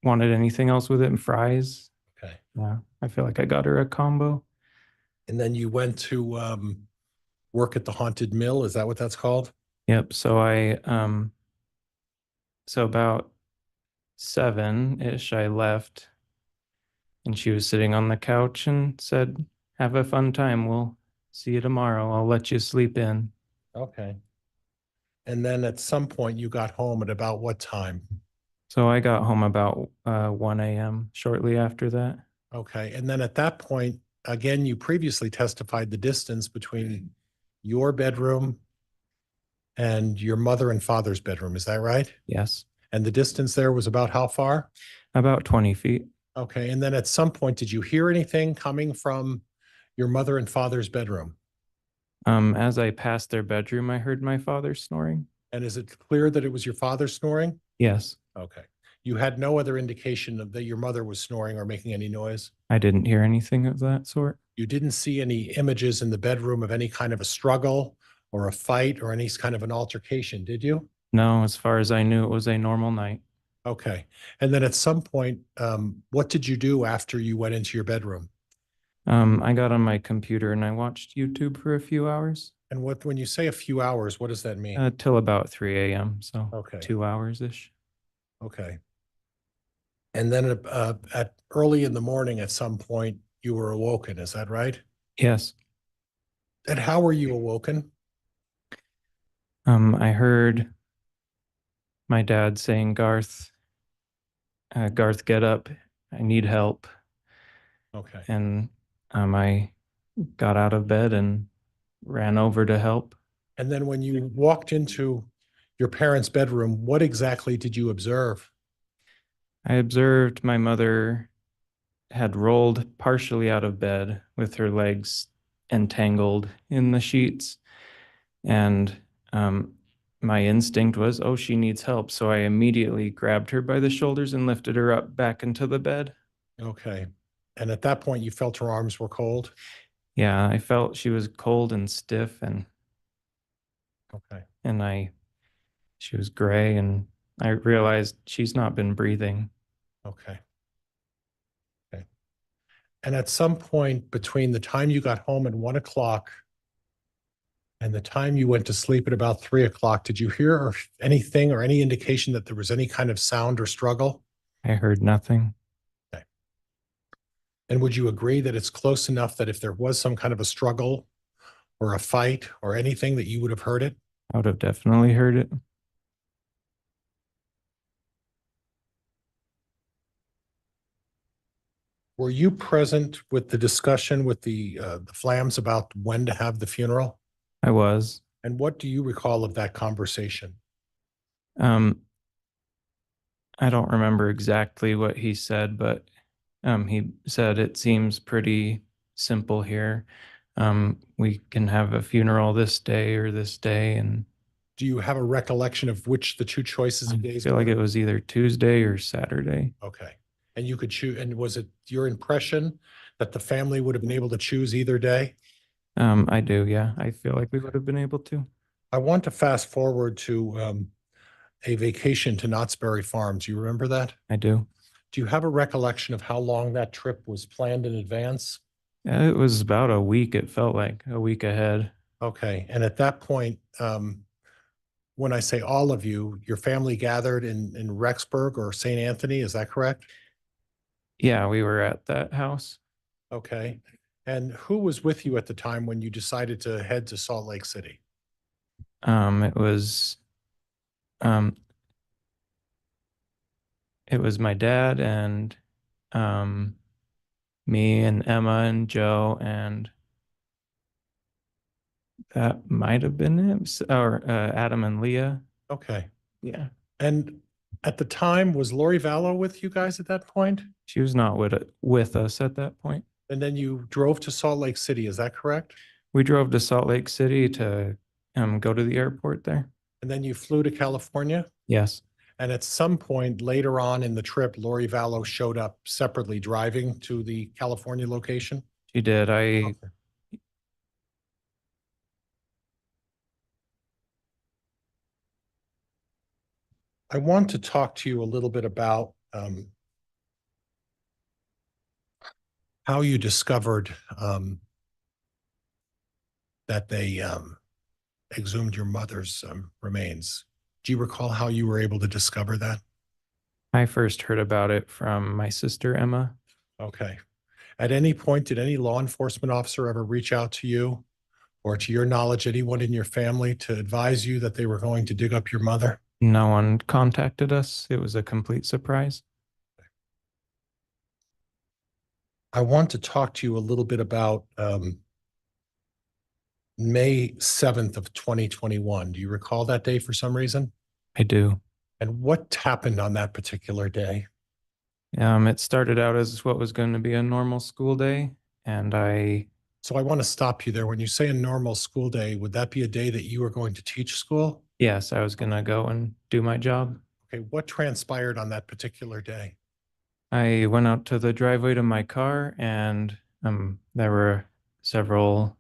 wanted anything else with it and fries. Okay. Yeah, I feel like I got her a combo. And then you went to work at the Haunted Mill. Is that what that's called? Yep. So about 7-ish, I left and she was sitting on the couch and said, "Have a fun time. We'll see you tomorrow. I'll let you sleep in." Okay. And then at some point you got home at about what time? So I got home about 1 a.m. shortly after that. Okay. And then at that point, again, you previously testified the distance between your bedroom and your mother and father's bedroom. Is that right? Yes. And the distance there was about how far? About 20 feet. Okay. And then at some point, did you hear anything coming from your mother and father's bedroom? As I passed their bedroom, I heard my father snoring. And is it clear that it was your father snoring? Yes. Okay. You had no other indication of that your mother was snoring or making any noise? I didn't hear anything of that sort. You didn't see any images in the bedroom of any kind of a struggle or a fight or any kind of an altercation, did you? No, as far as I knew, it was a normal night. Okay. And then at some point, what did you do after you went into your bedroom? I got on my computer and I watched YouTube for a few hours, And when you say a few hours, what does that mean? till about 3 a.m. So Okay. 2 hours-ish. Okay. And then at early in the morning, at some point, you were awoken, is that right? Yes. And how were you awoken? I heard my dad saying, Garth, get up. I need help. Okay. And I got out of bed and ran over to help. And then when you walked into your parents' bedroom, what exactly did you observe? I observed my mother had rolled partially out of bed with her legs entangled in the sheets. And my instinct was, oh, she needs help. So I immediately grabbed her by the shoulders and lifted her up back into the bed. Okay. And at that point, you felt her arms were cold? Yeah, I felt she was cold and stiff Okay. she was gray, and I realized she's not been breathing. Okay. Okay. And at some point between the time you got home at 1 o'clock and the time you went to sleep at about 3 o'clock, did you hear anything or any indication that there was any kind of sound or struggle? I heard nothing. Okay. And would you agree that it's close enough that if there was some kind of a struggle or a fight or anything that you would have heard it? I would have definitely heard it. Were you present with the discussion with the Flams about when to have the funeral? I was. And what do you recall of that conversation? I don't remember exactly what he said, but he said it seems pretty simple here. We can have a funeral this day or this day, and Do you have a recollection of which the two choices I of days feel like were? it was either Tuesday or Saturday. Okay. And you could choose, and was it your impression that the family would have been able to choose either day? I do, yeah. I feel like we would have been able to. I want to fast forward to a vacation to Knott's Berry Farms. You remember that? I do. Do you have a recollection of how long that trip was planned in advance? It was about a week. It felt like a week ahead. Okay. And at that point, when I say all of you, your family gathered in Rexburg or St. Anthony, is that correct? Yeah, we were at that house. Okay. And who was with you at the time when you decided to head to Salt Lake City? Um, it was my dad and me and Emma and Joe, and that might have been it, or Adam and Leah. Okay. Yeah. And at the time, was Lori Vallow with you guys at that point? She was not with us at that point. And then you drove to Salt Lake City, is that correct? We drove to Salt Lake City to go to the airport there. And then you flew to California? Yes. And at some point later on in the trip, Lori Vallow showed up separately driving to the California location? She did. Okay. I want to talk to you a little bit about how you discovered that they exhumed your mother's remains. Do you recall how you were able to discover that? I first heard about it from my sister, Emma. Okay. At any point, did any law enforcement officer ever reach out to you or to your knowledge, anyone in your family to advise you that they were going to dig up your mother? No one contacted us. It was a complete surprise. I want to talk to you a little bit about May 7th of 2021. Do you recall that day for some reason? I do. And what happened on that particular day? It started out as what was going to be a normal school day, and So I want to stop you there. When you say a normal school day, would that be a day that you were going to teach school? yes, I was going to go and do my job. Okay, what transpired on that particular day? I went out to the driveway to my car and there were several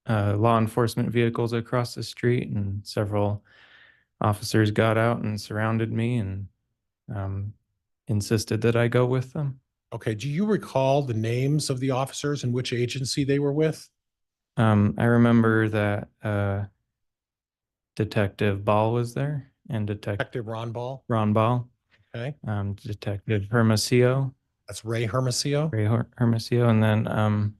law enforcement vehicles across the street and several officers got out and surrounded me and insisted that I go with them. Okay, do you recall the names of the officers and which agency they were with? I remember that Detective Ball was there and Detective Ron Ball? Ron Ball, Okay, Detective Hermosillo, that's Ray Hermosillo. Hermosillo, and then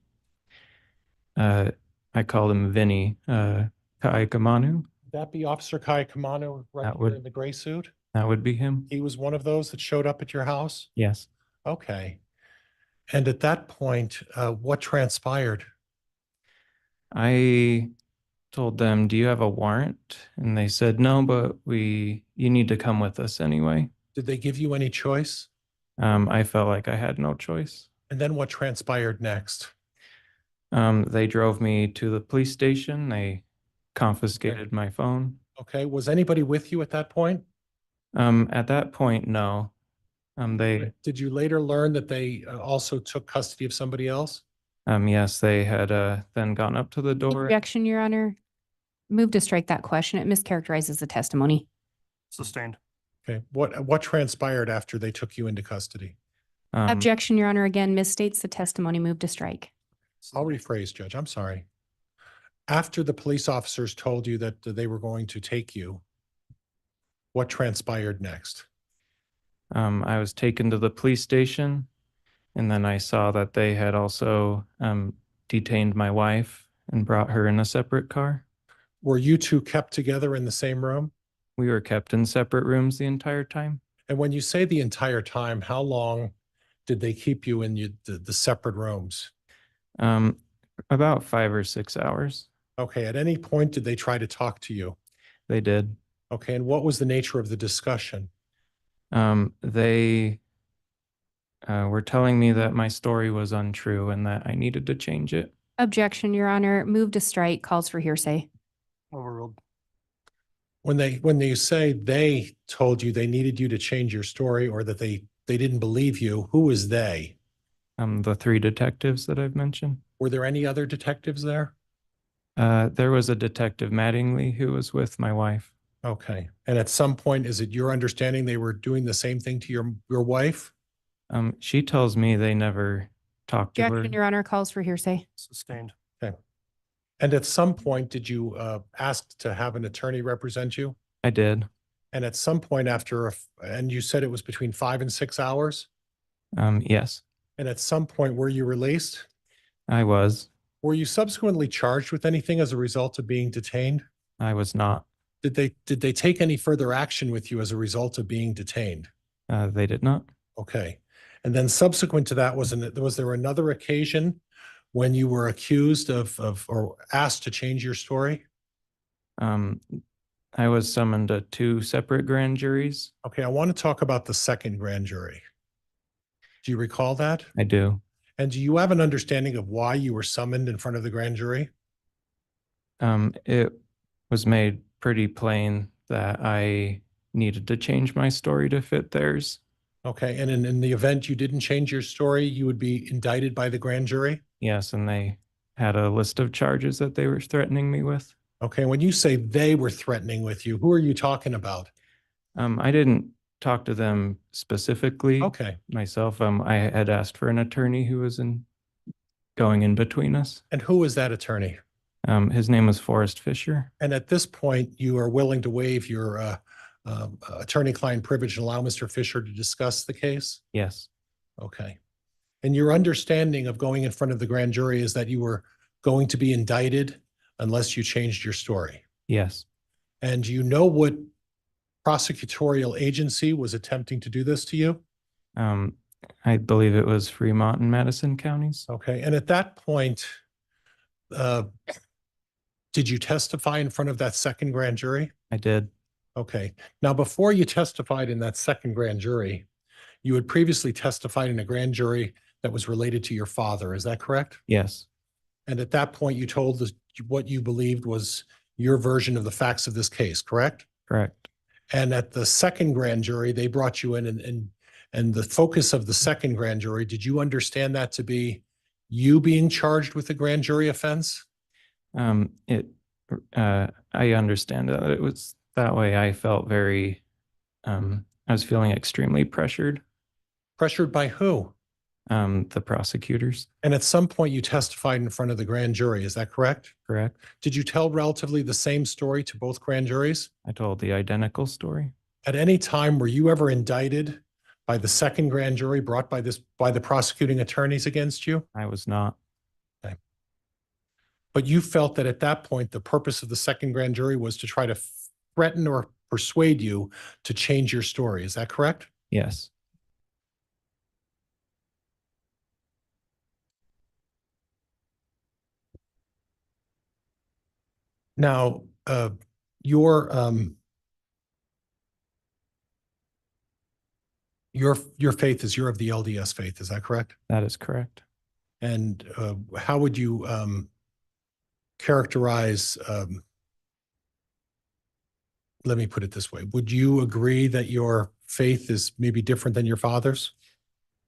I called him Vinny Kaikamanu. Would that be Officer Kai Kamano right That here would- in the gray suit? That would be him. He was one of those that showed up at your house? Yes. Okay. And at that point, what transpired? I told them, "Do you have a warrant?" And they said, "No, but you need to come with us anyway." Did they give you any choice? I felt like I had no choice. And then what transpired next? They drove me to the police station. They confiscated my phone. Okay, was anybody with you at that point? At that point, no. Did you later learn that they also took custody of somebody else? Yes, they had then gone up to the door. Objection, Your Honor. Move to strike that question. It mischaracterizes the testimony. Sustained. Okay, what transpired after they took you into custody? Objection, Your Honor, again misstates the testimony. Move to strike. I'll rephrase, Judge, I'm sorry. After the police officers told you that they were going to take you, what transpired next? I was taken to the police station, and then I saw that they had also detained my wife and brought her in a separate car. Were you two kept together in the same room? We were kept in separate rooms the entire time. And when you say the entire time, how long did they keep you in the separate rooms? About 5 or 6 hours. Okay, at any point, did they try to talk to you? They did. Okay, and what was the nature of the discussion? They were telling me that my story was untrue and that I needed to change it. Objection, Your Honor. Move to strike. Calls for hearsay. Overruled. When you say they told you they needed you to change your story or that they didn't believe you, who is they? The 3 detectives that I've mentioned. Were there any other detectives there? There was a Detective Mattingly who was with my wife. Okay, and at some point, is it your understanding they were doing the same thing to your wife? She tells me they never talked to her. Objection, Your Honor. Calls for hearsay. Sustained. Okay. And at some point, did you ask to have an attorney represent you? I did. And at some point and you said it was between 5 and 6 hours? Yes, And at some point, were you released? I was. Were you subsequently charged with anything as a result of being detained? I was not. Did they take any further action with you as a result of being detained? They did not. Okay. And then subsequent to that, was there another occasion when you were accused of or asked to change your story? I was summoned to 2 separate grand juries. Okay, I want to talk about the second grand jury. Do you recall that? I do. And do you have an understanding of why you were summoned in front of the grand jury? It was made pretty plain that I needed to change my story to fit theirs. Okay, and in the event you didn't change your story, you would be indicted by the grand jury? Yes, and they had a list of charges that they were threatening me with. Okay, when you say they were threatening with you, who are you talking about? I didn't talk to them specifically Okay, myself. I had asked for an attorney who was going in between us. and who is that attorney? His name was Forrest Fisher. And at this point, you are willing to waive your attorney-client privilege and allow Mr. Fisher to discuss the case? Yes, Okay. And your understanding of going in front of the grand jury is that you were going to be indicted unless you changed your story? yes. And do you know what prosecutorial agency was attempting to do this to you? I believe it was Fremont and Madison counties. Okay, and at that point, did you testify in front of that second grand jury? I did. Okay, now before you testified in that second grand jury, you had previously testified in a grand jury that was related to your father, is that correct? Yes, And at that point, you told us what you believed was your version of the facts of this case, correct? correct. And at the second grand jury, they brought you in and the focus of the second grand jury, did you understand that to be you being charged with a grand jury offense? It, I understand that it was that way. I felt very, I was feeling extremely pressured. Pressured by who? The prosecutors. And at some point you testified in front of the grand jury, is that correct? Correct. Did you tell relatively the same story to both grand juries? I told the identical story. At any time, were you ever indicted by the second grand jury brought by the prosecuting attorneys against you? I was not. Okay. But you felt that at that point, the purpose of the second grand jury was to try to threaten or persuade you to change your story. Is that correct? Yes. Now, your faith is you're of the LDS faith. Is that correct? That is correct. And how would you characterize? Let me put it this way: would you agree that your faith is maybe different than your father's?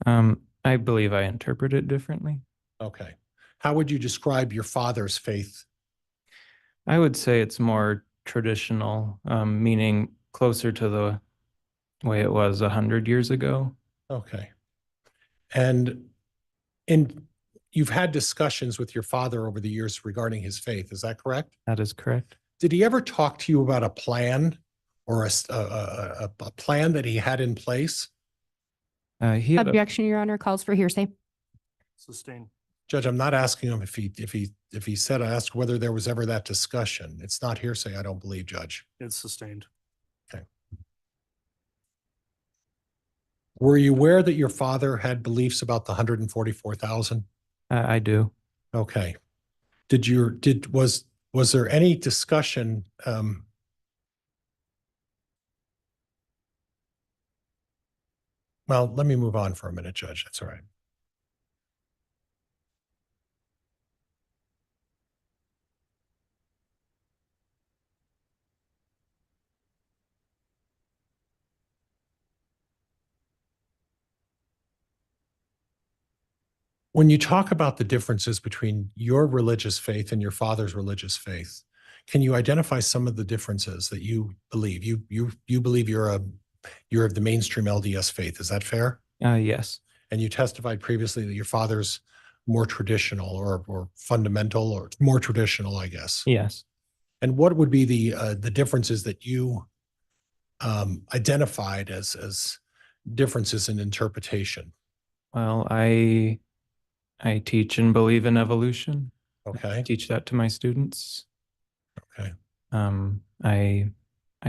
I believe I interpret it differently. Okay. How would you describe your father's faith? I would say it's more traditional, meaning closer to the way it was 100 years ago. Okay. And you've had discussions with your father over the years regarding his faith. Is that correct? That is correct. Did he ever talk to you about a plan or a plan that he had in place? He had Objection, Your Honor, calls for hearsay. Sustained. Judge, I'm not asking him if he said, I asked whether there was ever that discussion. It's not hearsay, I don't believe, Judge. It's sustained. Okay. Were you aware that your father had beliefs about the 144,000? I do. Okay. Was there any discussion well, let me move on for a minute, Judge. That's all right. When you talk about the differences between your religious faith and your father's religious faith, can you identify some of the differences that you believe? You believe you're of the mainstream LDS faith. Is that fair? Yes. And you testified previously that your father's more traditional or fundamental or more traditional, I guess. Yes. And what would be the differences that you identified as differences in interpretation? Well, I teach and believe in evolution. Okay. I teach that to my students. Okay. I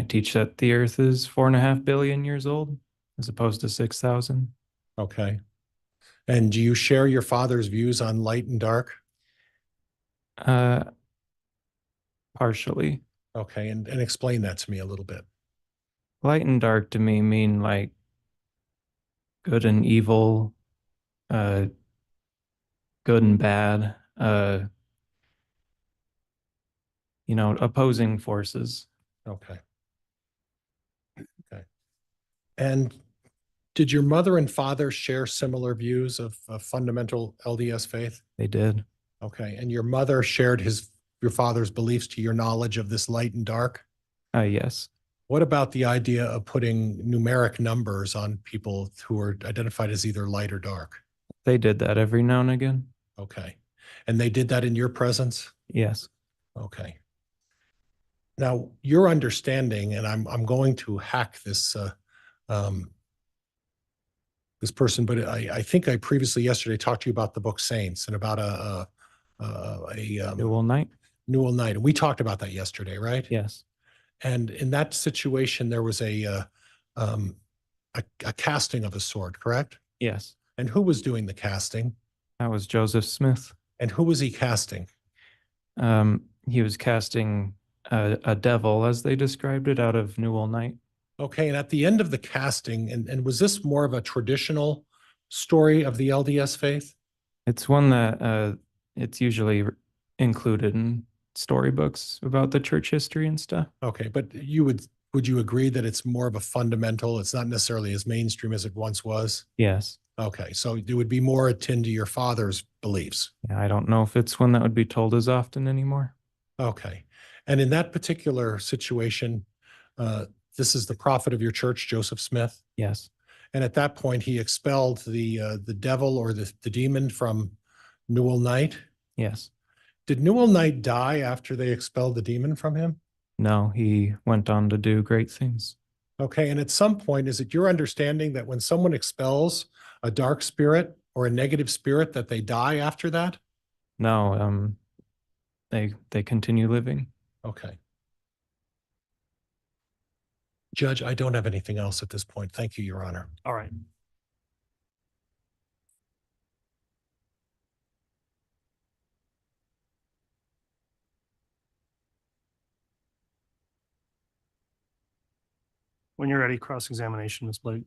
teach that the Earth is 4.5 billion years old, as opposed to 6,000. Okay. And do you share your father's views on light and dark? Partially. Okay, and explain that to me a little bit. Light and dark to me mean like good and evil, good and bad, opposing forces. Okay. Okay. And did your mother and father share similar views of fundamental LDS faith? They did. Okay. And your mother shared your father's beliefs to your knowledge of this light and dark? Yes. What about the idea of putting numeric numbers on people who are identified as either light or dark? They did that every now and again. Okay. And they did that in your presence? Yes. Okay. Now, your understanding, and I'm going to hack this this person, but I think I previously yesterday talked to you about the book Saints and about a Newell Knight. Newell Knight, and we talked about that yesterday, right? Yes. And in that situation, there was a casting of a sword, correct? Yes. And who was doing the casting? That was Joseph Smith. And who was he casting? He was casting a devil, as they described it, out of Newell Knight. Okay, and at the end of the casting, and was this more of a traditional story of the LDS faith? It's one that it's usually included in storybooks about the church history and stuff. Okay, but you would would you agree that it's more of a fundamental, it's not necessarily as mainstream as it once was? Yes. Okay, so it would be more akin to your father's beliefs. Yeah, I don't know if it's one that would be told as often anymore. Okay. And in that particular situation, this is the prophet of your church, Joseph Smith. Yes. And at that point, he expelled the devil or the demon from Newell Knight. Yes. Did Newell Knight die after they expelled the demon from him? No, he went on to do great things. Okay. And at some point, is it your understanding that when someone expels a dark spirit or a negative spirit, that they die after that? No, they continue living. Okay. Judge, I don't have anything else at this point. Thank you, Your Honor. All right. When you're ready, cross-examination, Ms. Blake.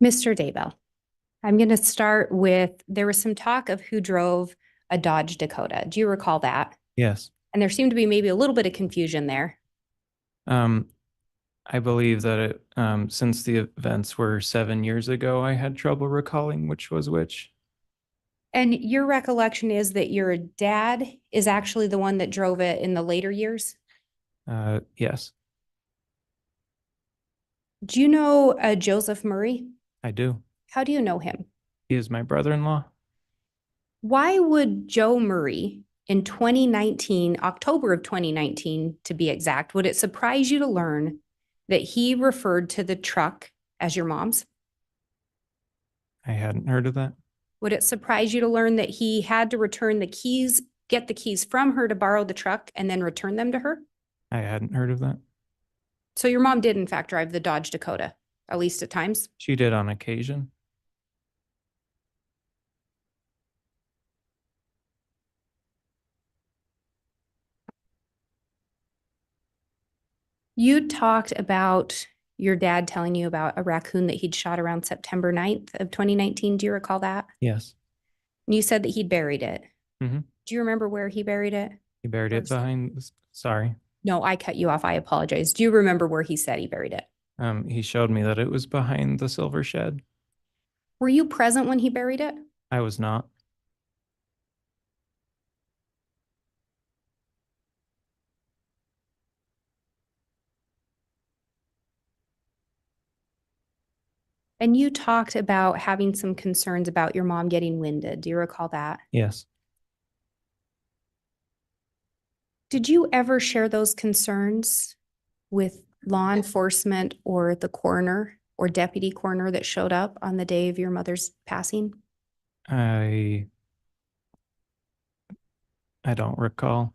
Mr. Daybell, I'm going to start with, there was some talk of who drove a Dodge Dakota. Do you recall that? Yes. And there seemed to be maybe a little bit of confusion there. I believe that since the events were 7 years ago, I had trouble recalling which was which. And your recollection is that your dad is actually the one that drove it in the later years? Yes, Do you know Joseph Murray? I do. How do you know him? He is my brother-in-law. Why would Joe Murray in 2019, October of 2019 to be exact, would it surprise you to learn that he referred to the truck as your mom's? I hadn't heard of that. Would it surprise you to learn that he had to return the keys, get the keys from her to borrow the truck and then return them to her? I hadn't heard of that. So your mom did in fact drive the Dodge Dakota, at least at times? She did on occasion. You talked about your dad telling you about a raccoon that he'd shot around September 9th of 2019. Do you recall that? Yes. And you said that he'd buried it. Mhm. Do you remember where he buried it? He buried it behind, sorry. No, I cut you off. I apologize. Do you remember where he said he buried it? He showed me that it was behind the silver shed. Were you present when he buried it? I was not. And you talked about having some concerns about your mom getting winded. Do you recall that? Yes. Did you ever share those concerns with law enforcement or the coroner or deputy coroner that showed up on the day of your mother's passing? I don't recall.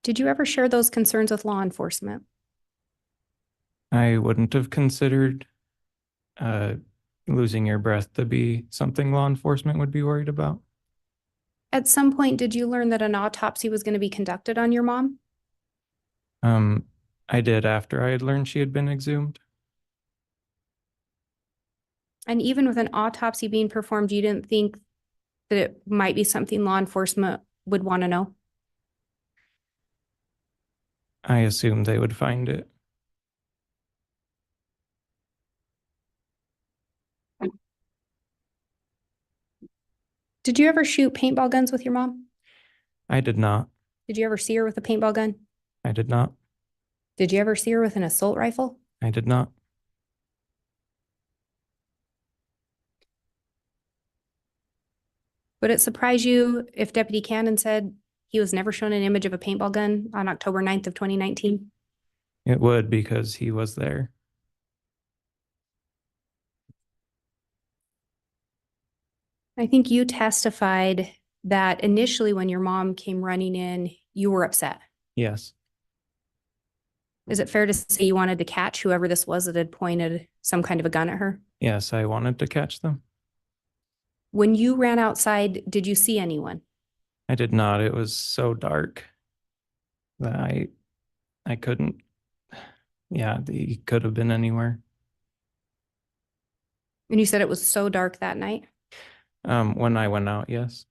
Did you ever share those concerns with law enforcement? I wouldn't have considered losing your breath to be something law enforcement would be worried about. At some point, did you learn that an autopsy was going to be conducted on your mom? I did after I had learned she had been exhumed. And even with an autopsy being performed, you didn't think that it might be something law enforcement would want to know? I assumed they would find it. Did you ever shoot paintball guns with your mom? I did not. Did you ever see her with a paintball gun? I did not. Did you ever see her with an assault rifle? I did not. Would it surprise you if Deputy Cannon said he was never shown an image of a paintball gun on October 9th of 2019? It would, because he was there. I think you testified that initially when your mom came running in, you were upset. Yes. Is it fair to say you wanted to catch whoever this was that had pointed some kind of a gun at her? Yes, I wanted to catch them. When you ran outside, did you see anyone? I did not. It was so dark that I couldn't. Yeah, he could have been anywhere. And you said it was so dark that night? When I went out, yes.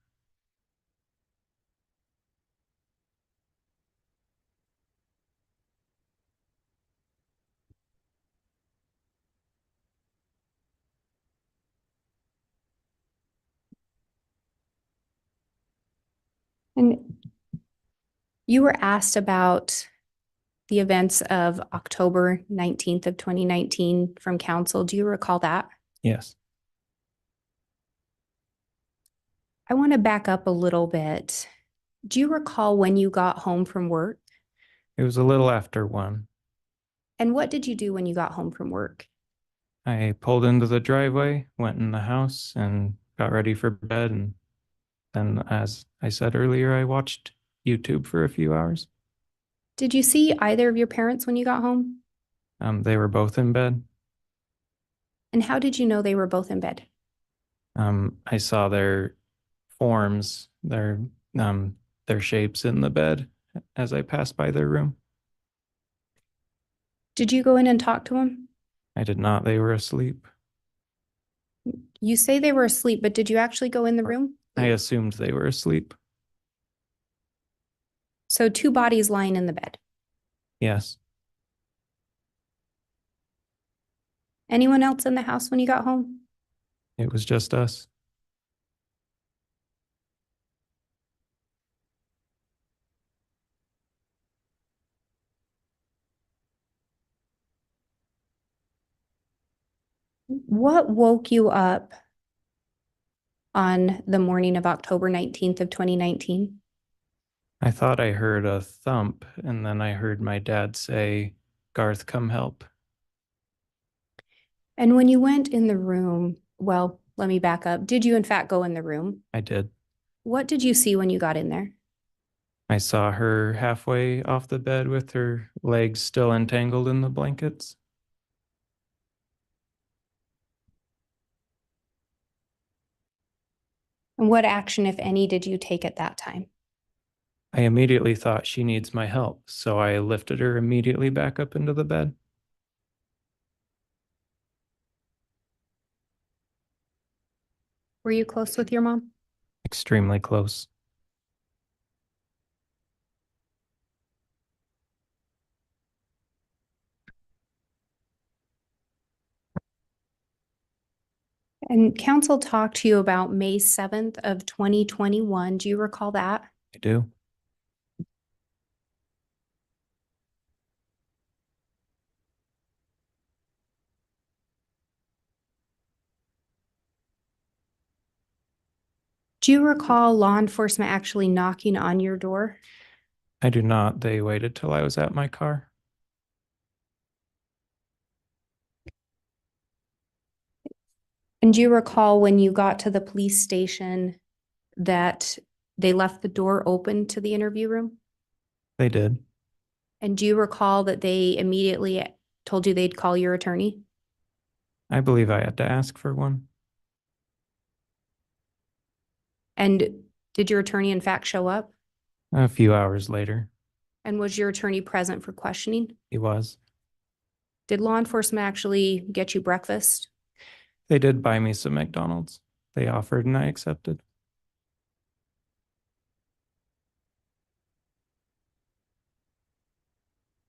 And you were asked about the events of October 19th of 2019 from council. Do you recall that? Yes. I want to back up a little bit. Do you recall when you got home from work? It was a little after 1. And what did you do when you got home from work? I pulled into the driveway, went in the house, and got ready for bed. And then, as I said earlier, I watched YouTube for a few hours. Did you see either of your parents when you got home? They were both in bed. And how did you know they were both in bed? I saw their forms, their shapes in the bed as I passed by their room. Did you go in and talk to them? I did not. They were asleep. You say they were asleep, but did you actually go in the room? I assumed they were asleep. So 2 bodies lying in the bed. Yes. Anyone else in the house when you got home? It was just us. What woke you up on the morning of October 19th of 2019? I thought I heard a thump, and then I heard my dad say, "Garth, come help." And when you went in the room, well, let me back up. Did you in fact go in the room? I did. What did you see when you got in there? I saw her halfway off the bed with her legs still entangled in the blankets. And what action, if any, did you take at that time? I immediately thought she needs my help, so I lifted her immediately back up into the bed. Were you close with your mom? Extremely close. And council talked to you about May 7th of 2021. Do you recall that? I do. Do you recall law enforcement actually knocking on your door? I do not. They waited till I was at my car. And do you recall when you got to the police station that they left the door open to the interview room? They did. And do you recall that they immediately told you they'd call your attorney? I believe I had to ask for one. And did your attorney in fact show up? A few hours later, And was your attorney present for questioning? he was. Did law enforcement actually get you breakfast? They did buy me some McDonald's. They offered and I accepted.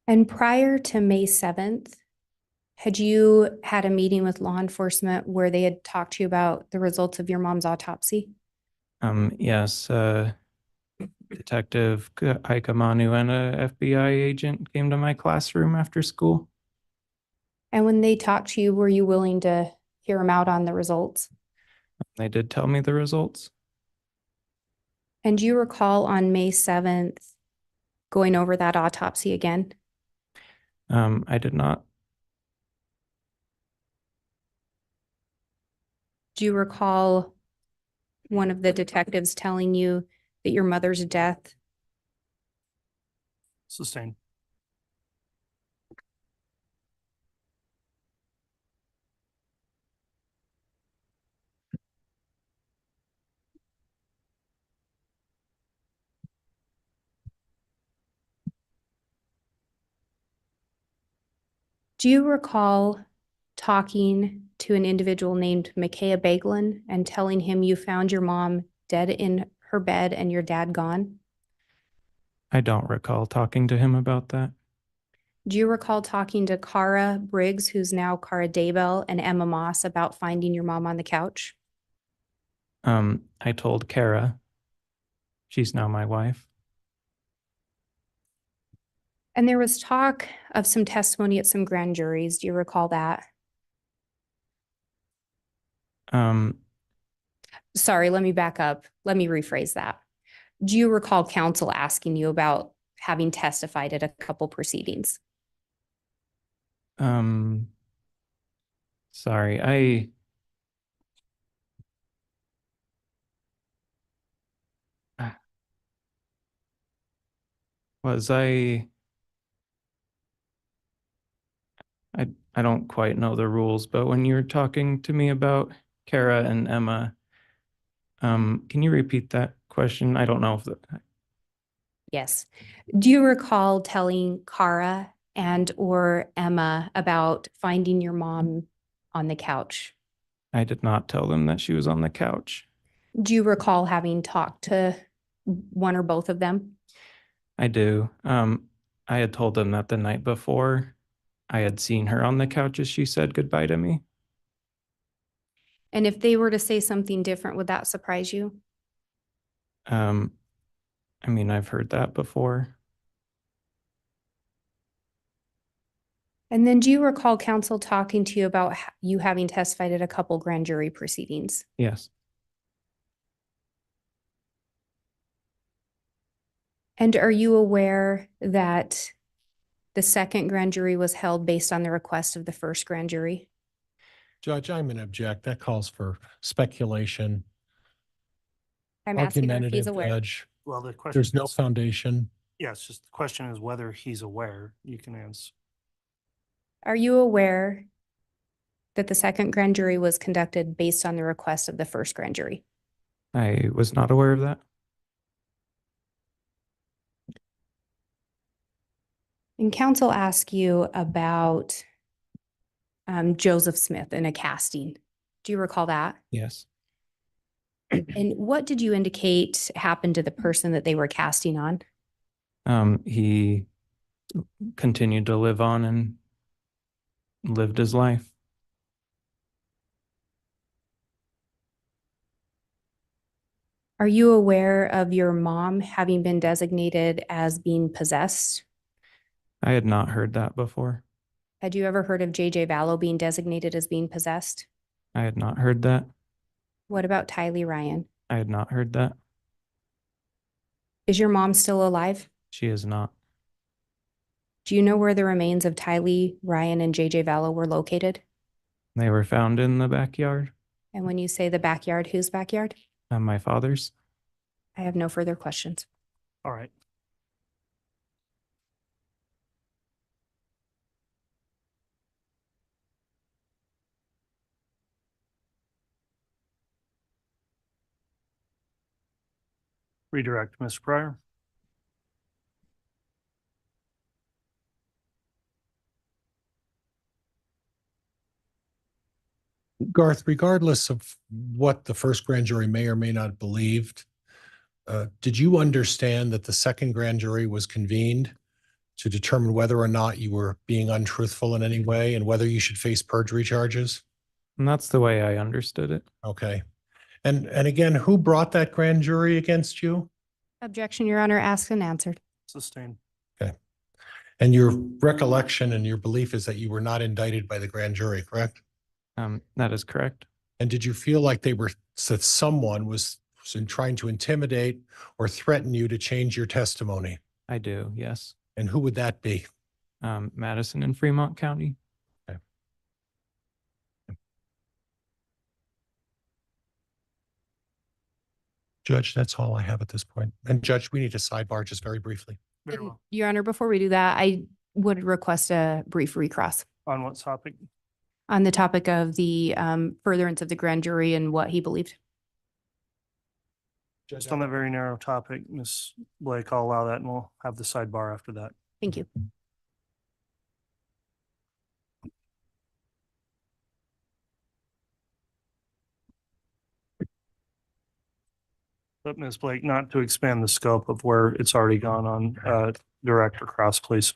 And prior to May 7th, had you had a meeting with law enforcement where they had talked to you about the results of your mom's autopsy? Yes, Detective Aikamanu and a FBI agent came to my classroom after school. And when they talked to you, were you willing to hear them out on the results? They did tell me the results. And do you recall on May 7th going over that autopsy again? I did not. Do you recall one of the detectives telling you that your mother's death Sustained. Do you recall talking to an individual named Micaiah Bagelin and telling him you found your mom dead in her bed and your dad gone? I don't recall talking to him about that. Do you recall talking to Cara Briggs, who's now Cara Daybell, and Emma Moss about finding your mom on the couch? I told Kara. She's now my wife. And there was talk of some testimony at some grand juries. Do you recall that? Um, Sorry, let me back up. Let me rephrase that. Do you recall counsel asking you about having testified at a couple proceedings? Sorry, was I don't quite know the rules, but when you were talking to me about Kara and Emma, can you repeat that question? I don't know if Yes. Do you recall telling Cara and or Emma about finding your mom on the couch? I did not tell them that she was on the couch. Do you recall having talked to one or both of them? I do. I had told them that the night before I had seen her on the couch as she said goodbye to me. And if they were to say something different, would that surprise you? I mean, I've heard that before. And then do you recall counsel talking to you about you having testified at a couple grand jury proceedings? Yes, And are you aware that the second grand jury was held based on the request of the first grand jury? Judge, I'm going to object. That calls for speculation, I'm asking her if he's argumentative, aware. Judge. Well, the question There's no is, foundation. yeah, it's just the question is whether he's aware. You can answer. Are you aware that the second grand jury was conducted based on the request of the first grand jury? I was not aware of that. And counsel asked you about Joseph Smith in a casting. Do you recall that? Yes. And what did you indicate happened to the person that they were casting on? He continued to live on and lived his life. Are you aware of your mom having been designated as being possessed? I had not heard that before. Had you ever heard of JJ Vallow being designated as being possessed? I had not heard that. What about Tylee Ryan? I had not heard that. Is your mom still alive? She is not. Do you know where the remains of Tylee Ryan and JJ Vallow were located? They were found in the backyard. And when you say the backyard, whose backyard? My father's. I have no further questions. All right. Redirect, Mr. Pryor. Garth, regardless of what the first grand jury may or may not have believed, did you understand that the second grand jury was convened to determine whether or not you were being untruthful in any way and whether you should face perjury charges? And that's the way I understood it. Okay. And again, who brought that grand jury against you? Objection, Your Honor, asked and answered. Sustained. Okay. And your recollection and your belief is that you were not indicted by the grand jury, correct? That is correct. And did you feel like that someone was trying to intimidate or threaten you to change your testimony? I do, yes. And who would that be? Madison and Fremont County. Okay. Judge, that's all I have at this point. And Judge, we need to sidebar just very briefly. Very And, well. Your Honor, before we do that, I would request a brief recross On what topic? on the topic of the furtherance of the grand jury and what he believed. Just on that very narrow topic, Ms. Blake, I'll allow that and we'll have the sidebar after that. Thank you. But Ms. Blake, not to expand the scope of where it's already gone on, Director Cross, please.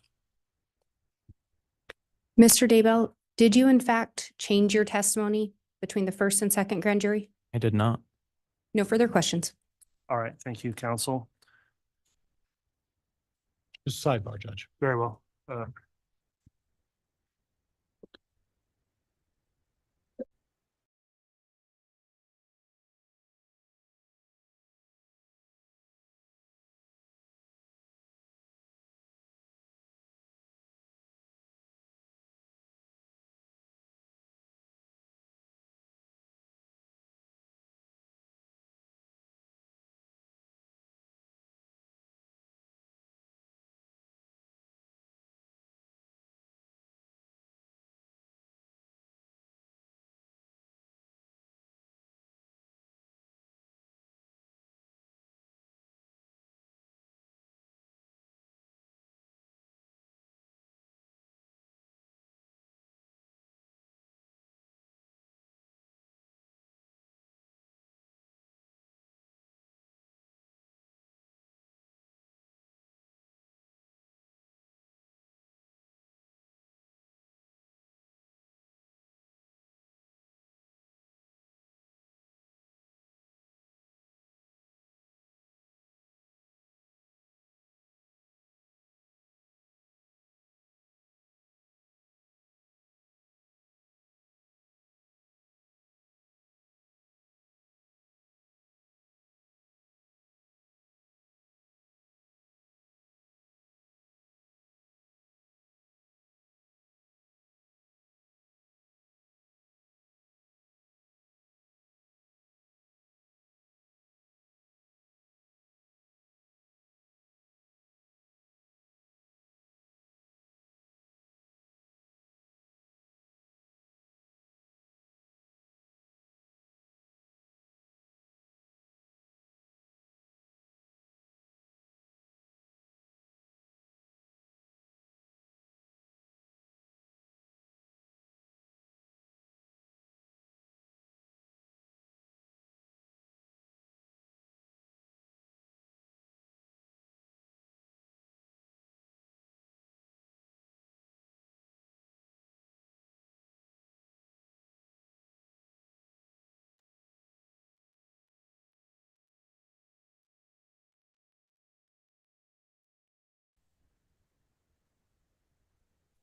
Mr. Daybell, did you in fact change your testimony between the first and second grand jury? I did not. No further questions. All right, thank you, counsel. Just sidebar, Judge. Very well.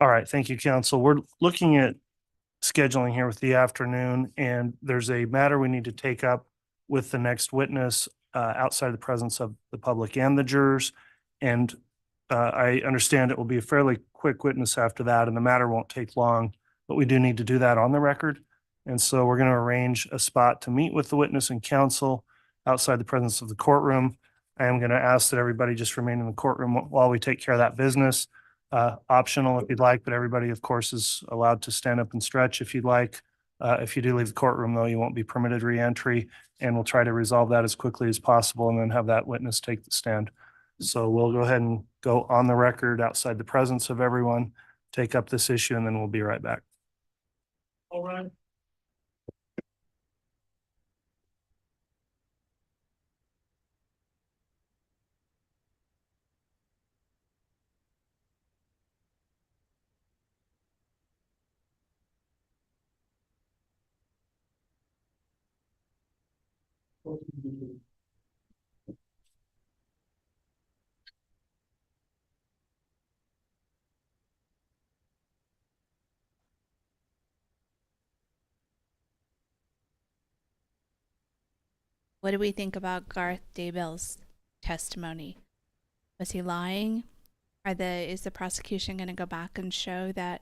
All right, thank you, counsel. We're looking at scheduling here with the afternoon, and there's a matter we need to take up with the next witness outside the presence of the public and the jurors. And I understand it will be a fairly quick witness after that, and the matter won't take long, but we do need to do that on the record. And so we're going to arrange a spot to meet with the witness and counsel outside the presence of the courtroom. I am going to ask that everybody just remain in the courtroom while we take care of that business. Optional if you'd like, but everybody, of course, is allowed to stand up and stretch if you'd like. If you do leave the courtroom, though, you won't be permitted re-entry, and we'll try to resolve that as quickly as possible and then have that witness take the stand. So we'll go ahead and go on the record outside the presence of everyone, take up this issue, and then we'll be right back. All right. What do we think about Garth Daybell's testimony? Was he lying? Is the prosecution going to go back and show that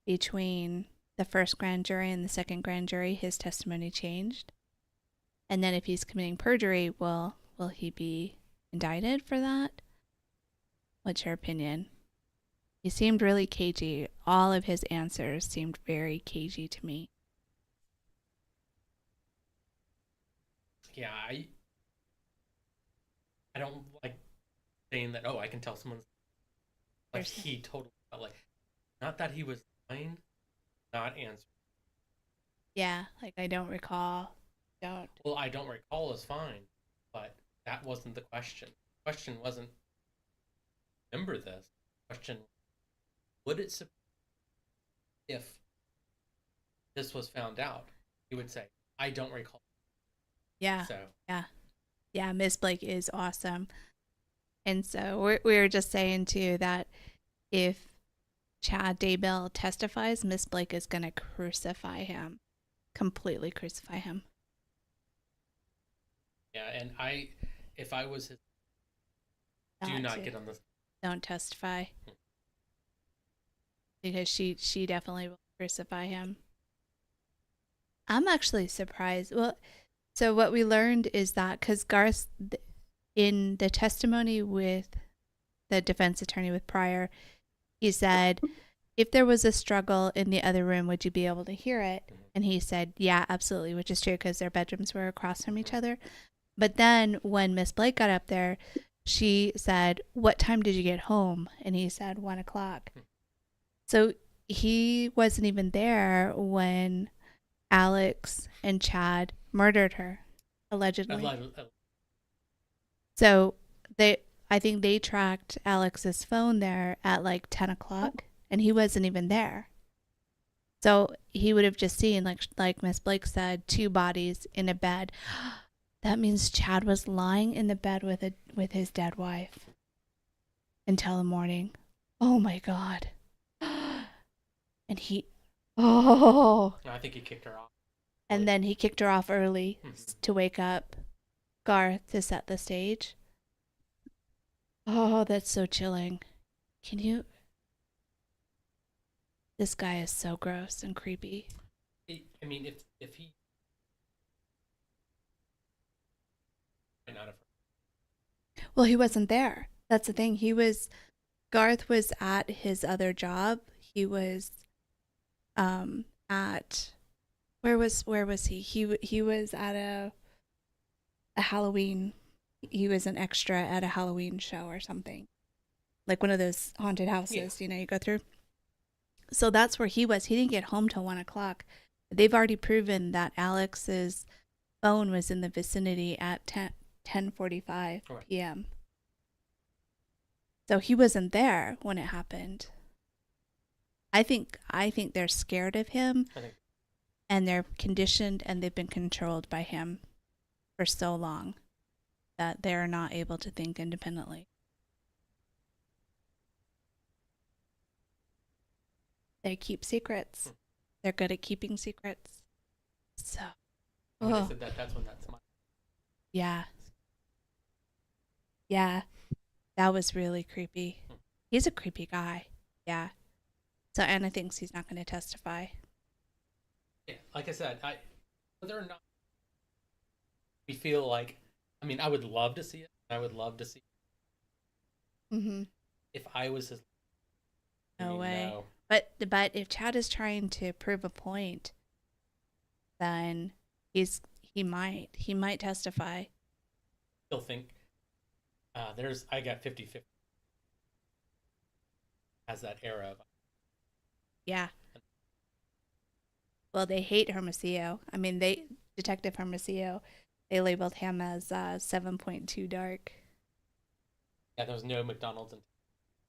between the first grand jury and the second grand jury, his testimony changed? And then if he's committing perjury, will he be indicted for that? What's your opinion? He seemed really cagey. All of his answers seemed very cagey to me. Yeah, I don't like saying that, oh, I can tell someone's, but he totally felt like, not that he was lying, not answering. Yeah, like I don't recall. Well, I don't recall is fine, but that wasn't the question. The question wasn't, remember this. The question, would it if this was found out? He would say, I don't recall. Yeah. So Yeah, Miss Blake is awesome. And so we were just saying too that if Chad Daybell testifies, Miss Blake is going to crucify him, completely crucify him. yeah, and if I was his, do not get on this. Don't testify, because she definitely will crucify him. I'm actually surprised. Well, so what we learned is that because Garth, in the testimony with the defense attorney with Pryor, he said, if there was a struggle in the other room, would you be able to hear it? And he said, yeah, absolutely, which is true because their bedrooms were across from each other. But then when Miss Blake got up there, she said, what time did you get home? And he said 1 o'clock. So he wasn't even there when Alex and Chad murdered her, allegedly. So I think they tracked Alex's phone there at like 10 o'clock, and he wasn't even there. So he would have just seen, like Miss Blake said, 2 bodies in a bed. That means Chad was lying in the bed with his dead wife until the morning. Oh my God. And I think he kicked her off. And then he kicked her off early to wake up Garth to set the stage. Oh, that's so chilling. Can you? This guy is so gross and creepy. I mean, if he might not have. Well, he wasn't there. That's the thing. Garth was at his other job. He was at where was he? He was at a Halloween. He was an extra at a Halloween show or something. Like one of those haunted houses, you go through. So that's where he was. He didn't get home till 1 o'clock. They've already proven that Alex's phone was in the vicinity at 10:45 p.m. So he wasn't there when it happened. I think they're scared of him, and they're conditioned, and they've been controlled by him for so long that they're not able to think independently. They keep secrets. They're good at keeping secrets. So, When I said that's when that smile. Yeah. Yeah. That was really creepy. He's a creepy guy. Yeah. So Anna thinks he's not going to testify. Yeah, like I said, whether or not we feel like, I mean, I would love to see it. I would love to see it. Mm-hmm. If I was his, No way. no. But if Chad is trying to prove a point, then he might testify. Still think I got 50-50 as that era of. Yeah. Well, they hate Hermosillo. I mean, Detective Hermosillo, they labeled him as 7.2 dark. Yeah, there was no McDonald's and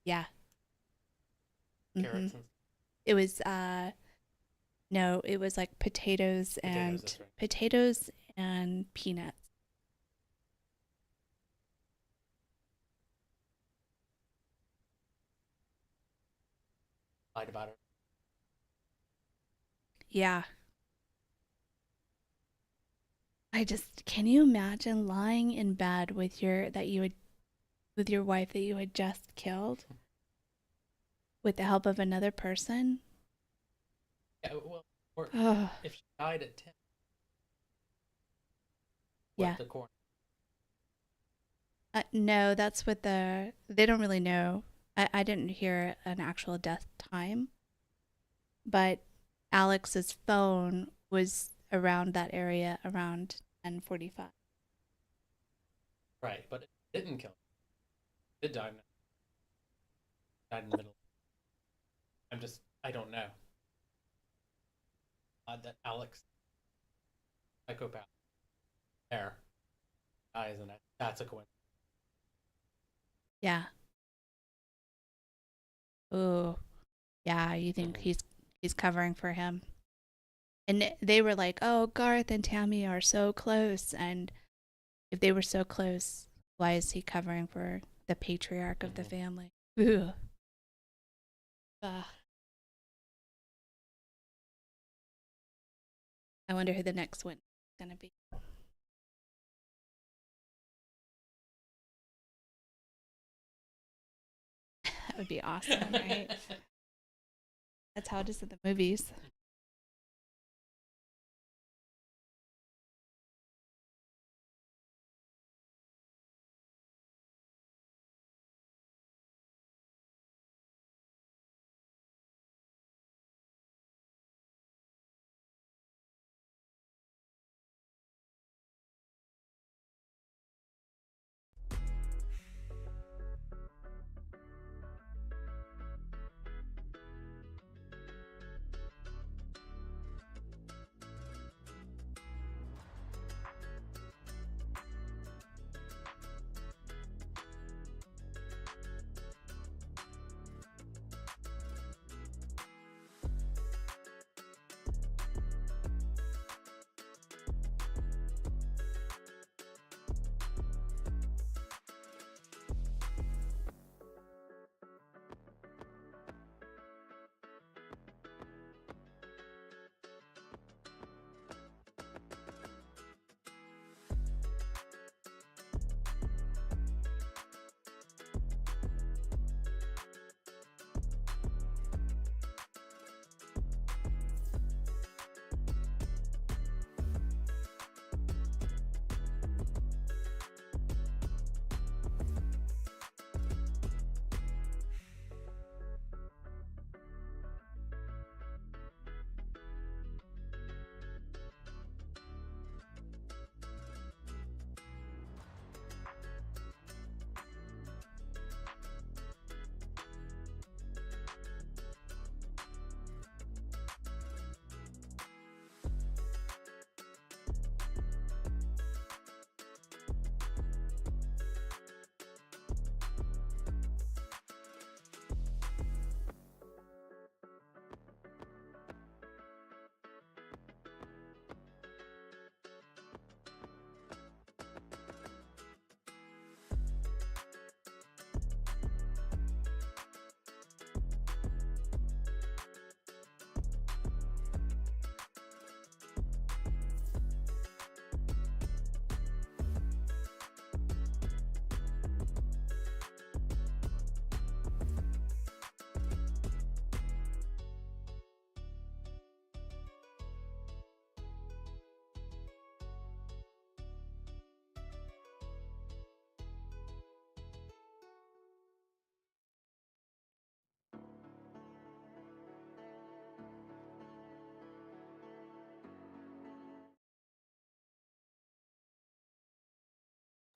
Yeah. carrots. Mm-hmm. It was no, it was like potatoes and that's right. potatoes and peanuts. Lied about it. Yeah. Can you imagine lying in bed with your wife that you had just killed with the help of another person? Yeah, well, or Ugh. if she died at 10. Yeah. The coroner. No, that's what they don't really know. I didn't hear an actual death time, but Alex's phone was around that area around 10:45. Right, but it didn't kill him. It died in the middle. I don't know. That Alex, psychopath, there, died dies, and that's a coincidence. Yeah. Oh, yeah. You think Mhm. he's covering for him? And they were like, "Oh, Garth and Tammy are so close." And if they were so close, why is he covering for the patriarch of the Mhm. family? Ugh. Ugh. I wonder who the next one is gonna be. That would be awesome, right? That's how it is in the movies.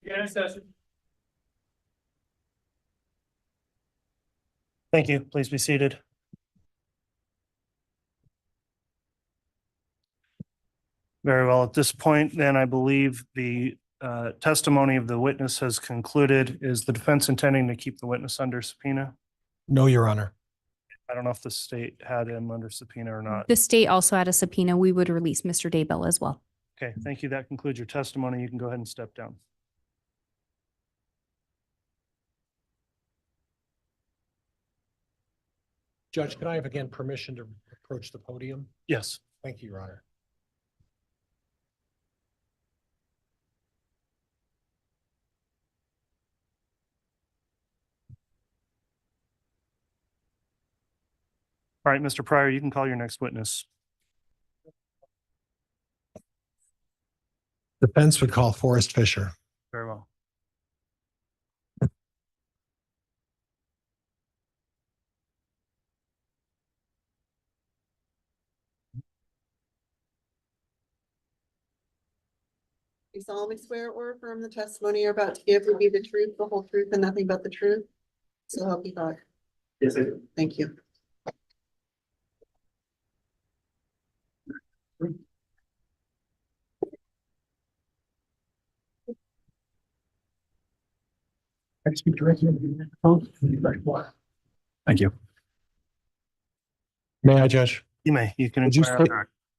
Again, session. Thank you. Please be seated. Very well. At this point, then I believe the testimony of the witness has concluded. Is the defense intending to keep the witness under subpoena? No, Your Honor. I don't know if the state had him under subpoena or not. The state also had a subpoena. We would release Mr. Daybell as well. Okay, thank you. That concludes your testimony. You can go ahead and step down. Judge, can I have again permission to approach the podium? Yes. Thank you, Your Honor. All right, Mr. Pryor, you can call your next witness. Defense would call Forrest Fisher. Very well. You solemnly swear or affirm the testimony you're about to give will be the truth, the whole truth, and nothing but the truth. So help you God. Yes, I do. Thank you. I speak directly into the microphone. Thank you. May I, Judge? You may, you can Would you inquire. state-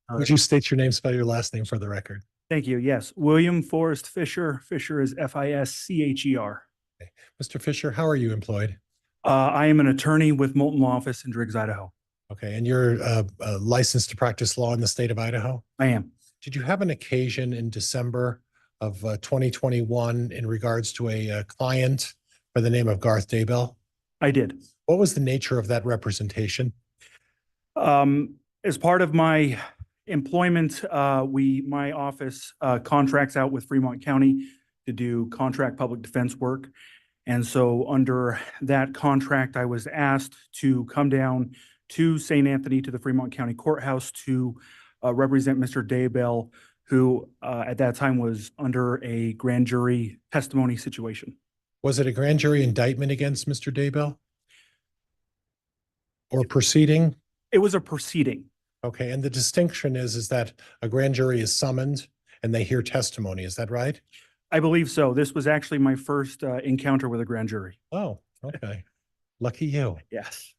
after. Would you state your name, spell your last name for the record? Thank you. Yes, William Forrest Fisher. Fisher is Fischer. Mr. Fisher, how are you employed? I am an attorney with Molten Law Office in Driggs, Idaho. Okay, and you're licensed to practice law in the state of Idaho? I am. Did you have an occasion in December of 2021 in regards to a client by the name of Garth Daybell? I did. What was the nature of that representation? As part of my employment, my office contracts out with Fremont County to do contract public defense work. And so under that contract, I was asked to come down to St. Anthony to the Fremont County Courthouse to represent Mr. Daybell, who at that time was under a grand jury testimony situation. Was it a grand jury indictment against Mr. Daybell? Or proceeding? It was a proceeding. Okay, and the distinction is that a grand jury is summoned and they hear testimony, is that right? I believe so. This was actually my first encounter with a grand jury. Oh, okay. Lucky you. Yes.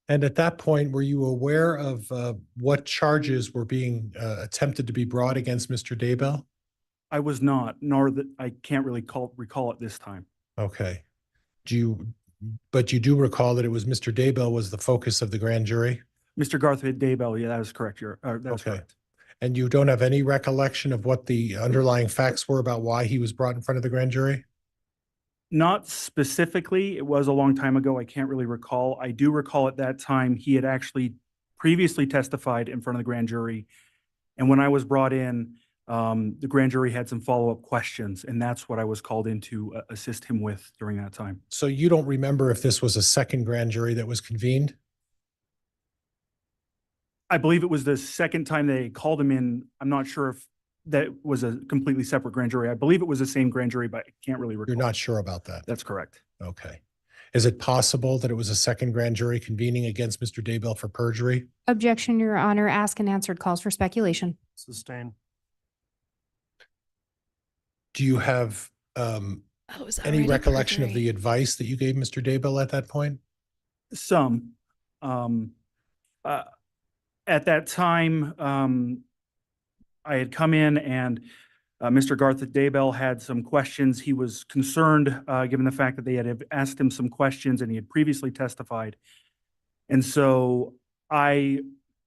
And at that point, were you aware of what charges were being attempted to be brought against Mr. Daybell? I was not, nor that I can't really recall it this time. Okay. But you do recall that it was Mr. Daybell was the focus of the grand jury? Mr. Garth Daybell, yeah, that is correct. That's Okay. correct. And you don't have any recollection of what the underlying facts were about why he was brought in front of the grand jury? Not specifically. It was a long time ago. I can't really recall. I do recall at that time he had actually previously testified in front of the grand jury. And when I was brought in, the grand jury had some follow-up questions, and that's what I was called in to assist him with during that time. So you don't remember if this was a second grand jury that was convened? I believe it was the second time they called him in. I'm not sure if that was a completely separate grand jury. I believe it was the same grand jury, but I can't really recall. You're not sure about that? That's correct. Okay. Is it possible that it was a second grand jury convening against Mr. Daybell for perjury? Objection, Your Honor. Asked and answered calls for speculation. Sustained. Do you have Oh, it was any already recollection of perjury. the advice that you gave Mr. Daybell at that point? Some. At that time, I had come in and Mr. Garth Daybell had some questions. He was concerned, given the fact that they had asked him some questions and he had previously testified. And so I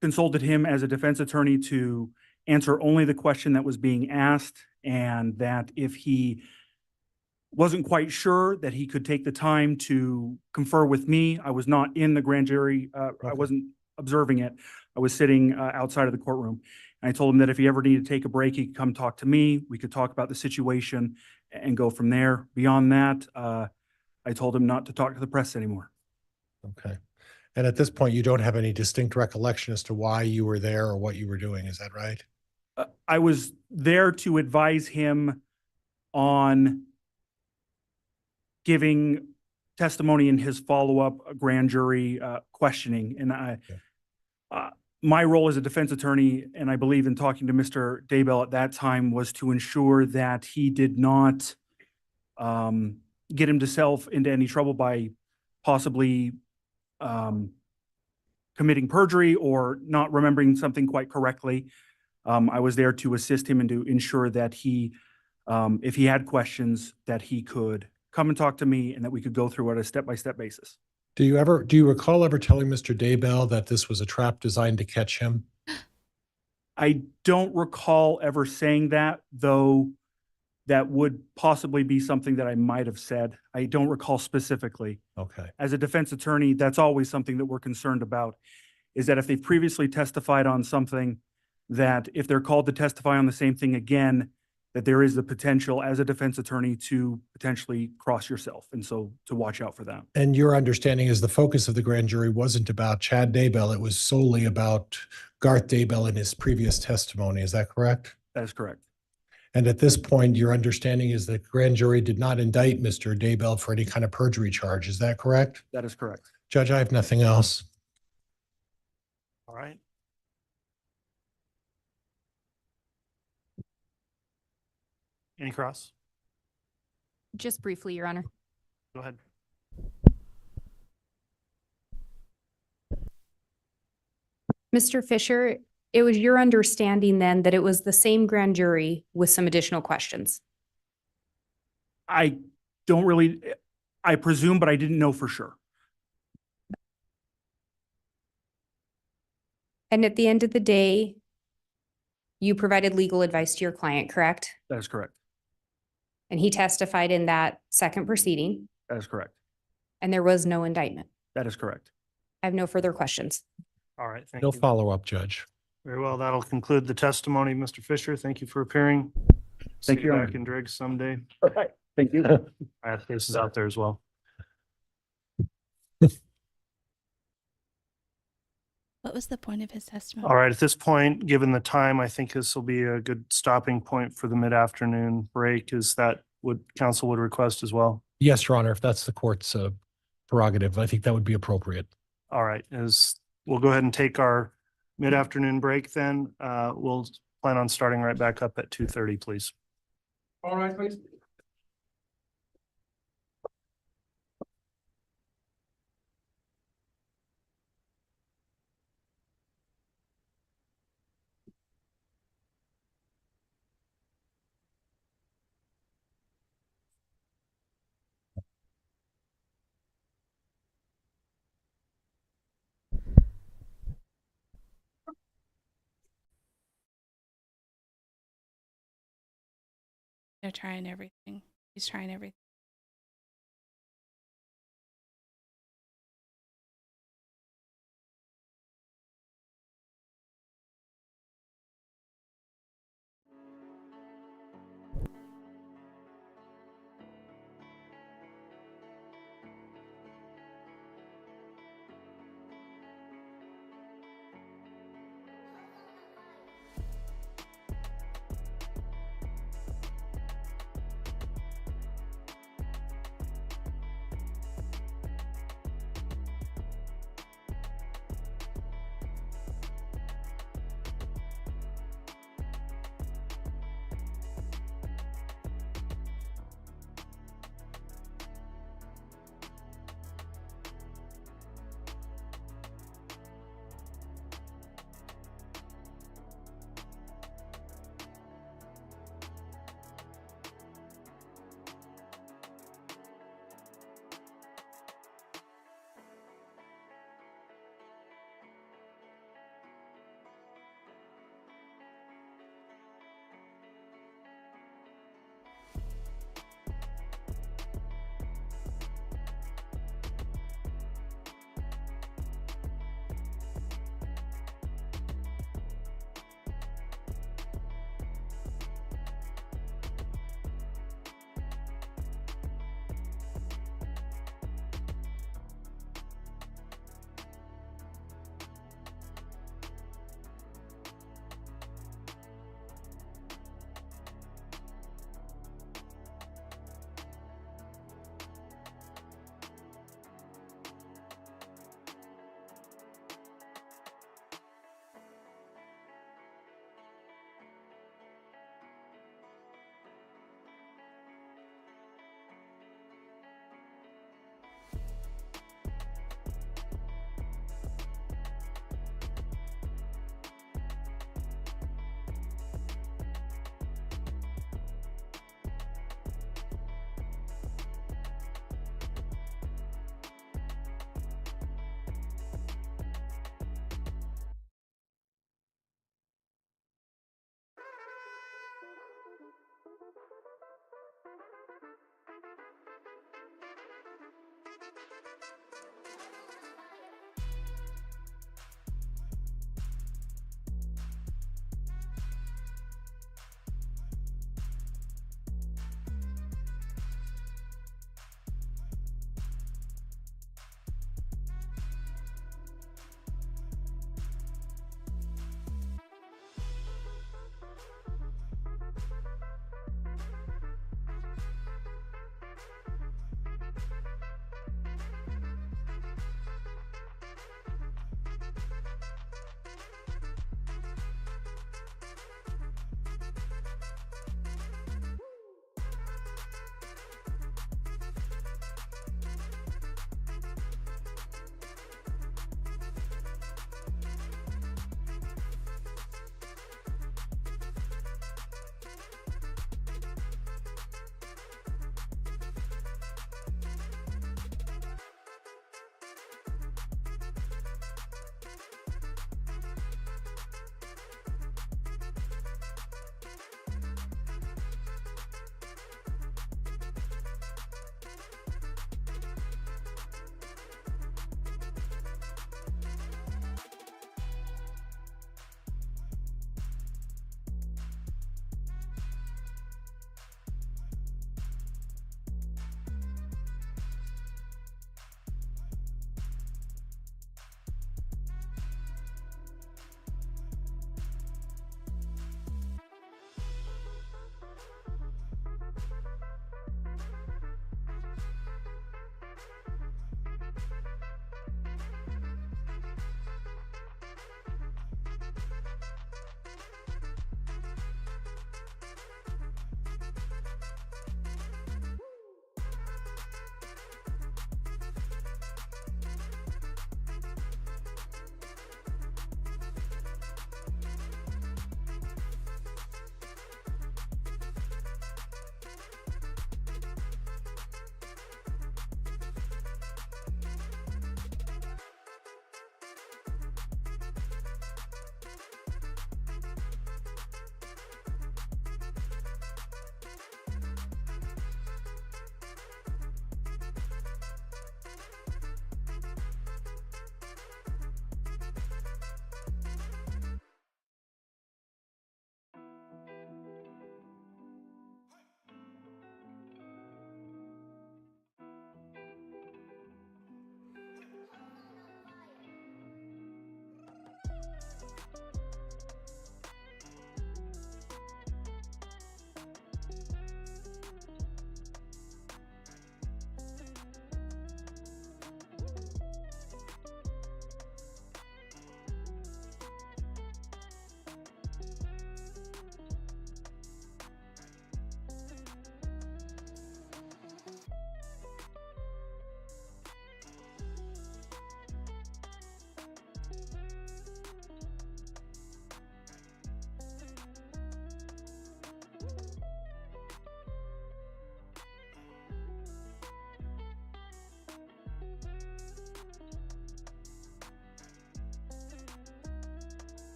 consulted him as a defense attorney to answer only the question that was being asked, and that if he wasn't quite sure, that he could take the time to confer with me. I was not in the grand jury. I wasn't observing it. I was sitting outside of the courtroom. And I told him that if he ever needed to take a break, he could come talk to me. We could talk about the situation and go from there. Beyond that, I told him not to talk to the press anymore. Okay. And at this point, you don't have any distinct recollection as to why you were there or what you were doing, is that right? I was there to advise him on giving testimony in his follow-up grand jury questioning. And my role as a defense attorney, and I believe in talking to Mr. Daybell at that time, was to ensure that he did not get himself into any trouble by possibly committing perjury or not remembering something quite correctly. I was there to assist him and to ensure that he, if he had questions, that he could come and talk to me and that we could go through it on a step-by-step basis. Do you recall ever telling Mr. Daybell that this was a trap designed to catch him? I don't recall ever saying that, though that would possibly be something that I might have said. I don't recall specifically. Okay. As a defense attorney, that's always something that we're concerned about, is that if they've previously testified on something, that if they're called to testify on the same thing again, that there is the potential as a defense attorney to potentially cross yourself. And so to watch out for that. And your understanding is the focus of the grand jury wasn't about Chad Daybell. It was solely about Garth Daybell and his previous testimony. Is that correct? That is correct. And at this point, your understanding is that grand jury did not indict Mr. Daybell for any kind of perjury charge. Is that correct? That is correct. Judge, I have nothing else. All right. Any cross? Just briefly, Your Honor. Go ahead. Mr. Fisher, it was your understanding then that it was the same grand jury with some additional questions? I don't really, I presume, but I didn't know for sure. And at the end of the day, you provided legal advice to your client, correct? That is correct. And he testified in that second proceeding, That is correct. and there was no indictment. That is correct. I have no further questions. All right, thank No you. follow-up, Judge. Very well, that'll conclude the testimony. Mr. Fisher, thank you for appearing. Thank See you, Your back Honor. in Driggs someday. All right. Thank you. I have cases out there as well. What was the point of his testimony? All right, at this point, given the time, I think this will be a good stopping point for the mid-afternoon break. Is that what council would request as well? Yes, Your Honor, if that's the court's prerogative, I think that would be appropriate. All right, we'll go ahead and take our mid-afternoon break then. We'll plan on starting right back up at 2:30, please. All right, please. They're trying everything. He's trying everything.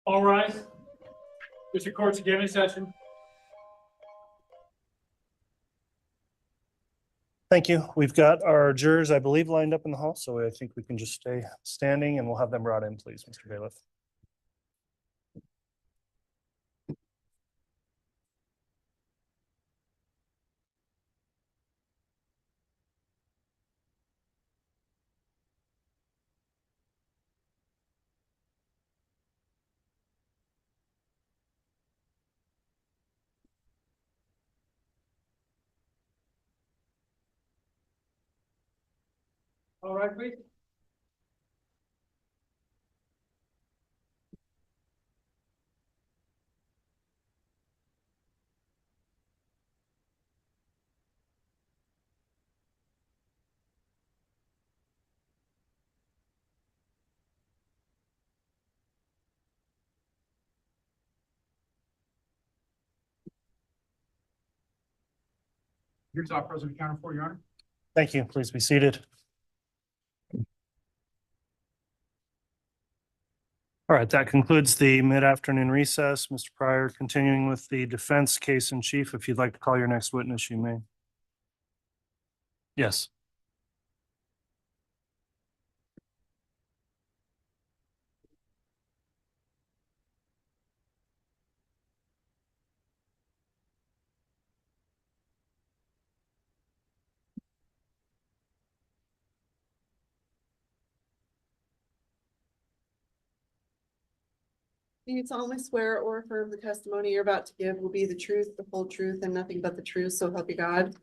All rise. District Court's again in session. Thank you. We've got our jurors, I believe, lined up in the hall, so I think we can just stay standing and we'll have them brought in, please, Mr. Bailiff. All right, please. Your top president counter for Your Honor. Thank you. Please be seated. All right, that concludes the mid-afternoon recess. Mr. Pryor, continuing with the defense case in chief, if you'd like to call your next witness, you may. Yes. Do you solemnly swear or affirm the testimony you're about to give will be the truth, the whole truth, and nothing but the truth, so help you God?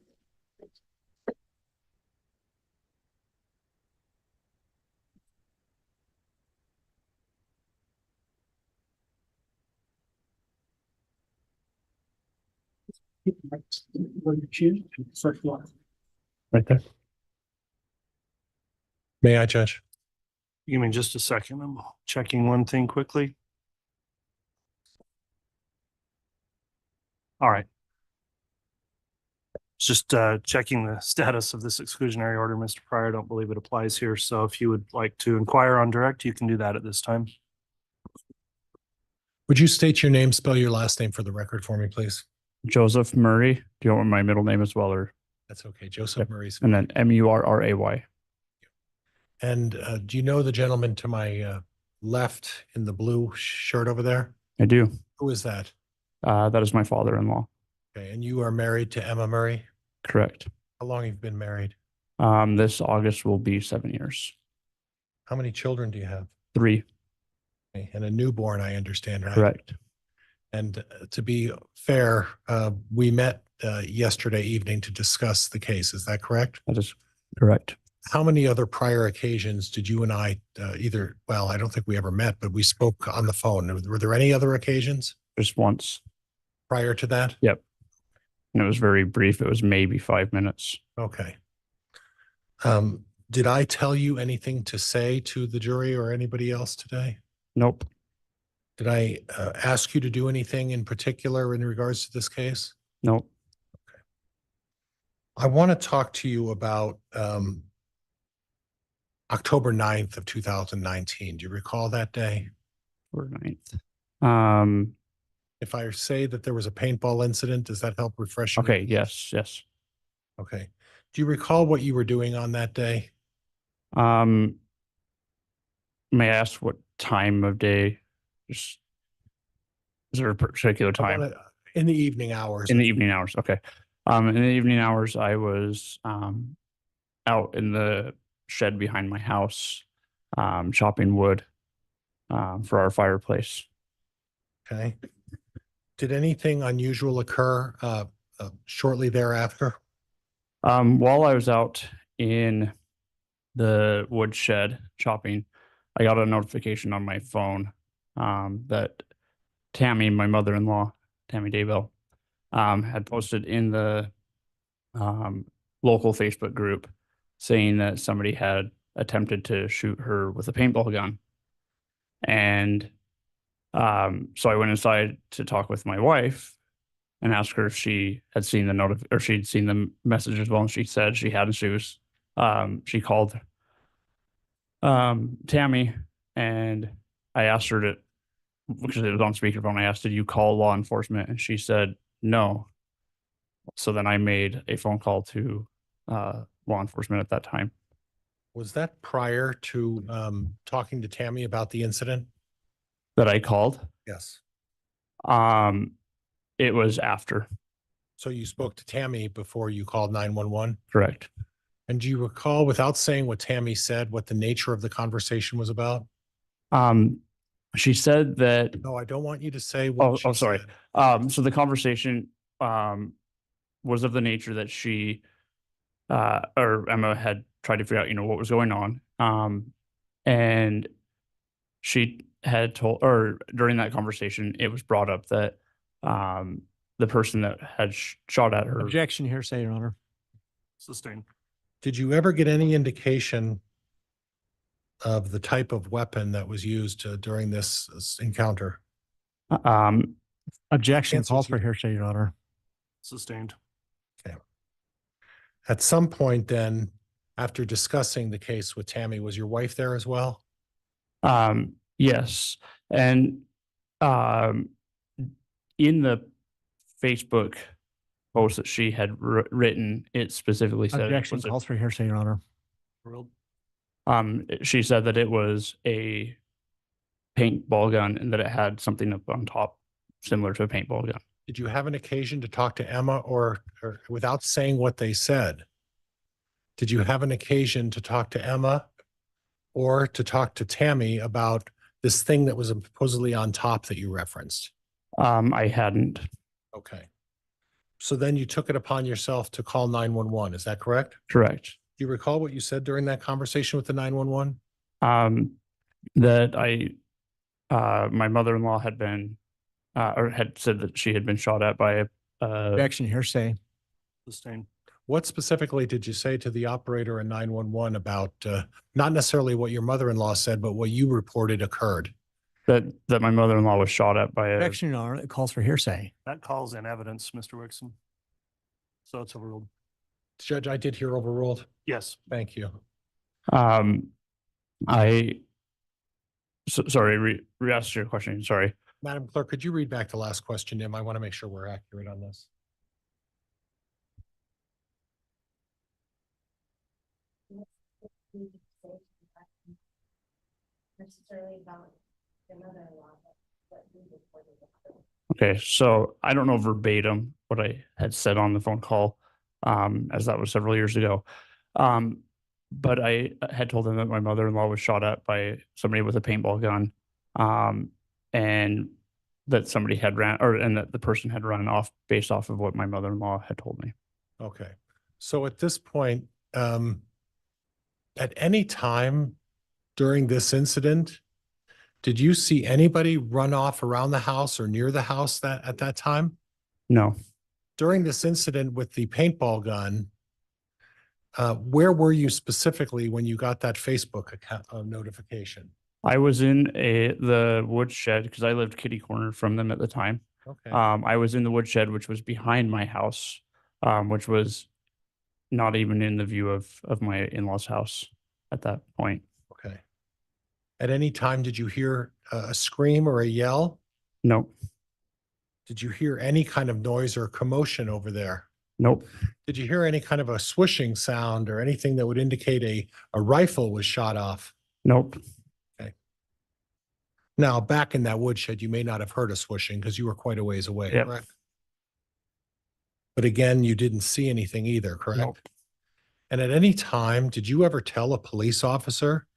Right there. May I, Judge? Give me just a second. I'm checking one thing quickly. All right. Just checking the status of this exclusionary order, Mr. Pryor. I don't believe it applies here. So if you would like to inquire on direct, you can do that at this time. Would you state your name, spell your last name for the record for me, please? Joseph Murray. Do you want my middle name as well, or? That's okay. Joseph Murray's. And then Murray. And do you know the gentleman to my left in the blue shirt over there? I do. Who is that? That is my father-in-law. Okay, and you are married to Emma Murray? Correct. How long have you been married? This August will be 7 years. How many children do you have? 3. Okay, and a newborn, I understand, right? Correct. And to be fair, we met yesterday evening to discuss the case. Is that correct? That is correct. How many other prior occasions did you and I well, I don't think we ever met, but we spoke on the phone. Were there any other occasions Just once. prior to that? Yep. And it was very brief. It was maybe 5 minutes. Okay. Did I tell you anything to say to the jury or anybody else today? Nope. Did I ask you to do anything in particular in regards to this case? Nope. I want to talk to you about October 9th of 2019. Do you recall that day? Or 9th. If I say that there was a paintball incident, does that help refresh? your- Okay. Yes. Okay. Do you recall what you were doing on that day? May I ask what time of day? Just, is there a particular time? In the evening hours. In the evening hours. Okay. In the evening hours, I was out in the shed behind my house, chopping wood for our fireplace. Okay. Did anything unusual occur shortly thereafter? While I was out in the wood shed chopping, I got a notification on my phone that Tammy, my mother-in-law, Tammy Daybell, had posted in the local Facebook group saying that somebody had attempted to shoot her with a paintball gun. And so I went inside to talk with my wife and asked her if she had seen the or she'd seen the message as well. And she said she hadn't. She called Tammy, and I asked her to, because it was on speakerphone, I asked, did you call law enforcement? And she said no. So then I made a phone call to law enforcement at that time. Was that prior to talking to Tammy about the incident? That I called? Yes. It was after. So you spoke to Tammy before you called 911? Correct. And do you recall, without saying what Tammy said, what the nature of the conversation was about? She said that. No, I don't want you to say what she sorry. said. So the conversation was of the nature that she or Emma had tried to figure out, what was going on. And she had told, or during that conversation, it was brought up that the person that had shot at her. Objection, hearsay, Your Honor. Sustained. Did you ever get any indication of the type of weapon that was used during this encounter? Objection, calls for hearsay, Your Honor. Sustained. Okay. At some point then, after discussing the case with Tammy, was your wife there as well? Yes, and in the Facebook post that she had written, it specifically said it Objection was calls for hearsay, Your Honor. she said that it was a paintball gun and that it had something up on top similar to a paintball gun. Did you have an occasion to talk to Emma or without saying what they said? Did you have an occasion to talk to Emma or to talk to Tammy about this thing that was supposedly on top that you referenced? I hadn't. Okay. So then you took it upon yourself to call 911. Is that correct? Correct. Do you recall what you said during that conversation with the 911? That my mother-in-law had been, or had said that she had been shot at by a, Objection, hearsay. sustained. What specifically did you say to the operator in 911 about, not necessarily what your mother-in-law said, but what you reported occurred? That my mother-in-law was shot at by a. Objection, Your Honor. It calls for hearsay. That calls in evidence, Mr. Wixom. So it's overruled. Judge, I did hear overruled. Yes. Thank you. Sorry, re-ask your question. Sorry. Madam Clerk, could you read back the last question, Nim? I want to make sure we're accurate on this. Okay, so I don't know verbatim what I had said on the phone call, as that was several years ago. But I had told them that my mother-in-law was shot at by somebody with a paintball gun, and that somebody had and that the person had run off based off of what my mother-in-law had told me. Okay. So at this point, at any time during this incident, did you see anybody run off around the house or near the house at that time? No. During this incident with the paintball gun, where were you specifically when you got that Facebook account notification? I was in the woodshed because I lived kitty corner from them at the time. Okay. I was in the woodshed, which was behind my house, which was not even in the view of my in-laws' house at that point. Okay. At any time, did you hear a scream or a yell? Nope. Did you hear any kind of noise or commotion over there? Nope. Did you hear any kind of a swishing sound or anything that would indicate a rifle was shot off? Nope. Okay. Now, back in that woodshed, you may not have heard a swishing because you were quite a ways away, Yep. correct? But again, you didn't see anything either, correct? Nope. And at any time, did you ever tell a police officer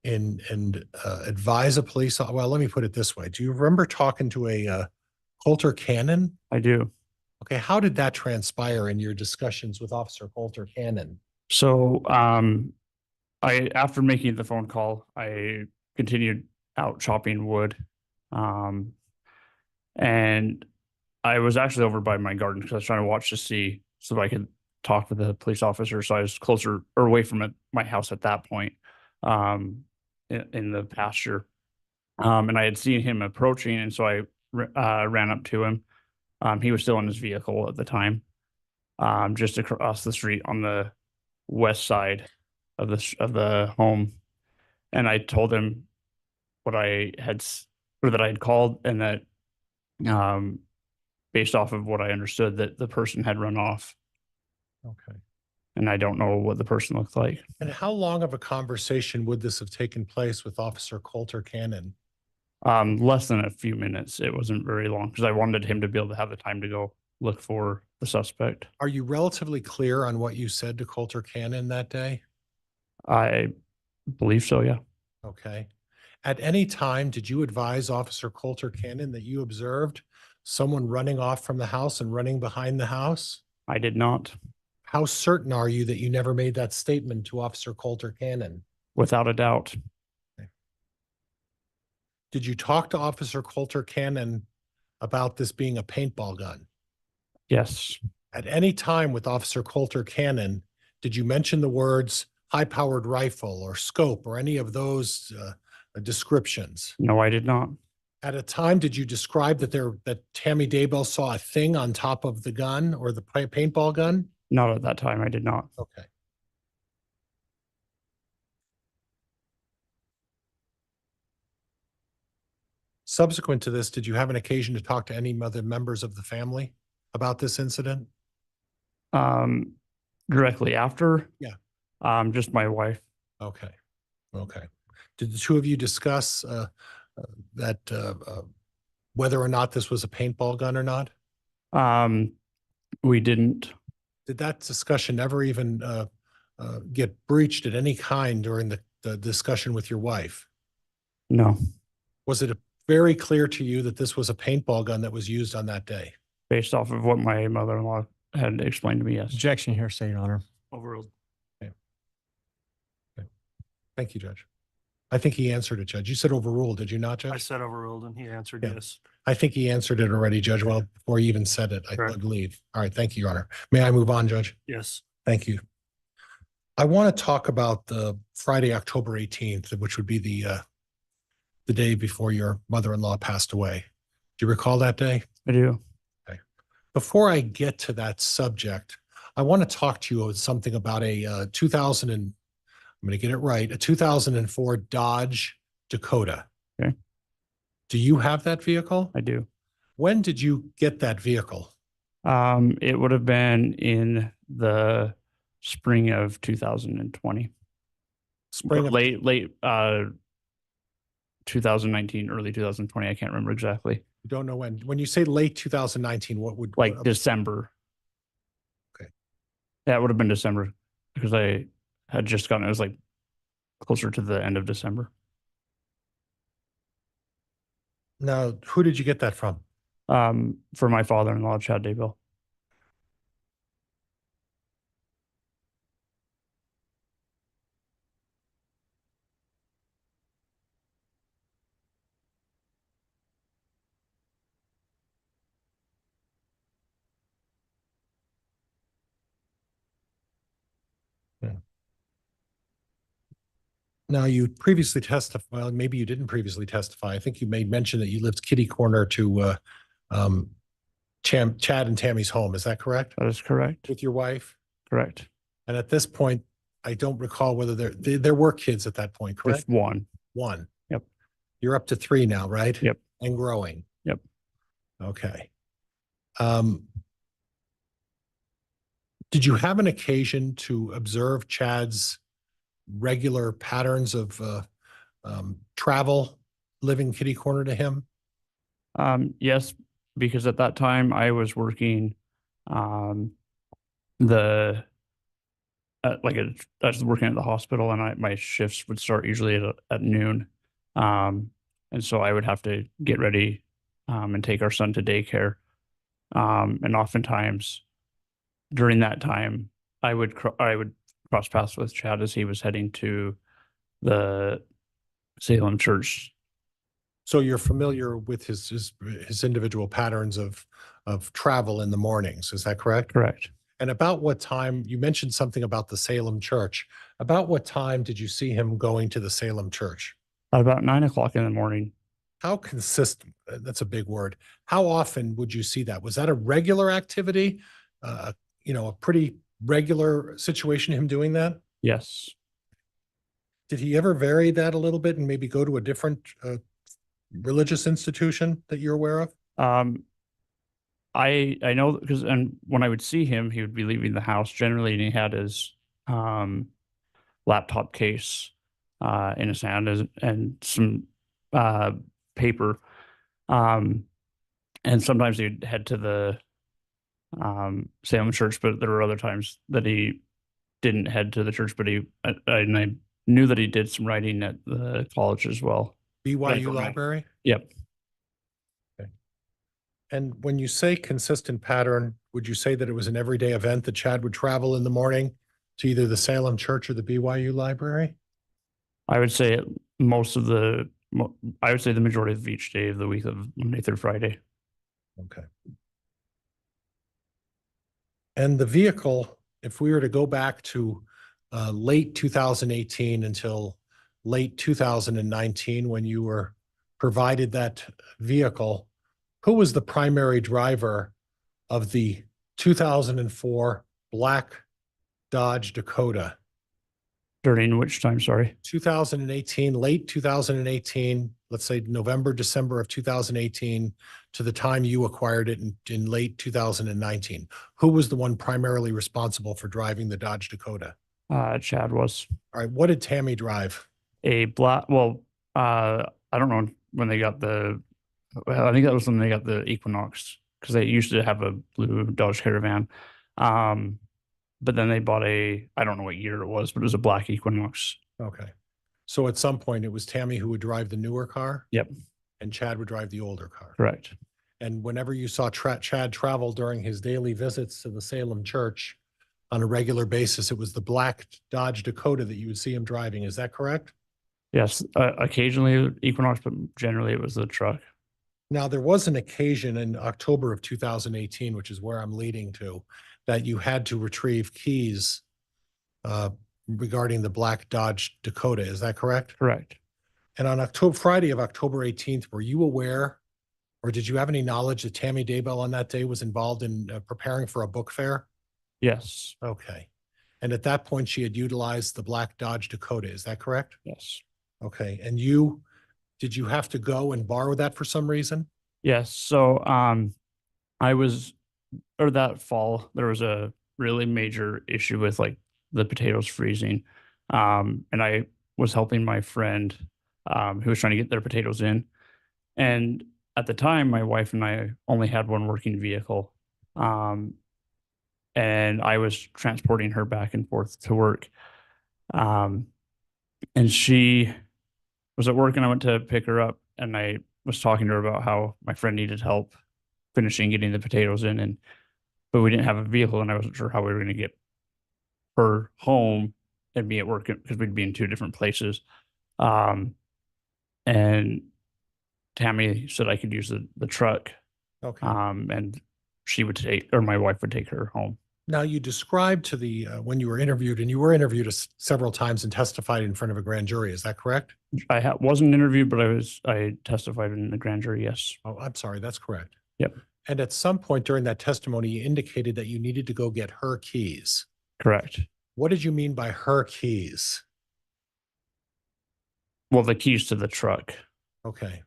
and advise a police, well, let me put it this way. Do you remember talking to a Coulter Cannon? I do. Okay, how did that transpire in your discussions with Officer Coulter Cannon? So, after making the phone call, I continued out chopping wood. And I was actually over by my garden because I was trying to watch to see so that I could talk to the police officer. So I was closer or away from my house at that point, in the pasture. And I had seen him approaching, and so I ran up to him. He was still in his vehicle at the time, just across the street on the west side of the home. And I told him what I had, or that I had called, and that, based off of what I understood, that the person had run off. Okay. And I don't know what the person looked like. And how long of a conversation would this have taken place with Officer Coulter Cannon? Less than a few minutes. It wasn't very long because I wanted him to be able to have the time to go look for the suspect. Are you relatively clear on what you said to Coulter Cannon that day? I believe so, yeah. Okay. At any time, did you advise Officer Coulter Cannon that you observed someone running off from the house and running behind the house? I did not. How certain are you that you never made that statement to Officer Coulter Cannon? Without a doubt. Okay. Did you talk to Officer Coulter Cannon about this being a paintball gun? Yes. At any time with Officer Coulter Cannon, did you mention the words high-powered rifle or scope or any of those descriptions? No, I did not. At a time, did you describe that Tammy Daybell saw a thing on top of the gun or the paintball gun? Not at that time. I did not. Okay. Subsequent to this, did you have an occasion to talk to any other members of the family about this incident? Directly after? Yeah. Just my wife. Okay, okay. Did the two of you discuss that whether or not this was a paintball gun or not? We didn't. Did that discussion ever even get breached at any kind during the discussion with your wife? No. Was it very clear to you that this was a paintball gun that was used on that day? Based off of what my mother-in-law had explained to me, yes. Objection hearsay, Your Honor. Overruled. Thank you, Judge. I think he answered it, Judge. You said overruled, did you not, I Judge? said overruled and he answered Yeah. yes. I think he answered it already, Judge, well, before he even said it, I Correct. believe. All right, thank you, Your Honor. May I move on, Judge? Yes. Thank you. I want to talk about the Friday, October 18th, which would be the day before your mother-in-law passed away. Do you recall that day? I do. Before I get to that subject, I want to talk to you about something about a I'm going to get it right, a 2004 Dodge Dakota. Okay. Do you have that vehicle? I do. When did you get that vehicle? It would have been in the spring of 2020. Spring of, Late 2019, early 2020. I can't remember exactly. you don't know when. When you say late 2019, what would Like December. Okay. Yeah, it would have been December because I had just gotten, it was like closer to the end of December. Now, who did you get that from? For my father-in-law, Chad Daybell. Now, you previously testified, well, maybe you didn't previously testify. I think you made mention that you lived kitty corner to Chad and Tammy's home. Is that correct? That is correct. With your wife? Correct. And at this point, I don't recall whether there were kids at that point, correct? Just one. One. Yep. You're up to three now, right? Yep. And growing. Yep. Okay. Did you have an occasion to observe Chad's regular patterns of travel, living kitty corner to him? Yes, because at that time I was working I was working at the hospital, and my shifts would start usually at noon. And so I would have to get ready and take our son to daycare. And oftentimes during that time, I would cross paths with Chad as he was heading to the Salem church. So you're familiar with his individual patterns of travel in the mornings, is that correct? Correct. And about what time, you mentioned something about the Salem church. About what time did you see him going to the Salem church? At about 9 o'clock in the morning. How consistent, that's a big word. How often would you see that? Was that a regular activity? A pretty regular situation, him doing that? Yes. Did he ever vary that a little bit and maybe go to a different religious institution that you're aware of? I know because, and when I would see him, he would be leaving the house generally, and he had his laptop case in his hand and some paper. And sometimes he'd head to the Salem church, but there were other times that he didn't head to the church, but and I knew that he did some writing at the college as well. BYU library? Yep. Okay. And when you say consistent pattern, would you say that it was an everyday event that Chad would travel in the morning to either the Salem church or the BYU library? I would say I would say the majority of each day of the week, of Monday through Friday. Okay. And the vehicle, if we were to go back to late 2018 until late 2019, when you were provided that vehicle, who was the primary driver of the 2004 black Dodge Dakota? During which time, sorry? 2018, late 2018, let's say November, December of 2018 to the time you acquired it in late 2019. Who was the one primarily responsible for driving the Dodge Dakota? Chad was All right, what did Tammy drive? a black, well, I don't know when they got I think that was when they got the Equinox, because they used to have a blue Dodge Caravan. But then they bought I don't know what year it was, but it was a black Equinox. Okay. So at some point it was Tammy who would drive the newer car? Yep. And Chad would drive the older car? Correct. And whenever you saw Chad travel during his daily visits to the Salem church on a regular basis, it was the black Dodge Dakota that you would see him driving. Is that correct? Yes, occasionally Equinox, but generally it was the truck. Now, there was an occasion in October of 2018, which is where I'm leading to, that you had to retrieve keys regarding the black Dodge Dakota. Is that correct? Correct. And on Friday of October 18th, were you aware, or did you have any knowledge that Tammy Daybell on that day was involved in preparing for a book fair? Yes. Okay. And at that point, she had utilized the black Dodge Dakota. Is that correct? Yes. Okay. And did you have to go and borrow that for some reason? Yes. So that fall, there was a really major issue with like the potatoes freezing. And I was helping my friend who was trying to get their potatoes in. And at the time, my wife and I only had one working vehicle. And I was transporting her back and forth to work. And she was at work and I went to pick her up and I was talking to her about how my friend needed help finishing getting the potatoes in, but we didn't have a vehicle and I wasn't sure how we were going to get her home and be at work because we'd be in two different places. And Tammy said I could use the truck. Okay. And my wife would take her home. Now, you described to when you were interviewed, and you were interviewed several times and testified in front of a grand jury. Is that correct? I wasn't interviewed, but I testified in the grand jury. Yes. Oh, I'm sorry. That's correct. Yep. And at some point during that testimony, you indicated that you needed to go get her keys. Correct. What did you mean by her keys? Well, the keys to the truck. Okay.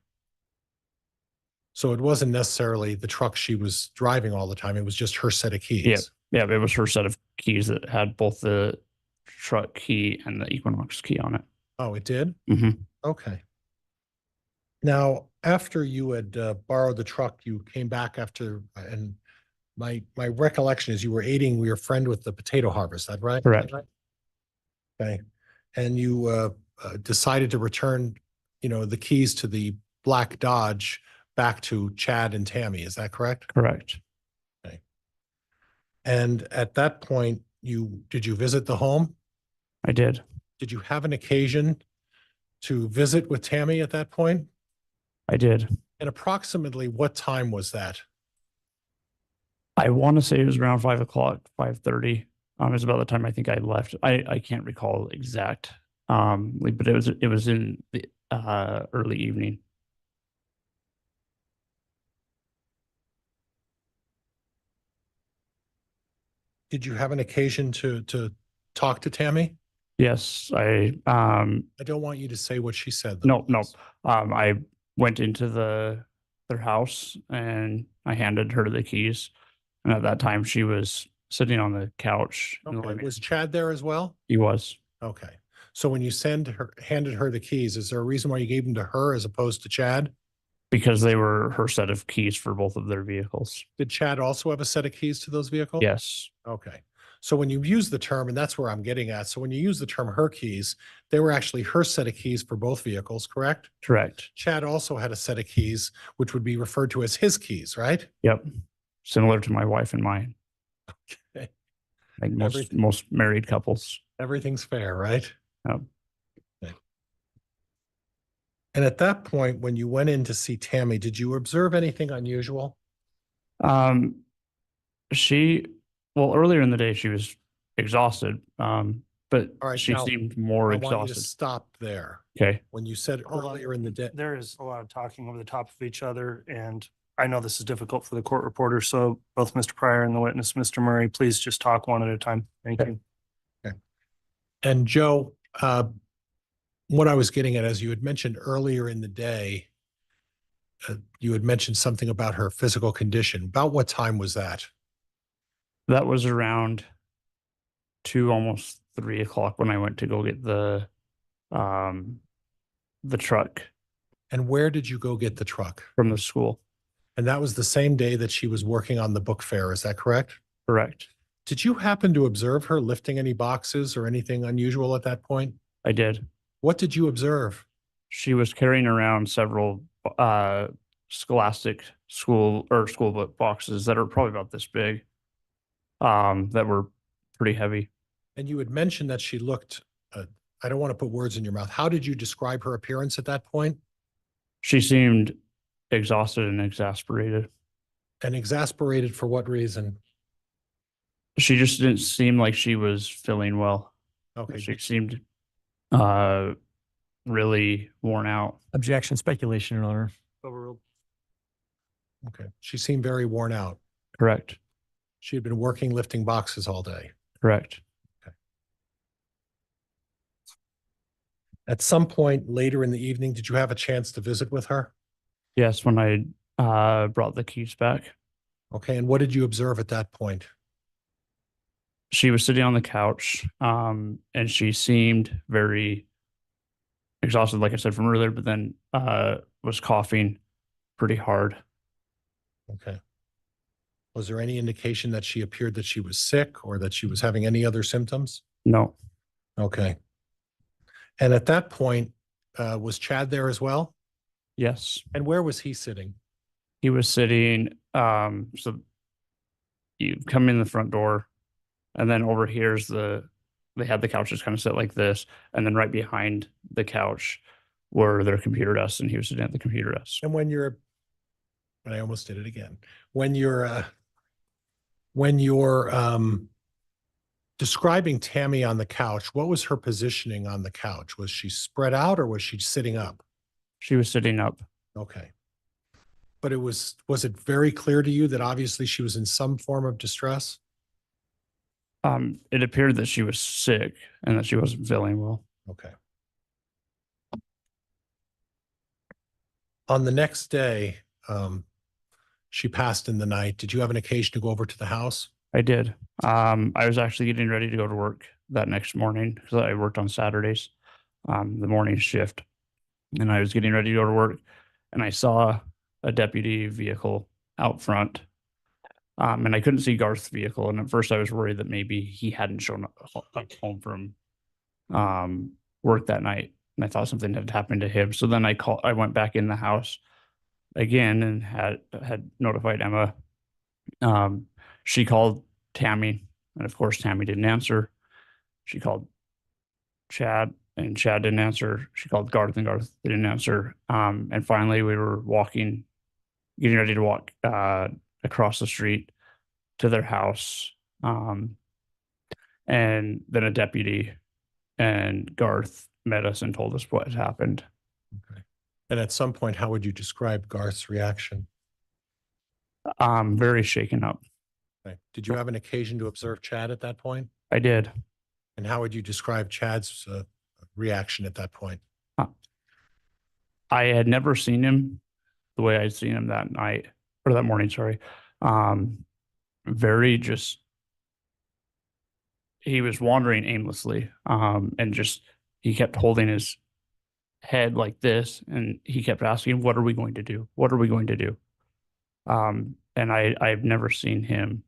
So it wasn't necessarily the truck she was driving all the time. It was just her set of keys. Yeah. Yeah. It was her set of keys that had both the truck key and the Equinox key on it. Oh, it did? Mm-hmm. Okay. Now, after you had borrowed the truck, you came back after, and my recollection is you were aiding your friend with the potato harvest. Is that right? Correct. Okay. And you decided to return, the keys to the black Dodge back to Chad and Tammy. Is that correct? Correct. Okay. And at that point, did you visit the home? I did. Did you have an occasion to visit with Tammy at that point? I did. And approximately what time was that? I want to say it was around 5 o'clock, 5:30. It was about the time I think I left. I can't recall exact, but it was in the early evening. Did you have an occasion to talk to Tammy? Yes, I don't want you to say what she said, though. No. I went into their house and I handed her the keys. And at that time she was sitting on the couch. Okay. Was Chad there as well? He was. Okay. So when you handed her the keys, is there a reason why you gave them to her as opposed to Chad? Because they were her set of keys for both of their vehicles. Did Chad also have a set of keys to those vehicles? Yes. Okay. So when you use the term, and that's where I'm getting at. So when you use the term her keys, they were actually her set of keys for both vehicles, correct? Correct. Chad also had a set of keys, which would be referred to as his keys, right? Yep. Similar to my wife and mine. Okay. Like most married couples. Everything's fair, right? Yep. Okay. And at that point, when you went in to see Tammy, did you observe anything unusual? Earlier in the day, she was exhausted, but she now, seemed more I exhausted. want you to stop there. Okay. When you said earlier in the day. There is a lot of talking over the top of each other, and I know this is difficult for the court reporter, so both Mr. Pryor and the witness, Mr. Murray, please just talk one at a time. Thank you. Okay. And Joe, What I was getting at, as you had mentioned earlier in the day, you had mentioned something about her physical condition. About what time was that? That was around 2, almost 3 o'clock when I went to go get the truck And where did you go get the truck? from the school. And that was the same day that she was working on the book fair, is that correct? Correct. Did you happen to observe her lifting any boxes or anything unusual at that point? I did. What did you observe? She was carrying around several scholastic school book boxes that are probably about this big, that were pretty heavy. And you had mentioned that she looked, I don't want to put words in your mouth. How did you describe her appearance at that point? She seemed exhausted and exasperated. And exasperated for what reason? She just didn't seem like she was feeling well. Okay. She seemed really worn out. Objection, speculation, Your Honor. Overruled. Okay. She seemed very worn out. Correct. She had been working lifting boxes all day. Correct. At some point later in the evening, did you have a chance to visit with her? Yes, when I brought the keys back. Okay. And what did you observe at that point? She was sitting on the couch, and she seemed very exhausted, like I said from earlier, but then was coughing pretty hard. Okay. Was there any indication that she appeared that she was sick or that she was having any other symptoms? No. Okay. And at that point, was Chad there as well? Yes. And where was he sitting? He was sitting, so you come in the front door, and then over here's they had the couches kind of set like this, and then right behind the couch were their computer desks, and he was sitting at the computer desk. And I almost did it again. When you're describing Tammy on the couch, what was her positioning on the couch? Was she spread out or was she sitting up? She was sitting up. Okay. But was it very clear to you that obviously she was in some form of distress? It appeared that she was sick and that she wasn't feeling well. Okay. On the next day, she passed in the night. Did you have an occasion to go over to the house? I did. I was actually getting ready to go to work that next morning because I worked on Saturdays, the morning shift. And I was getting ready to go to work, and I saw a deputy vehicle out front. And I couldn't see Garth's vehicle. And at first I was worried that maybe he hadn't shown up home from work that night. And I thought something had happened to him. So then I went back in the house again and had notified Emma. She called Tammy, and of course Tammy didn't answer. She called Chad, and Chad didn't answer. She called Garth, and Garth didn't answer. And finally we were getting ready to walk across the street to their house. And then a deputy and Garth met us and told us what had happened. Okay. And at some point, how would you describe Garth's reaction? Very shaken up. Okay. Did you have an occasion to observe Chad at that point? I did. And how would you describe Chad's reaction at that point? I had never seen him the way I'd seen him that night, or that morning, sorry. Very just, he was wandering aimlessly, and just, he kept holding his head like this, and he kept asking, what are we going to do? What are we going to do? And I've never seen him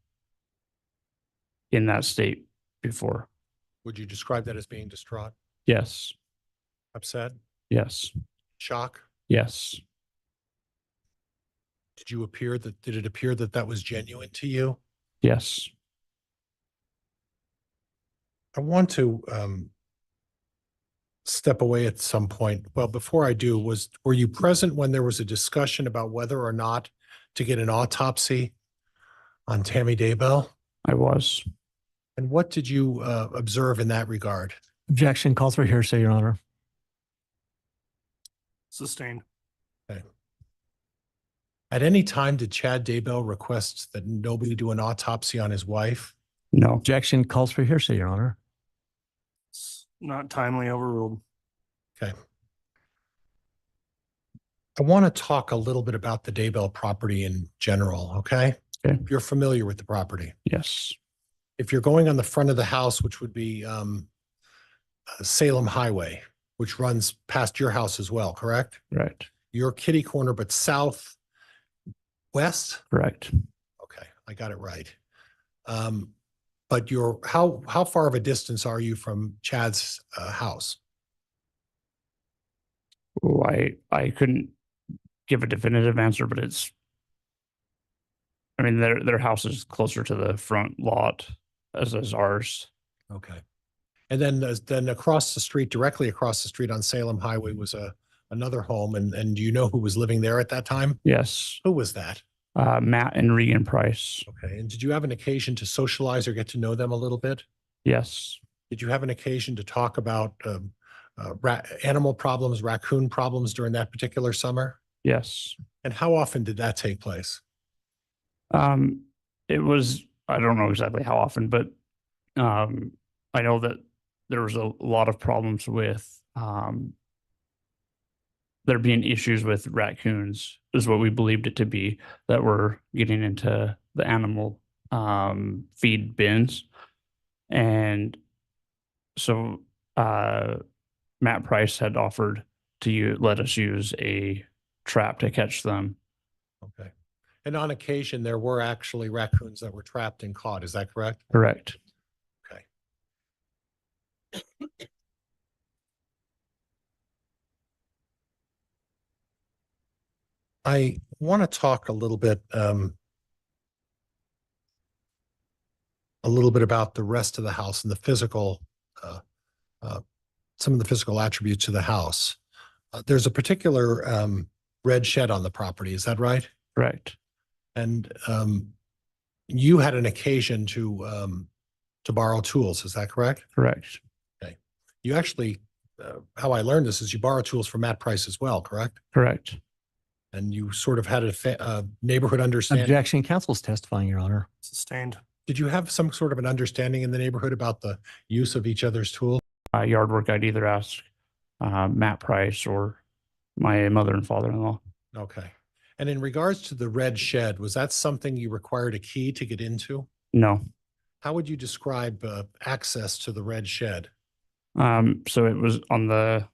in that state before. Would you describe that as being distraught, Yes. upset, Yes. shock? Yes. Did it appear that that was genuine to you? Yes. I want to step away at some point. Well, before I do, were you present when there was a discussion about whether or not to get an autopsy on Tammy Daybell? I was. And what did you observe in that regard? Objection, calls for hearsay, Your Honor. Sustained. Okay. At any time, did Chad Daybell request that nobody do an autopsy on his wife? No. Objection, calls for hearsay, Your Honor. Not timely overruled. Okay. I want to talk a little bit about the Daybell property in general, okay? Okay. You're familiar with the property. Yes. If you're going on the front of the house, which would be Salem Highway, which runs past your house as well, correct? Right. Your kitty corner, but south west? Correct. Okay, I got it right. But how far of a distance are you from Chad's house? Oh, I couldn't give a definitive answer, but I mean, their house is closer to the front lot as is ours. Okay. And then across the street, directly across the street on Salem Highway was another home. And do you know who was living there at that time? Yes. Who was that? Matt and Regan Price. Okay. And did you have an occasion to socialize or get to know them a little bit? Yes. Did you have an occasion to talk about animal problems, raccoon problems during that particular summer? Yes. And how often did that take place? It was, I don't know exactly how often, but I know that there was a lot of problems with there being issues with raccoons, is what we believed it to be, that were getting into the animal feed bins. And so Matt Price had offered to let us use a trap to catch them. Okay. And on occasion, there were actually raccoons that were trapped and caught. Is that correct? Correct. Okay. I want to talk a little bit about the rest of the house and the physical, some of the physical attributes of the house. There's a particular red shed on the property. Is that right? Right. And you had an occasion to borrow tools. Is that correct? Correct. Okay. You actually, how I learned this is you borrow tools from Matt Price as well, correct? Correct. And you sort of had a neighborhood understanding. Objection. Counsel's testifying, Your Honor. Sustained. Did you have some sort of an understanding in the neighborhood about the use of each other's tools? Yard work, I'd either ask Matt Price or my mother and father-in-law. Okay. And in regards to the red shed, was that something you required a key to get into? No. How would you describe access to the red shed? So it was on the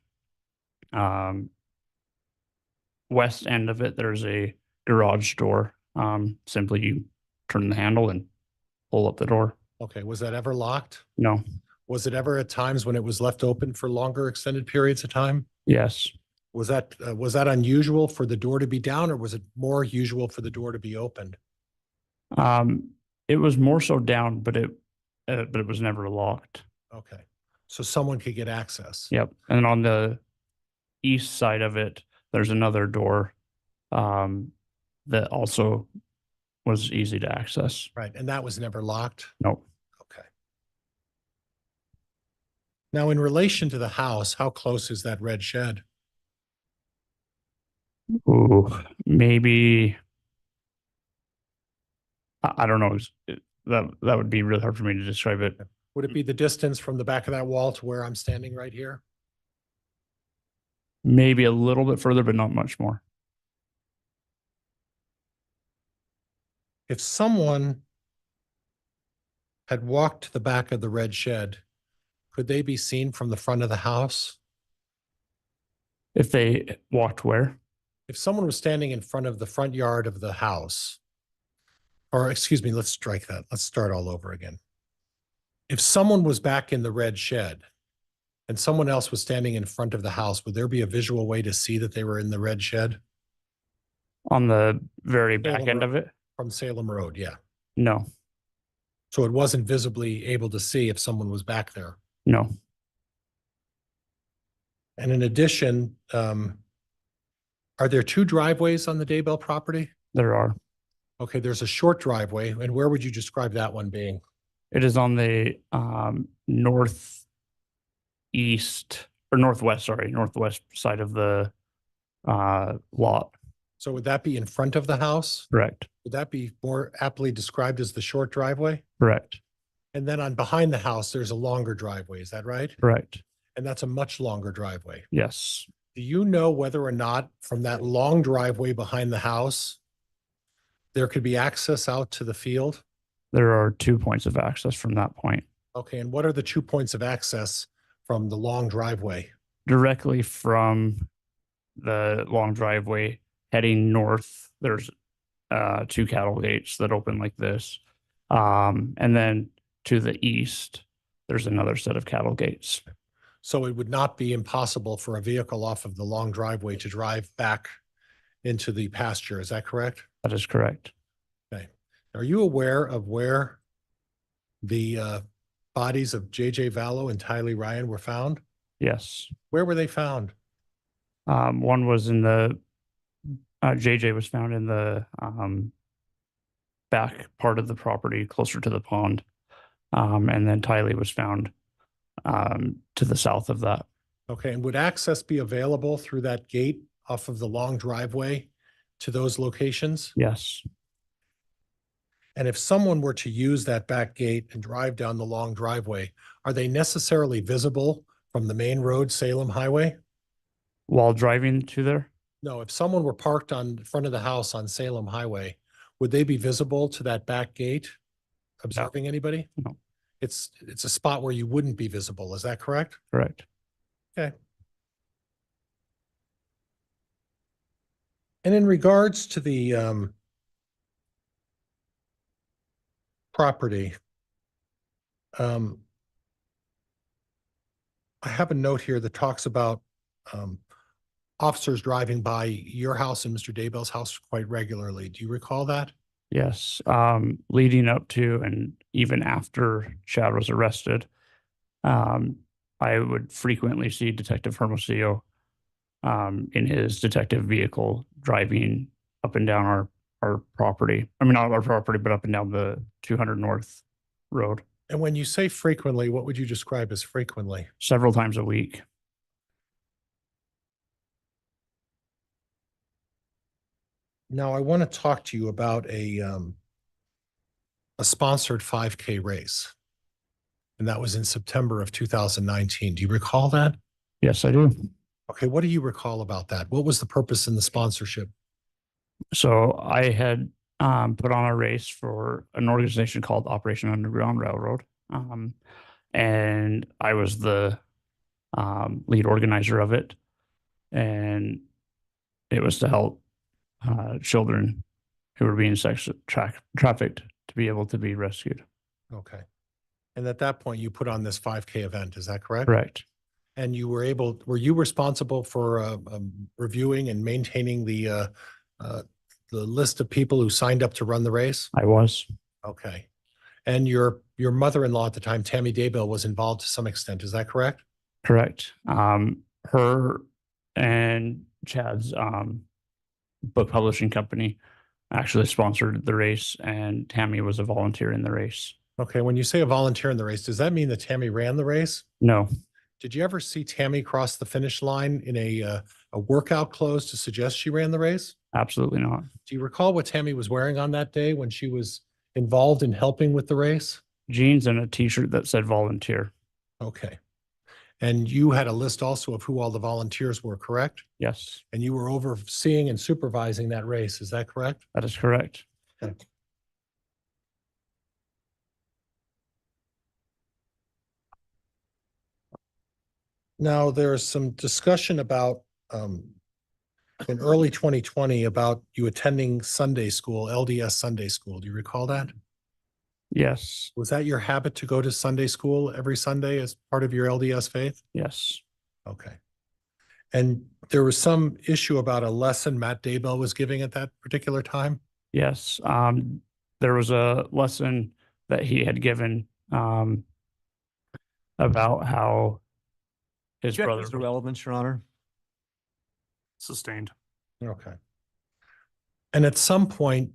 west end of it. There's a garage door. Simply you turn the handle and pull up the door. Okay. Was that ever locked? No. Was it ever at times when it was left open for longer extended periods of time? Yes. Was that unusual for the door to be down, or was it more usual for the door to be opened? It was more so down, but it was never locked. Okay. So someone could get access. Yep. And on the east side of it, there's another door that also was easy to access. Right. And that was never locked? Nope. Okay. Now, in relation to the house, how close is that red shed? Ooh, maybe. I don't know. That would be really hard for me to describe it. Would it be the distance from the back of that wall to where I'm standing right here? Maybe a little bit further, but not much more. If someone had walked to the back of the red shed, could they be seen from the front of the house? If they walked where? If someone was standing in front of the front yard of the house, or excuse me, let's strike that. Let's start all over again. If someone was back in the red shed and someone else was standing in front of the house, would there be a visual way to see that they were in the red shed? On the very back Salem end Road. of it? From Salem Road, yeah. No. So it wasn't visibly able to see if someone was back there. No. And in addition, are there two driveways on the Daybell property? There are. Okay, there's a short driveway. And where would you describe that one being? It is on the northwest side of the lot. So would that be in front of the house? Correct. Would that be more aptly described as the short driveway? Correct. And then on behind the house, there's a longer driveway. Is that right? Correct. And that's a much longer driveway. Yes, Do you know whether or not from that long driveway behind the house, there could be access out to the field? there are 2 points of access from that point. Okay, and what are the 2 points of access from the long driveway? Directly from the long driveway heading north, there's 2 cattle gates that open like this. And then to the east, there's another set of cattle gates. So it would not be impossible for a vehicle off of the long driveway to drive back into the pasture. Is that correct? That is correct. Okay. Are you aware of where the bodies of J.J. Vallow and Tylee Ryan were found? Yes. Where were they found? One was in the, JJ was found in the back part of the property closer to the pond. And then Tylee was found to the south of that. Okay, and would access be available through that gate off of the long driveway to those locations? Yes, And if someone were to use that back gate and drive down the long driveway, are they necessarily visible from the main road, Salem Highway? while driving to there, No, if someone were parked on front of the house on Salem Highway, would they be visible to that back gate? Observing anybody? No. It's a spot where you wouldn't be visible. Is that correct? correct. Okay. And in regards to the property, I have a note here that talks about officers driving by your house and Mr. Daybell's house quite regularly. Do you recall that? Yes, leading up to and even after Chad was arrested, I would frequently see Detective Hermosillo in his detective vehicle driving up and down our property. I mean, not our property, but up and down the 200 North Road And when you say frequently, what would you describe as frequently? several times a week. Now, I want to talk to you about a sponsored 5K race. And that was in September of 2019. Do you recall that? Yes, I do. Okay, what do you recall about that? What was the purpose in the sponsorship? So I had put on a race for an organization called Operation Underground Railroad. And I was the lead organizer of it. And it was to help children who were being trafficked to be able to be rescued. Okay. And at that point, you put on this 5K event, is that correct? Correct. And were you responsible for reviewing and maintaining the list of people who signed up to run the race? I was. Okay. And your mother-in-law at the time, Tammy Daybell, was involved to some extent, is that correct? Correct. Her and Chad's book publishing company actually sponsored the race, and Tammy was a volunteer in the race. Okay, when you say a volunteer in the race, does that mean that Tammy ran the race? No, Did you ever see Tammy cross the finish line in a workout clothes to suggest she ran the race? absolutely not. Do you recall what Tammy was wearing on that day when she was involved in helping with the race? Jeans and a t-shirt that said volunteer. Okay. And you had a list also of who all the volunteers were, correct? Yes, And you were overseeing and supervising that race, is that correct? that is correct. Okay. Now, there's some discussion about in early 2020 about you attending Sunday school, LDS Sunday school. Do you recall that? Yes, Was that your habit to go to Sunday school every Sunday as part of your LDS faith? yes, Okay. And there was some issue about a lesson Matt Daybell was giving at that particular time? yes. There was a lesson that he had given about how his brother. The relevance, Your Honor. Sustained. Okay. And at some point,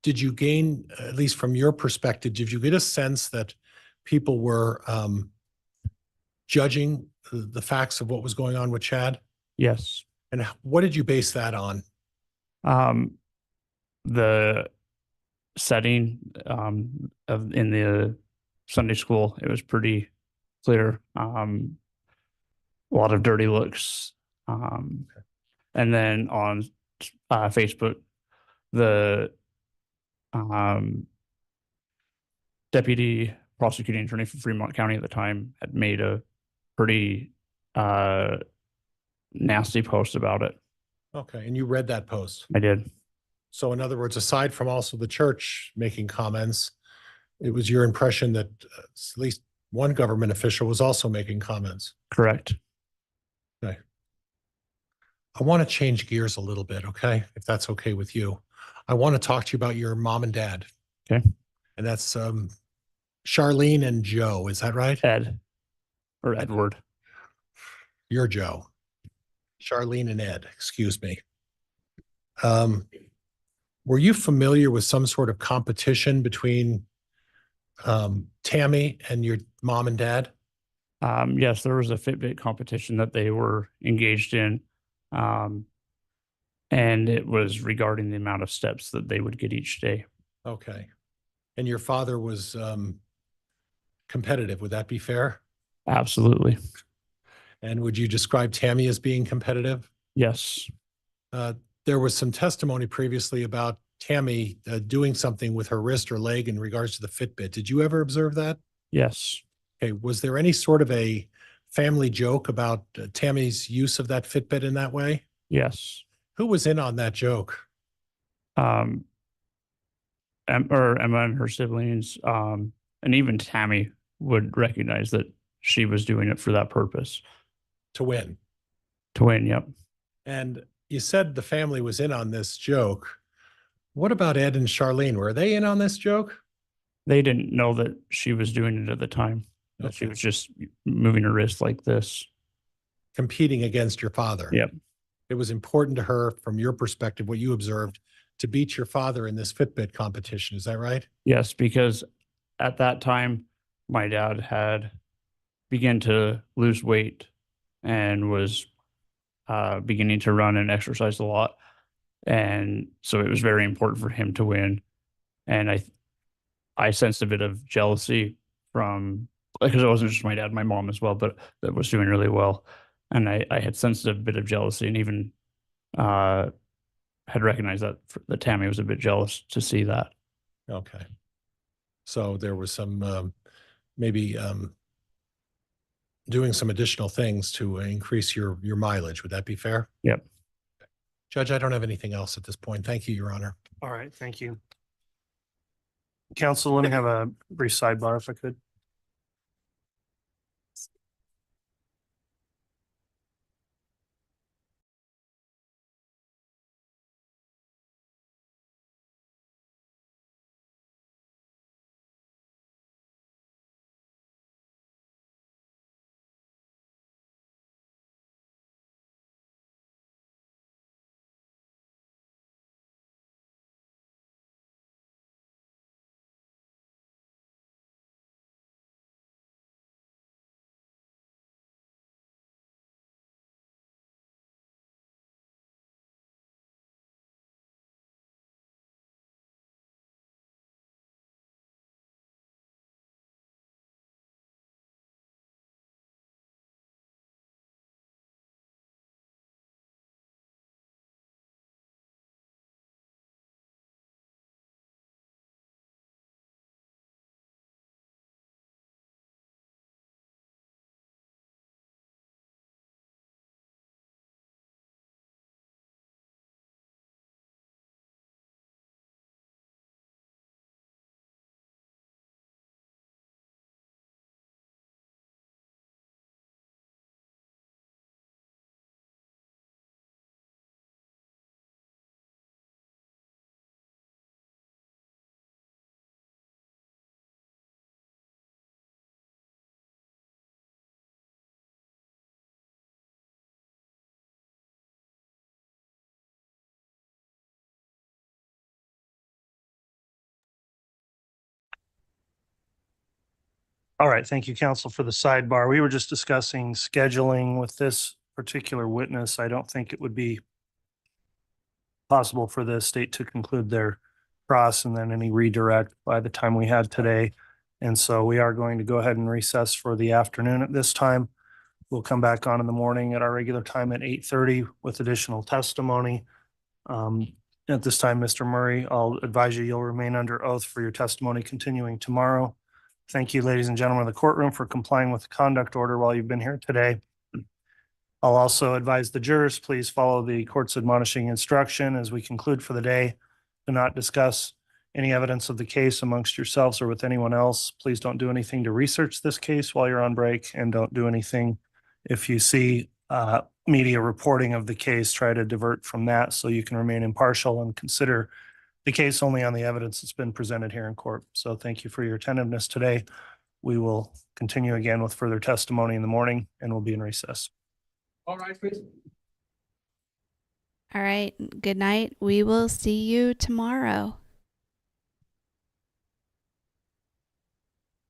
did you gain, at least from your perspective, did you get a sense that people were judging the facts of what was going on with Chad? Yes. And what did you base that on? The setting in the Sunday school, it was pretty clear. a lot of dirty looks. And then on Facebook, the deputy prosecuting attorney for Fremont County at the time had made a pretty nasty post about it. Okay, and you read that post. I did. So in other words, aside from also the church making comments, it was your impression that at least one government official was also making comments. Correct. Okay. I want to change gears a little bit, okay? If that's okay with you. I want to talk to you about your mom and dad. Okay. And that's Charlene and Joe, is that right? Ed or Edward. You're Joe. Charlene and Ed, excuse me. Were you familiar with some sort of competition between Tammy and your mom and dad? Yes, there was a Fitbit competition that they were engaged in. And it was regarding the amount of steps that they would get each day. Okay. And your father was competitive, would that be fair? Absolutely. And would you describe Tammy as being competitive? Yes. There was some testimony previously about Tammy doing something with her wrist or leg in regards to the Fitbit. Did you ever observe that? Yes. Okay. Was there any sort of a family joke about Tammy's use of that Fitbit in that way? Yes. Who was in on that joke? Emma and her siblings, and even Tammy would recognize that she was doing it for that purpose. To win. To win, yep. And you said the family was in on this joke. What about Ed and Charlene? Were they in on this joke? They didn't know that she was doing it at the time. That she was just moving her wrist like this. Competing against your father. Yep. It was important to her, from your perspective, what you observed, to beat your father in this Fitbit competition. Is that right? Yes, because at that time, my dad had begun to lose weight and was beginning to run and exercise a lot. And so it was very important for him to win. And I sensed a bit of jealousy from, because it wasn't just my dad, my mom as well, but that was doing really well. And I had sensed a bit of jealousy, and even had recognized that Tammy was a bit jealous to see that. Okay. So there was some maybe doing some additional things to increase your mileage. Would that be fair? Yep. Judge, I don't have anything else at this point. Thank you, Your Honor. All right, thank you. Counsel, let me have a brief sidebar if I could. All right, thank you, counsel, for the sidebar. We were just discussing scheduling with this particular witness. I don't think it would be possible for the state to conclude their cross and then any redirect by the time we had today. And so we are going to go ahead and recess for the afternoon at this time. We'll come back on in the morning at our regular time at 8:30 with additional testimony. At this time, Mr. Murray, I'll advise you'll remain under oath for your testimony continuing tomorrow. Thank you, ladies and gentlemen of the courtroom, for complying with the conduct order while you've been here today. I'll also advise the jurors, please follow the court's admonishing instruction as we conclude for the day. Do not discuss any evidence of the case amongst yourselves or with anyone else. Please don't do anything to research this case while you're on break, and don't do anything if you see media reporting of the case. Try to divert from that so you can remain impartial and consider the case only on the evidence that's been presented here in court. So thank you for your attentiveness today. We will continue again with further testimony in the morning, and we'll be in recess. All right, please. All right. Good night. We will see you tomorrow.